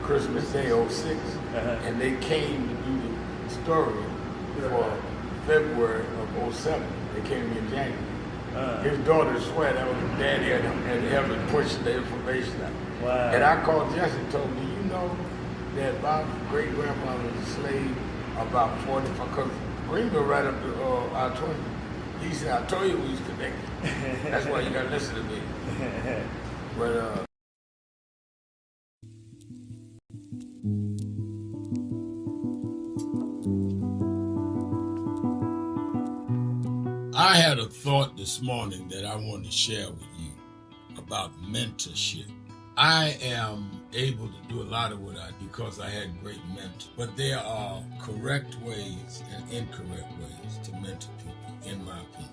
Christmas Day, 06. And they came to do the story for February of 07. They came to me in January. His daughter swear that was his daddy had helped me push the information out. Wow. And I called Jesse and told him, do you know that my great-grandfather was a slave about 45, because Greenville right up to I-20. He said, I told you we was connected. That's why you got to listen to me. But I had a thought this morning that I want to share with you about mentorship. I am able to do a lot of what I do because I had great mentors. But there are correct ways and incorrect ways to mentor people, in my opinion.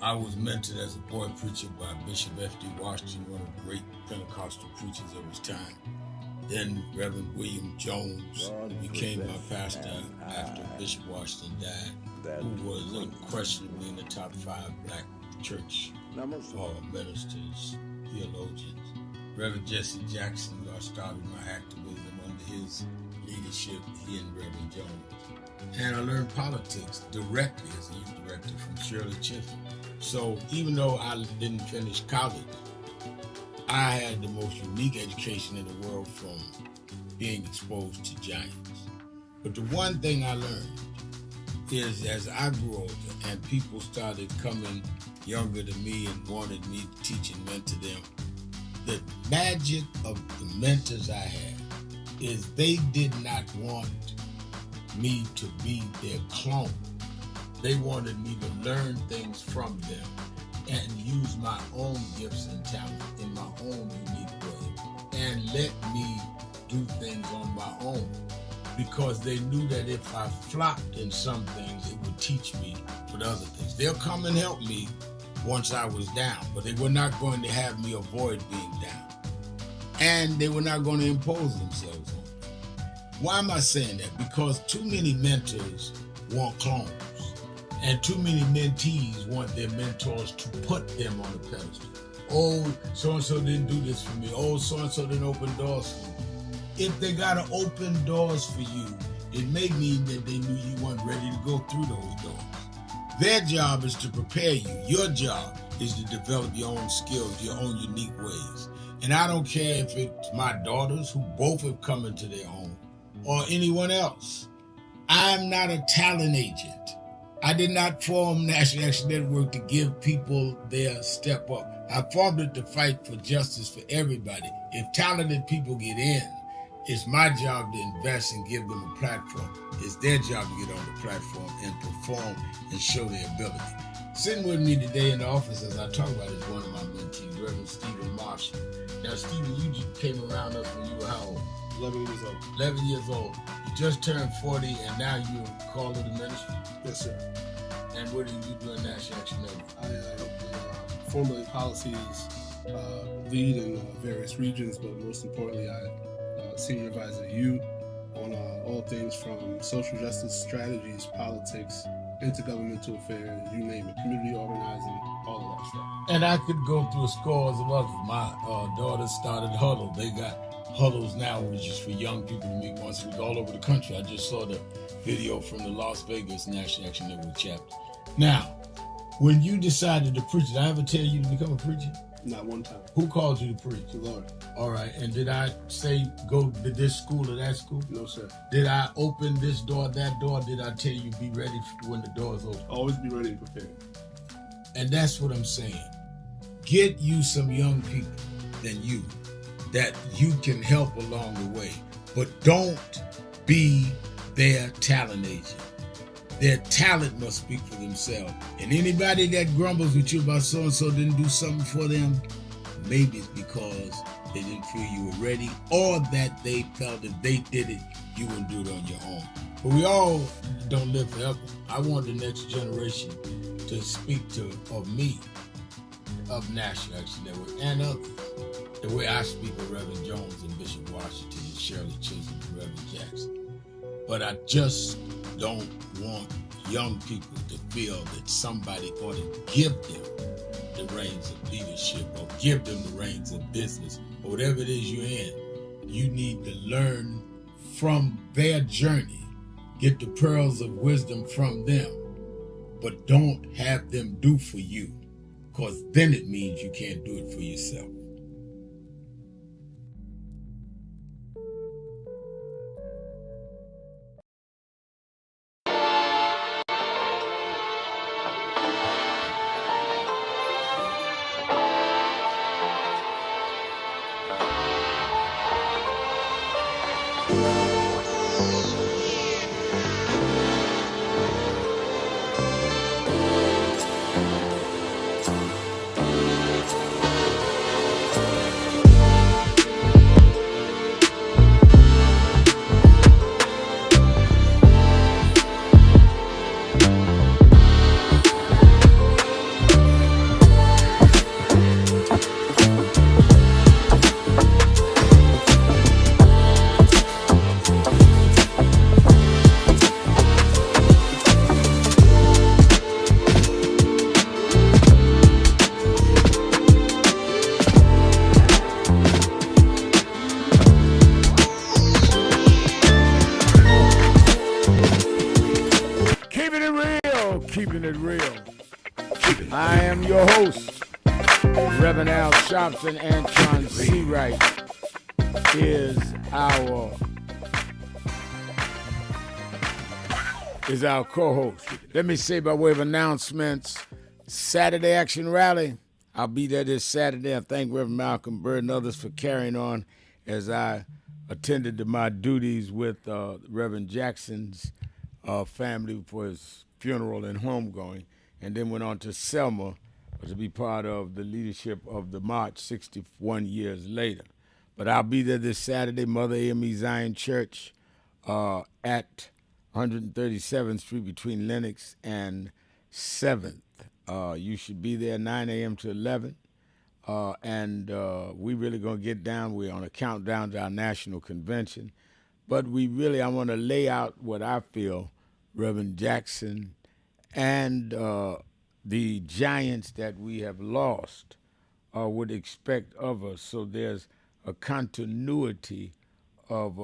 I was mentored as a boy preacher by Bishop F.D. Washington, one of the great Pentecostal preachers of his time. Then Reverend William Jones became my pastor after Bishop Washington died, who was unquestionably in the top 5 black church ministers, theologians. Reverend Jesse Jackson, I started my activism under his leadership, he and Reverend Jones. And I learned politics directly as a youth director from Shirley Chisholm. So even though I didn't finish college, I had the most unique education in the world from being exposed to giants. But the one thing I learned is as I grew older and people started coming younger than me and wanted me to teach and mentor them, the magic of the mentors I had is they did not want me to be their clone. They wanted me to learn things from them and use my own gifts and talents in my own unique way and let me do things on my own, because they knew that if I flopped in some things, it would teach me for the other things. They'll come and help me once I was down, but they were not going to have me avoid being down. And they were not going to impose themselves on me. Why am I saying that? Because too many mentors want clones, and too many mentees want their mentors to put them on a pedestal. Oh, so-and-so didn't do this for me. Oh, so-and-so didn't open doors for me. If they got to open doors for you, it may mean that they knew you weren't ready to go through those doors. Their job is to prepare you. Your job is to develop your own skills, your own unique ways. And I don't care if it's my daughters, who both have come into their own, or anyone else. I'm not a talent agent. I did not form National Action Network to give people their step up. I formed it to fight for justice for everybody. If talented people get in, It's my job to invest and give them a platform. It's their job to get on the platform and perform and show their ability. Sitting with me today in the office as I talk about is one of my mentees, Reverend Stephen Marshall. Now, Stephen, you came around us when you were how old? 11 years old. 11 years old. You just turned 40 and now you're called to the ministry? Yes, sir. And what do you do in National Action Network? I formulate policies, lead in various regions, but most importantly, I senior advisor to you on all things from social justice strategies, politics, intergovernmental affairs, you name it, community organizing, all of that stuff. And I could go through scores of others. My daughter started Huddle. They got Huddles now, which is for young people to meet once a week all over the country. I just saw the video from the Las Vegas National Action Network chapter. Now, when you decided to preach, did I ever tell you to become a preacher? Not one time. Who called you to preach? The Lord. All right. And did I say go to this school or that school? No, sir. Did I open this door, that door? Did I tell you be ready when the door's open? Always be ready and prepared. And that's what I'm saying. Get you some young people than you that you can help along the way. But don't be their talent agent. Their talent must speak for themselves. And anybody that grumbles with you about so-and-so didn't do something for them, maybe it's because they didn't feel you were ready, or that they felt if they did it, you wouldn't do it on your own. But we all don't live forever. I want the next generation to speak of me, of National Action Network, and others, the way I speak of Reverend Jones and Bishop Washington and Shirley Chisholm and Reverend Jackson. But I just don't want young people to feel that somebody ought to give them the reins of leadership or give them the reins of business or whatever it is you're in. You need to learn from their journey, get the pearls of wisdom from them, but don't have them do for you, because then it means you can't do it for yourself. Keeping it real. I am your host, Reverend Al Sharpton. Antron Seawright is our co-host. Let me say by way of announcements, Saturday Action Rally. I'll be there this Saturday. I thank Reverend Malcolm Bird and others for carrying on as I attended to my duties with Reverend Jackson's family for his funeral and homegoing, and then went on to Selma to be part of the leadership of the march 61 years later. But I'll be there this Saturday, Mother AME Zion Church at 137th Street between Lenox and 7th. You should be there 9 a.m. to 11. And we really going to get down. We're on a countdown to our national convention. But I want to lay out what I feel Reverend Jackson and the giants that we have lost would expect of us. So there's a continuity of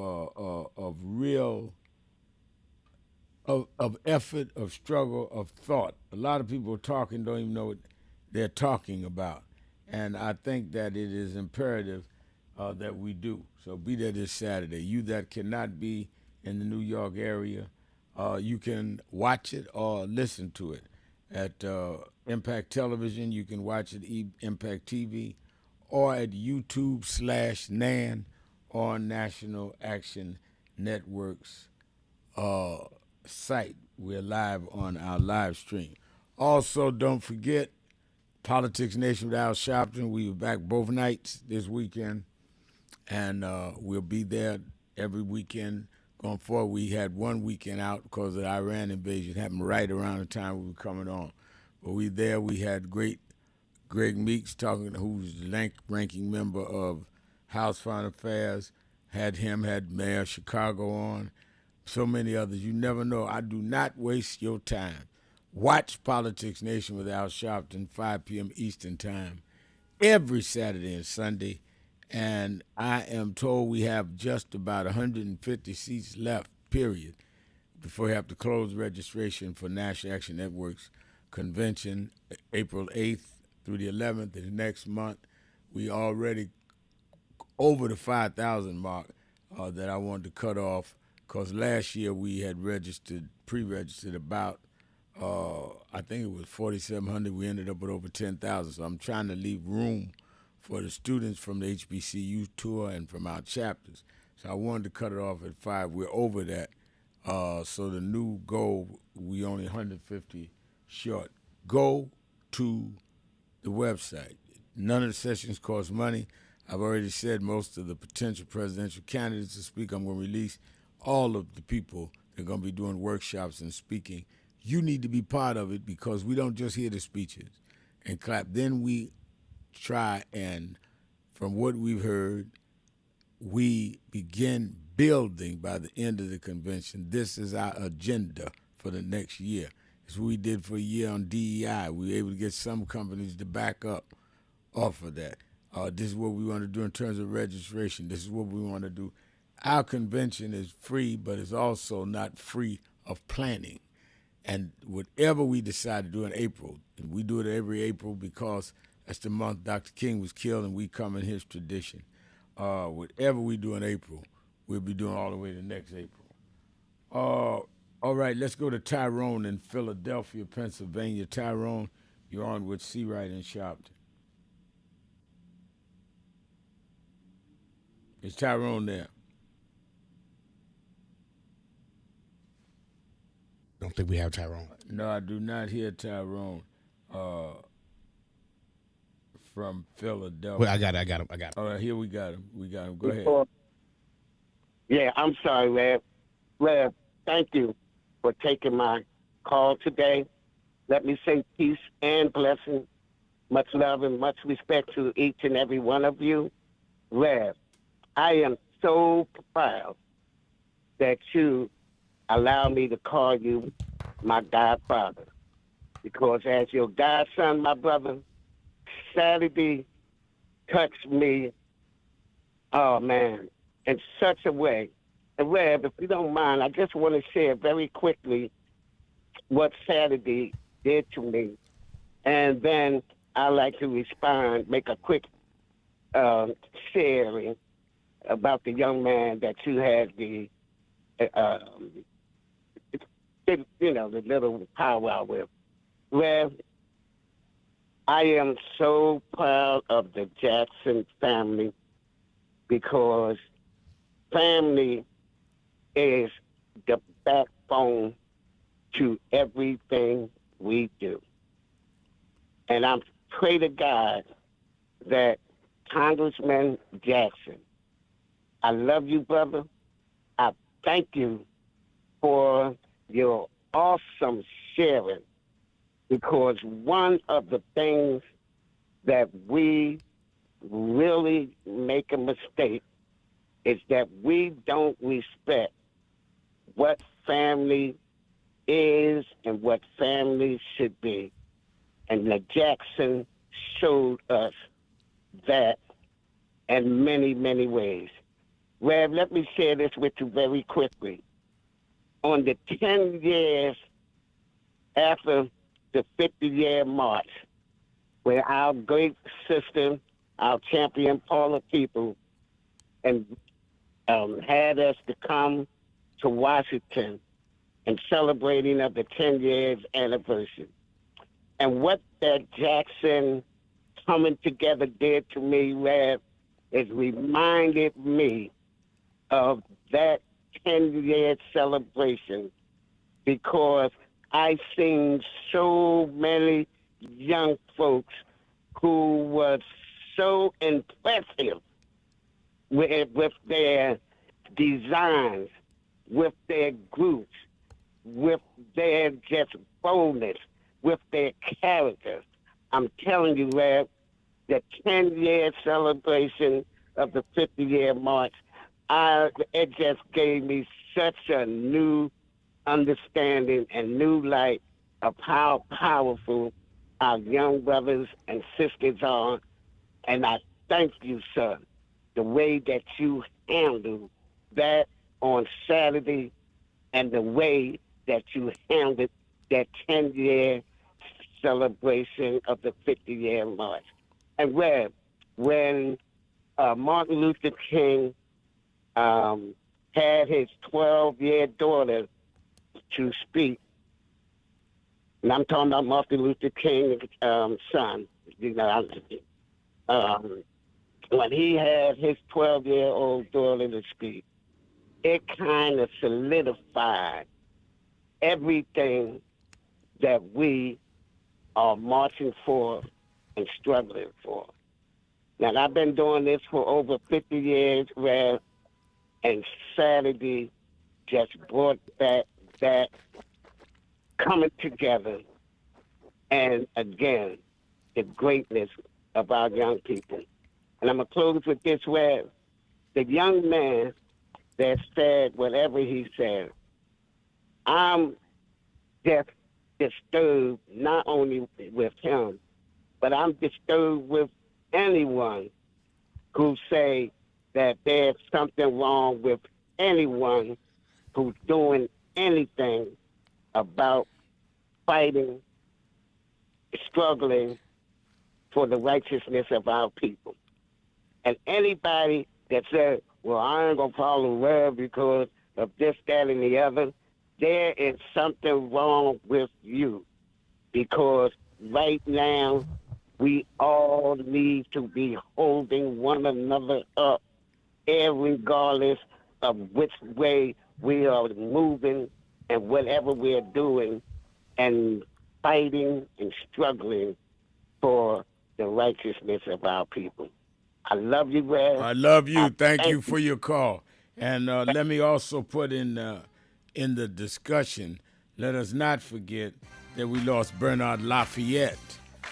real effort, of struggle, of thought. A lot of people talking don't even know what they're talking about. And I think that it is imperative that we do. So be there this Saturday. You that cannot be in the New York area, you can watch it or listen to it at Impact Television. You can watch it Impact TV or at YouTube/NAN on National Action Network's site. We're live on our live stream. Also, don't forget Politics Nation with Al Sharpton. We were back both nights this weekend, and we'll be there every weekend going forward. We had one weekend out because of the Iran invasion. It happened right around the time we were coming on. But we had great Greg Meeks talking, who's the ranking member of House Foreign Affairs. Had Mayor of Chicago on. So many others. You never know. I do not waste your time. Watch Politics Nation with Al Sharpton, 5 p.m. Eastern Time, every Saturday and Sunday. And I am told we have just about 150 seats left, period, before we have to close registration for National Action Network's convention, April 8th through the 11th of next month. We already over the 5,000 mark that I wanted to cut off, because last year we had pre-registered about, I think it was 4,700. We ended up with over 10,000. So I'm trying to leave room for the students from the HBCU tour and from our chapters. So I wanted to cut it off at 5. We're over that. So the new goal, we only 150 short. Go to the website. None of the sessions cost money. I've already said most of the potential presidential candidates to speak. I'm going to release all of the people that are going to be doing workshops and speaking. You need to be part of it, because we don't just hear the speeches and clap. Then we try and, from what we've heard, we begin building by the end of the convention. This is our agenda for the next year. It's what we did for a year on DEI. We were able to get some companies to back up off of that. This is what we want to do in terms of registration. This is what we want to do. Our convention is free, but it's also not free of planning. And whatever we decide to do in April, and we do it every April because that's the month Dr. King was killed, and we come in his tradition. Whatever we do in April, we'll be doing all the way to next April. All right, let's go to Tyrone in Philadelphia, Pennsylvania. Tyrone, you're on with Seawright and Sharpton. Is Tyrone there? Don't think we have Tyrone. No, I do not hear Tyrone from Philadelphia. Well, I got him. All right, here we got him. Go ahead. Yeah, I'm sorry, Rev. Rev, thank you for taking my call today. Let me say peace and blessing, much love and much respect to each and every one of you. Rev, I am so proud that you allow me to call you my godfather, because as your godson, my brother, Saturday touched me, oh man, in such a way. And Rev, if you don't mind, I just want to share very quickly what Saturday did to me, and then I'd like to respond, make a quick sharing about the young man that you had the little powwow with. Well, I am so proud of the Jackson family, because family is the backbone to everything we do. And I pray to God that Congressman Jackson, I love you, brother. I thank you for your awesome sharing, because one of the things that we really make a mistake is that we don't respect what family is and what family should be. And the Jackson showed us that in many, many ways. Rev, let me share this with you very quickly. On the 10 years after the 50-year march, where our great sister, our champion Paula People, and had us to come to Washington and celebrating of the 10 years anniversary. And what that Jackson coming together did to me, Rev, is reminded me of that 10-year celebration because I seen so many young folks who were so impressive with their designs, with their groups, with their just boldness, with their characters. I'm telling you, Rev, the 10-year celebration of the 50-year march, it just gave me such a new understanding and new light of how powerful our young brothers and sisters are. And I thank you, sir, the way that you handled that on Saturday and the way that you handled that 10-year celebration of the 50-year march. And when Martin Luther King had his 12-year daughter to speak, and I'm talking about Martin Luther King's son, when he had his 12-year-old daughter to speak, it kind of solidified everything that we are marching for and struggling for. Now, I've been doing this for over 50 years, and Saturday just brought back that coming together and, again, the greatness of our young people. And I'm going to close with this, where the young man that said whatever he said, I'm just disturbed not only with him, but I'm disturbed with anyone who say that there's something wrong with anyone who's doing anything about fighting, struggling for the righteousness of our people. And anybody that says, well, I ain't going to follow Rev because of this, that, and the other, there is something wrong with you. Because right now, we all need to be holding one another up, regardless of which way we are moving and whatever we're doing, and fighting and struggling for the righteousness of our people. I love you, Rev. I love you. Thank you for your call. And let me also put in the discussion, let us not forget that we lost Bernard Lafayette,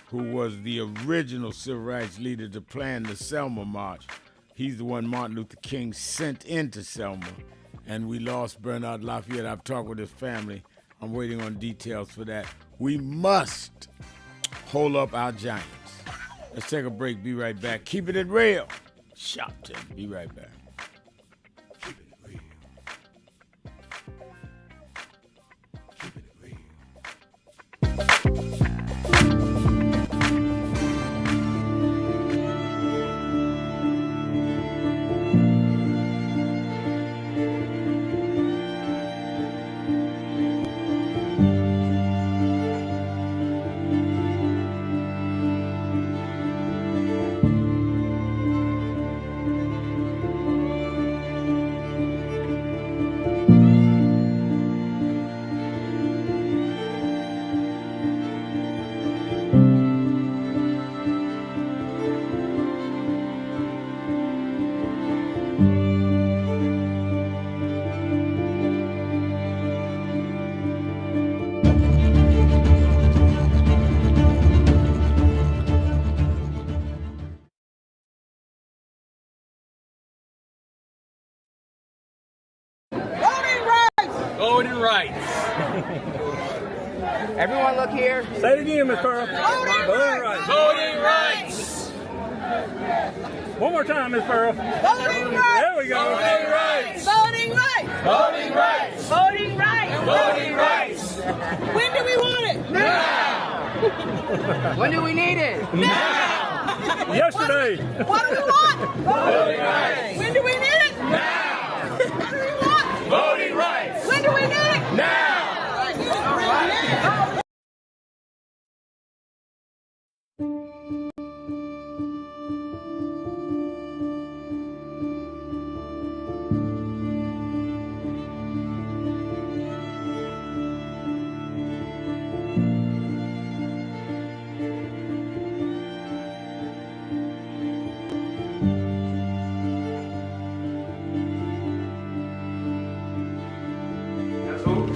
who was the original civil rights leader to plan the Selma March. He's the one Martin Luther King sent into Selma, and we lost Bernard Lafayette. I've talked with his family. I'm waiting on details for that. We must hold up our giants. Let's take a break. Be right back. Keeping it real. Sharpton. Be right back. Voting rights. Everyone look here. Say it again, Miss Pearl. Voting rights. Voting rights. One more time, Miss Pearl. Voting rights. There we go. Voting rights. Voting rights. Voting rights. Voting rights. Voting rights. When do we want it? Now. When do we need it? Now. Yesterday. What do we want? Voting rights. When do we need it? Now. What do we want? Voting rights. When do we need it? Now.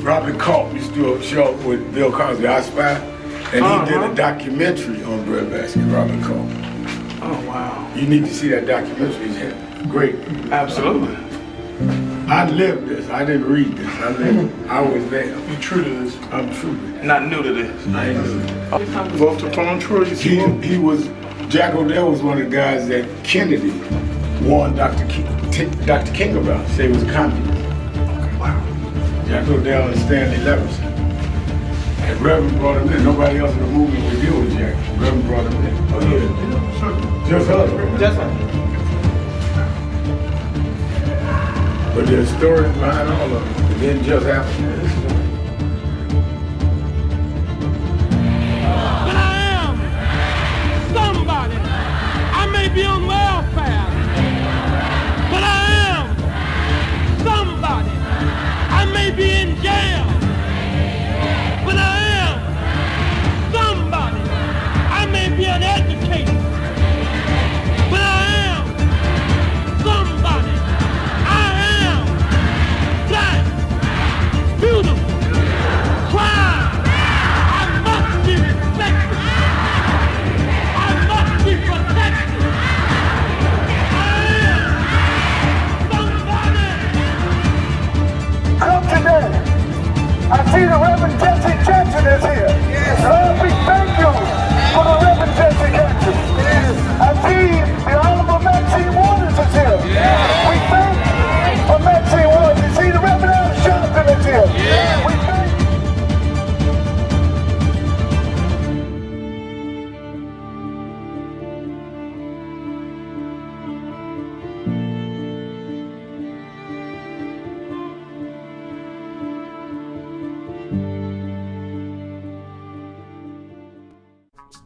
Robert Culp used to do a show with Bill Cosby, I Spy, and he did a documentary on breadbasket, Robert Culp. Oh, wow. You need to see that documentary. It's great. Absolutely. I lived this. I didn't read this. I lived it. I was there. You true to this? I'm true to this. Not new to this. I ain't new to this. Vote to phone true. He was, Jack O'Dell was one of the guys that Kennedy warned Dr. King about. Say he was a communist. Wow. Jack O'Dell and Stanley Levinson. And Reverend brought him in. Nobody else in the movement would deal with Jack. Reverend brought him in. Oh, yeah. Just us. Just us. But there's stories behind all of it. It didn't just happen. But I am somebody. I may be on welfare, but I am somebody. I may be in jail, but I am somebody. I may be an educator, but I am somebody. I am black, beautiful, proud. I must be respected. I must be protected. I am somebody. Come today. I see the Reverend Jesse Jackson is here. Lord, we thank you for the Reverend Jesse Jackson. I see the Honorable Maxine Waters is here. We thank for Maxine Waters. You see the Reverend Al Sharpton is here. We thank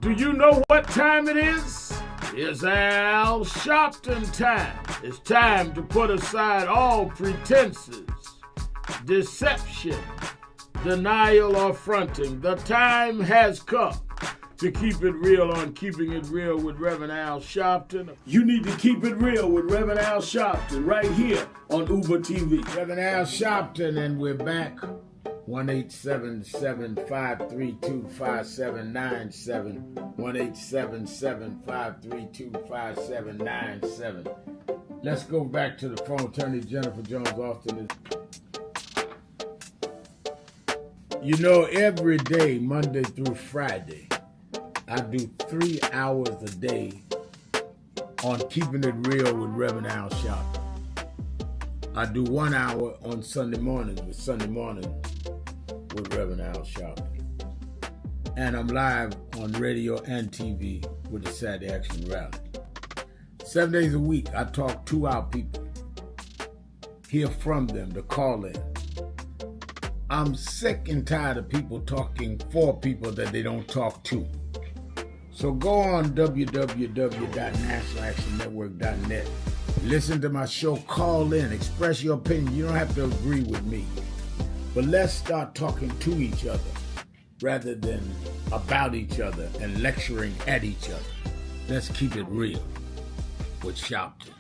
Do you know what time it is? It's Al Sharpton time. It's time to put aside all pretenses, deception, denial, or fronting. The time has come to keep it real on Keeping It Real with Reverend Al Sharpton. You need to keep it real with Reverend Al Sharpton right here on Uber TV. Reverend Al Sharpton, and we're back. 1-877-532-5797. 1-877-532-5797. Let's go back to the phone. Attorney Jennifer Jones Austin is. Every day, Monday through Friday, I do 3 hours a day on Keeping It Real with Reverend Al Sharpton. I do 1 hour on Sunday mornings with Reverend Al Sharpton. And I'm live on radio and TV with the Saturday Action Rally. 7 days a week, I talk to our people. Hear from them, to call in. I'm sick and tired of people talking for people that they don't talk to. So go on www.nationalactionnetwork.net. Listen to my show, call in, express your opinion. You don't have to agree with me. But let's start talking to each other rather than about each other and lecturing at each other. Let's keep it real with Sharpton.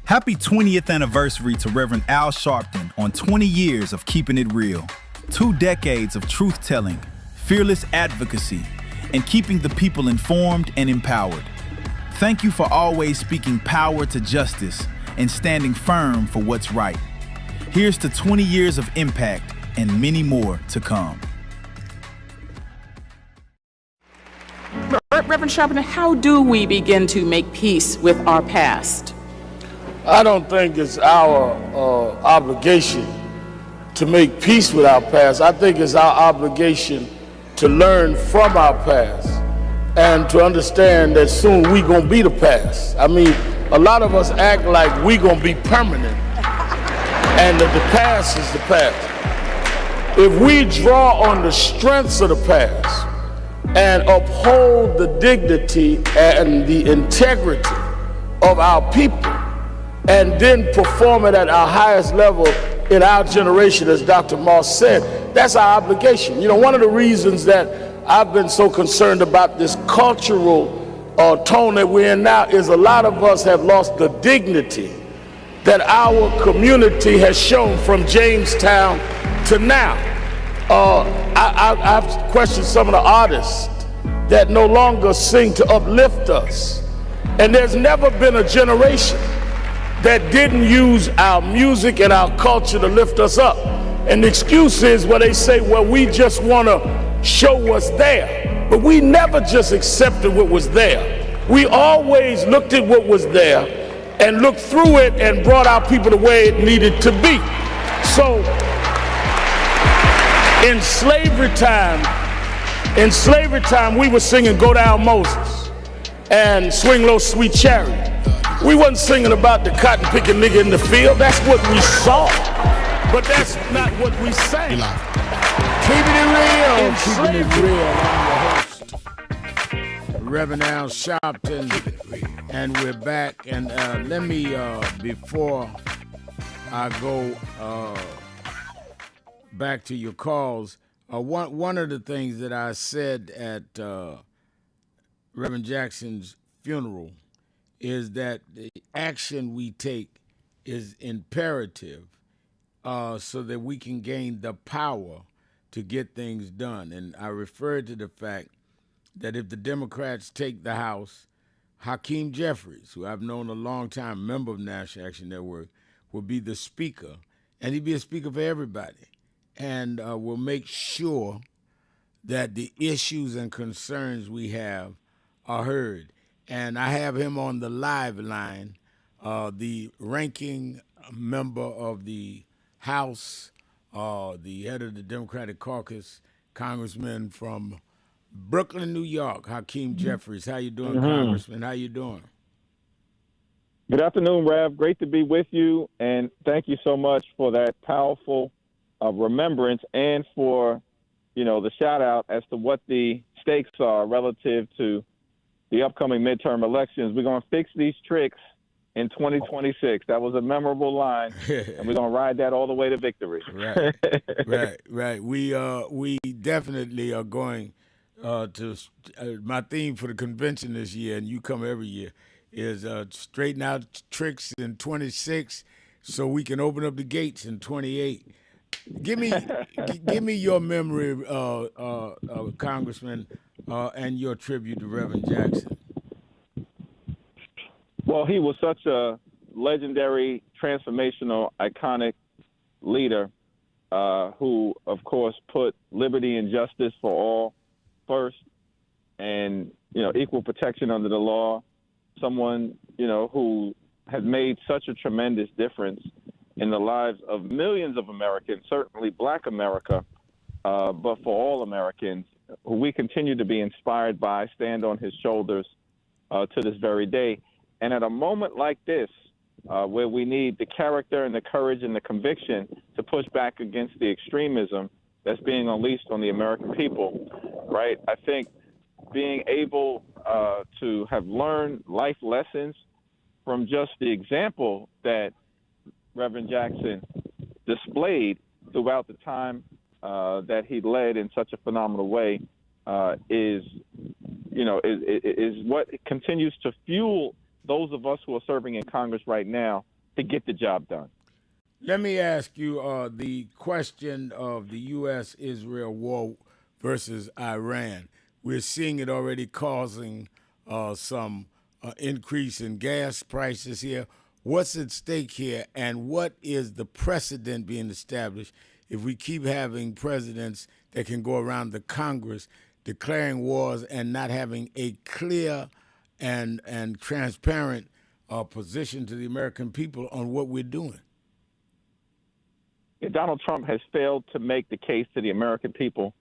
Happy 20th anniversary to Reverend Al Sharpton on 20 years of Keeping It Real. 2 decades of truth-telling, fearless advocacy, and keeping the people informed and empowered. Thank you for always speaking power to justice and standing firm for what's right. Here's to 20 years of impact and many more to come. Reverend Sharpton, how do we begin to make peace with our past? I don't think it's our obligation to make peace with our past. I think it's our obligation to learn from our past and to understand that soon we gonna be the past. I mean, a lot of us act like we gonna be permanent and that the past is the past. If we draw on the strengths of the past and uphold the dignity and the integrity of our people and then perform it at our highest level in our generation, as Dr. Moss said, that's our obligation. One of the reasons that I've been so concerned about this cultural tone that we're in now is a lot of us have lost the dignity that our community has shown from Jamestown to now. I've questioned some of the artists that no longer sing to uplift us. And there's never been a generation that didn't use our music and our culture to lift us up. And the excuse is where they say, well, we just want to show what's there. But we never just accepted what was there. We always looked at what was there and looked through it and brought our people the way it needed to be. So in slavery time, we were singing Go Down Moses and Swing Low Sweet Chariot. We wasn't singing about the cotton picking nigga in the field. That's what we saw. But that's not what we sang. Keeping it real. Keeping it real. I'm your host, Reverend Al Sharpton, and we're back. And let me, before I go back to your calls, one of the things that I said at Reverend Jackson's funeral is that the action we take is imperative so that we can gain the power to get things done. And I referred to the fact that if the Democrats take the House, Hakeem Jeffries, who I've known a long time, member of National Action Network, will be the speaker, and he'll be a speaker for everybody, and will make sure that the issues and concerns we have are heard. And I have him on the live line, the ranking member of the House, the head of the Democratic Caucus, Congressman from Brooklyn, New York, Hakeem Jeffries. How you doing, Congressman? How you doing? Good afternoon, Rev. Great to be with you, and thank you so much for that powerful remembrance and for, the shout out as to what the stakes are relative to the upcoming midterm elections. We're going to fix these tricks in 2026. That was a memorable line, and we're going to ride that all the way to victory. Right. We definitely are going to my theme for the convention this year, and you come every year, is straighten out tricks in 26 so we can open up the gates in 28. Give me your memory, Congressman, and your tribute to Reverend Jackson. Well, he was such a legendary, transformational, iconic leader who, of course, put liberty and justice for all first, and equal protection under the law. Someone who has made such a tremendous difference in the lives of millions of Americans, certainly Black America, but for all Americans, who we continue to be inspired by, stand on his shoulders to this very day. And at a moment like this, where we need the character and the courage and the conviction to push back against the extremism that's being unleashed on the American people, right? I think being able to have learned life lessons from just the example that Reverend Jackson displayed throughout the time that he led in such a phenomenal way is what continues to fuel those of us who are serving in Congress right now to get the job done. Let me ask you the question of the U.S.-Israel war versus Iran. We're seeing it already causing some increase in gas prices here. What's at stake here, and what is the precedent being established if we keep having presidents that can go around the Congress declaring wars and not having a clear and transparent position to the American people on what we're doing? Donald Trump has failed to make the case to the American people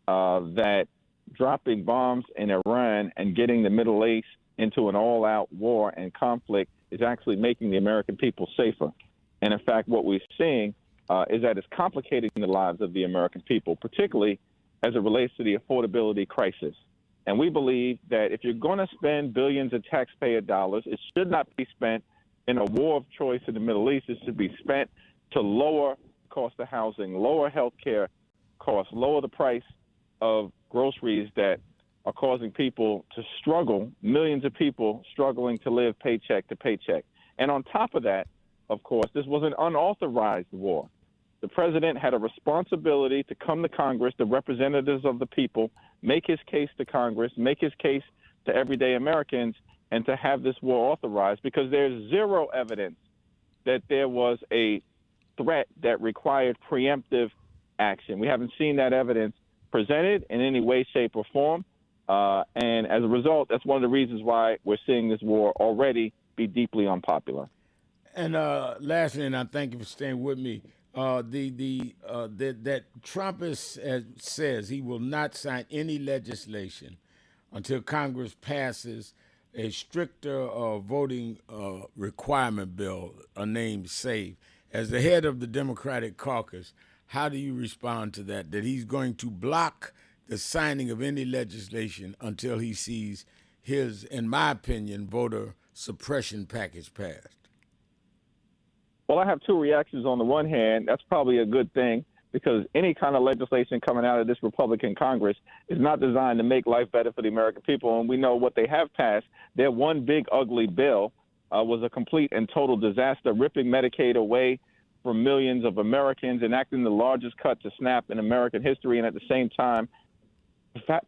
that dropping bombs in Iran and getting the Middle East into an all-out war and conflict is actually making the American people safer. And in fact, what we're seeing is that it's complicating the lives of the American people, particularly as it relates to the affordability crisis. And we believe that if you're going to spend billions of taxpayer dollars, it should not be spent in a war of choice in the Middle East. It should be spent to lower cost of housing, lower health care costs, lower the price of groceries that are causing people to struggle, millions of people struggling to live paycheck to paycheck. And on top of that, of course, this was an unauthorized war. The president had a responsibility to come to Congress, the representatives of the people, make his case to Congress, make his case to everyday Americans, and to have this war authorized, because there's zero evidence that there was a threat that required preemptive action. We haven't seen that evidence presented in any way, shape, or form. And as a result, that's one of the reasons why we're seeing this war already be deeply unpopular. And lastly, and I thank you for staying with me, that Trump says he will not sign any legislation until Congress passes a stricter voting requirement bill, named SAVE. As the head of the Democratic caucus, how do you respond to that? That he's going to block the signing of any legislation until he sees his, in my opinion, voter suppression package passed? Well, I have two reactions. On the one hand, that's probably a good thing, because any kind of legislation coming out of this Republican Congress is not designed to make life better for the American people. And we know what they have passed. Their one big ugly bill was a complete and total disaster, ripping Medicaid away from millions of Americans, enacting the largest cut to SNAP in American history, and at the same time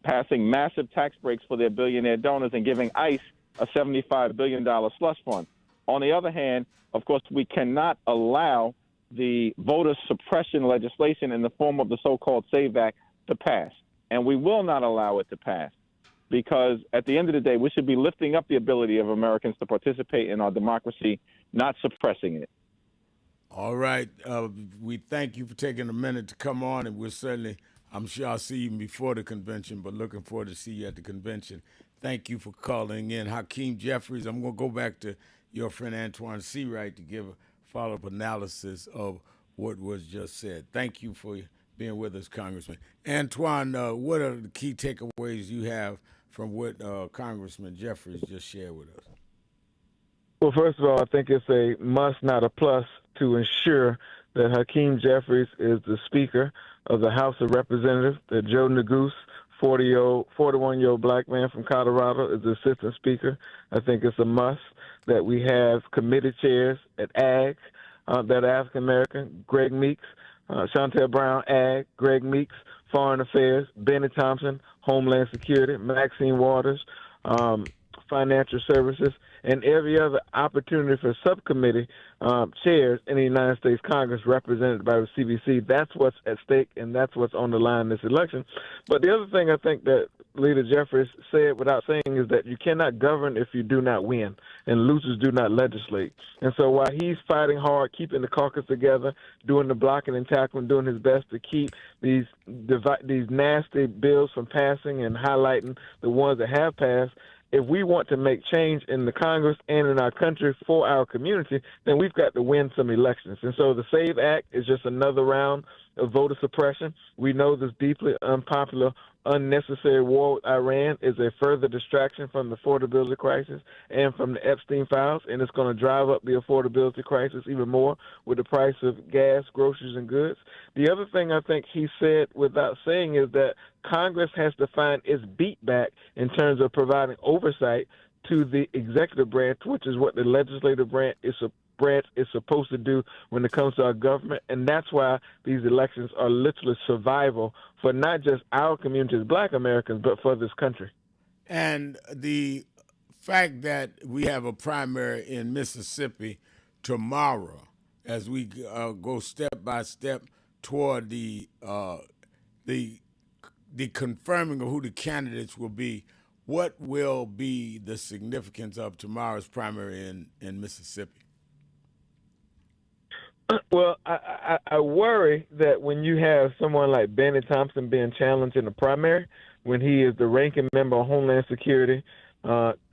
passing massive tax breaks for their billionaire donors and giving ICE a $75 billion slush fund. On the other hand, of course, we cannot allow the voter suppression legislation in the form of the so-called SAVE Act to pass. And we will not allow it to pass, because at the end of the day, we should be lifting up the ability of Americans to participate in our democracy, not suppressing it. All right. We thank you for taking a minute to come on, and we'll certainly, I'm sure I'll see you before the convention, but looking forward to see you at the convention. Thank you for calling in. Hakeem Jeffries, I'm going to go back to your friend Antoine Seawright to give a follow-up analysis of what was just said. Thank you for being with us, Congressman. Antoine, what are the key takeaways you have from what Congressman Jeffries just shared with us? Well, first of all, I think it's a must, not a plus, to ensure that Hakeem Jeffries is the Speaker of the House of Representatives, that Joe Neguse, 41-year-old black man from Colorado, is the Assistant Speaker. I think it's a must that we have committee chairs at AG that are African-American, Greg Meeks, Chantel Brown, AG, Greg Meeks, Foreign Affairs, Benny Thompson, Homeland Security, Maxine Waters, Financial Services, and every other opportunity for subcommittee chairs in the United States Congress represented by the CBC. That's what's at stake, and that's what's on the line in this election. But the other thing I think that Leader Jeffries said without saying is that you cannot govern if you do not win, and losers do not legislate. And so while he's fighting hard, keeping the caucus together, doing the blocking and tackling, doing his best to keep these nasty bills from passing and highlighting the ones that have passed, if we want to make change in the Congress and in our country for our community, then we've got to win some elections. And so the SAVE Act is just another round of voter suppression. We know this deeply unpopular, unnecessary war with Iran is a further distraction from the affordability crisis and from the Epstein files, and it's going to drive up the affordability crisis even more with the price of gas, groceries, and goods. The other thing I think he said without saying is that Congress has to find its beat back in terms of providing oversight to the executive branch, which is what the legislative branch is supposed to do when it comes to our government. And that's why these elections are literally survival for not just our community as black Americans, but for this country. And the fact that we have a primary in Mississippi tomorrow, as we go step by step toward the confirming of who the candidates will be, what will be the significance of tomorrow's primary in Mississippi? Well, I worry that when you have someone like Benny Thompson being challenged in the primary, when he is the ranking member of Homeland Security,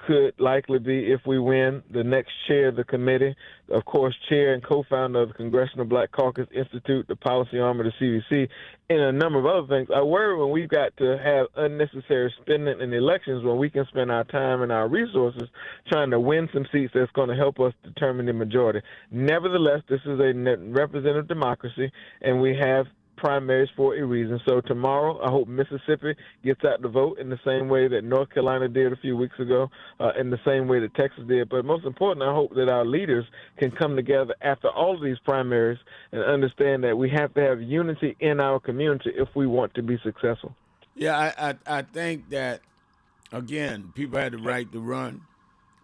could likely be, if we win, the next chair of the committee, of course, chair and co-founder of the Congressional Black Caucus Institute, the policy arm of the CBC, and a number of other things. I worry when we've got to have unnecessary spending in elections when we can spend our time and our resources trying to win some seats that's going to help us determine the majority. Nevertheless, this is a representative democracy, and we have primaries for a reason. So tomorrow, I hope Mississippi gets out the vote in the same way that North Carolina did a few weeks ago, in the same way that Texas did. But most important, I hope that our leaders can come together after all of these primaries and understand that we have to have unity in our community if we want to be successful. Yeah, I think that, again, people had the right to run.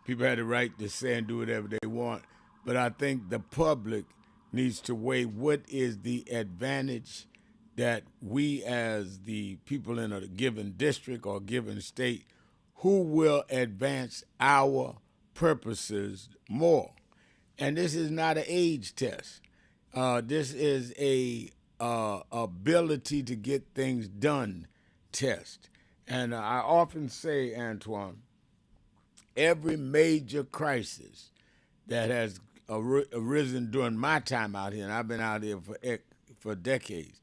People had the right to say and do whatever they want. But I think the public needs to weigh what is the advantage that we as the people in a given district or given state, who will advance our purposes more. And this is not an age test. This is a ability to get things done test. And I often say, Antoine, every major crisis that has arisen during my time out here, and I've been out here for decades,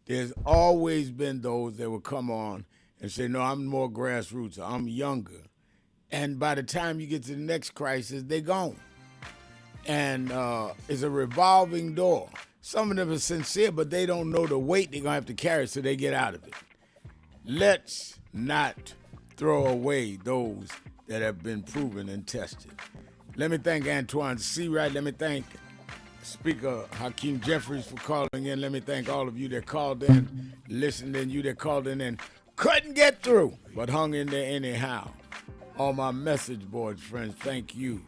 there's always been those that will come on and say, no, I'm more grassroots, I'm younger. And by the time you get to the next crisis, they're gone. And it's a revolving door. Some of them are sincere, but they don't know the weight they're going to have to carry, so they get out of it. Let's not throw away those that have been proven and tested. Let me thank Antoine Seawright. Let me thank Speaker Hakeem Jeffries for calling in. Let me thank all of you that called in, listened in, you that called in and couldn't get through, but hung in there anyhow. All my message boards, friends, thank you.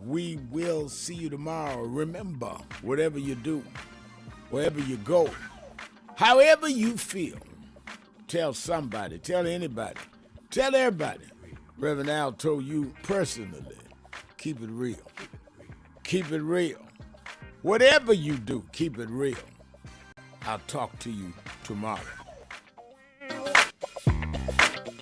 We will see you tomorrow. Remember, whatever you do, wherever you go, however you feel, tell somebody, tell anybody, tell everybody. Reverend Al told you personally, keep it real. Keep it real. Whatever you do, keep it real. I'll talk to you tomorrow.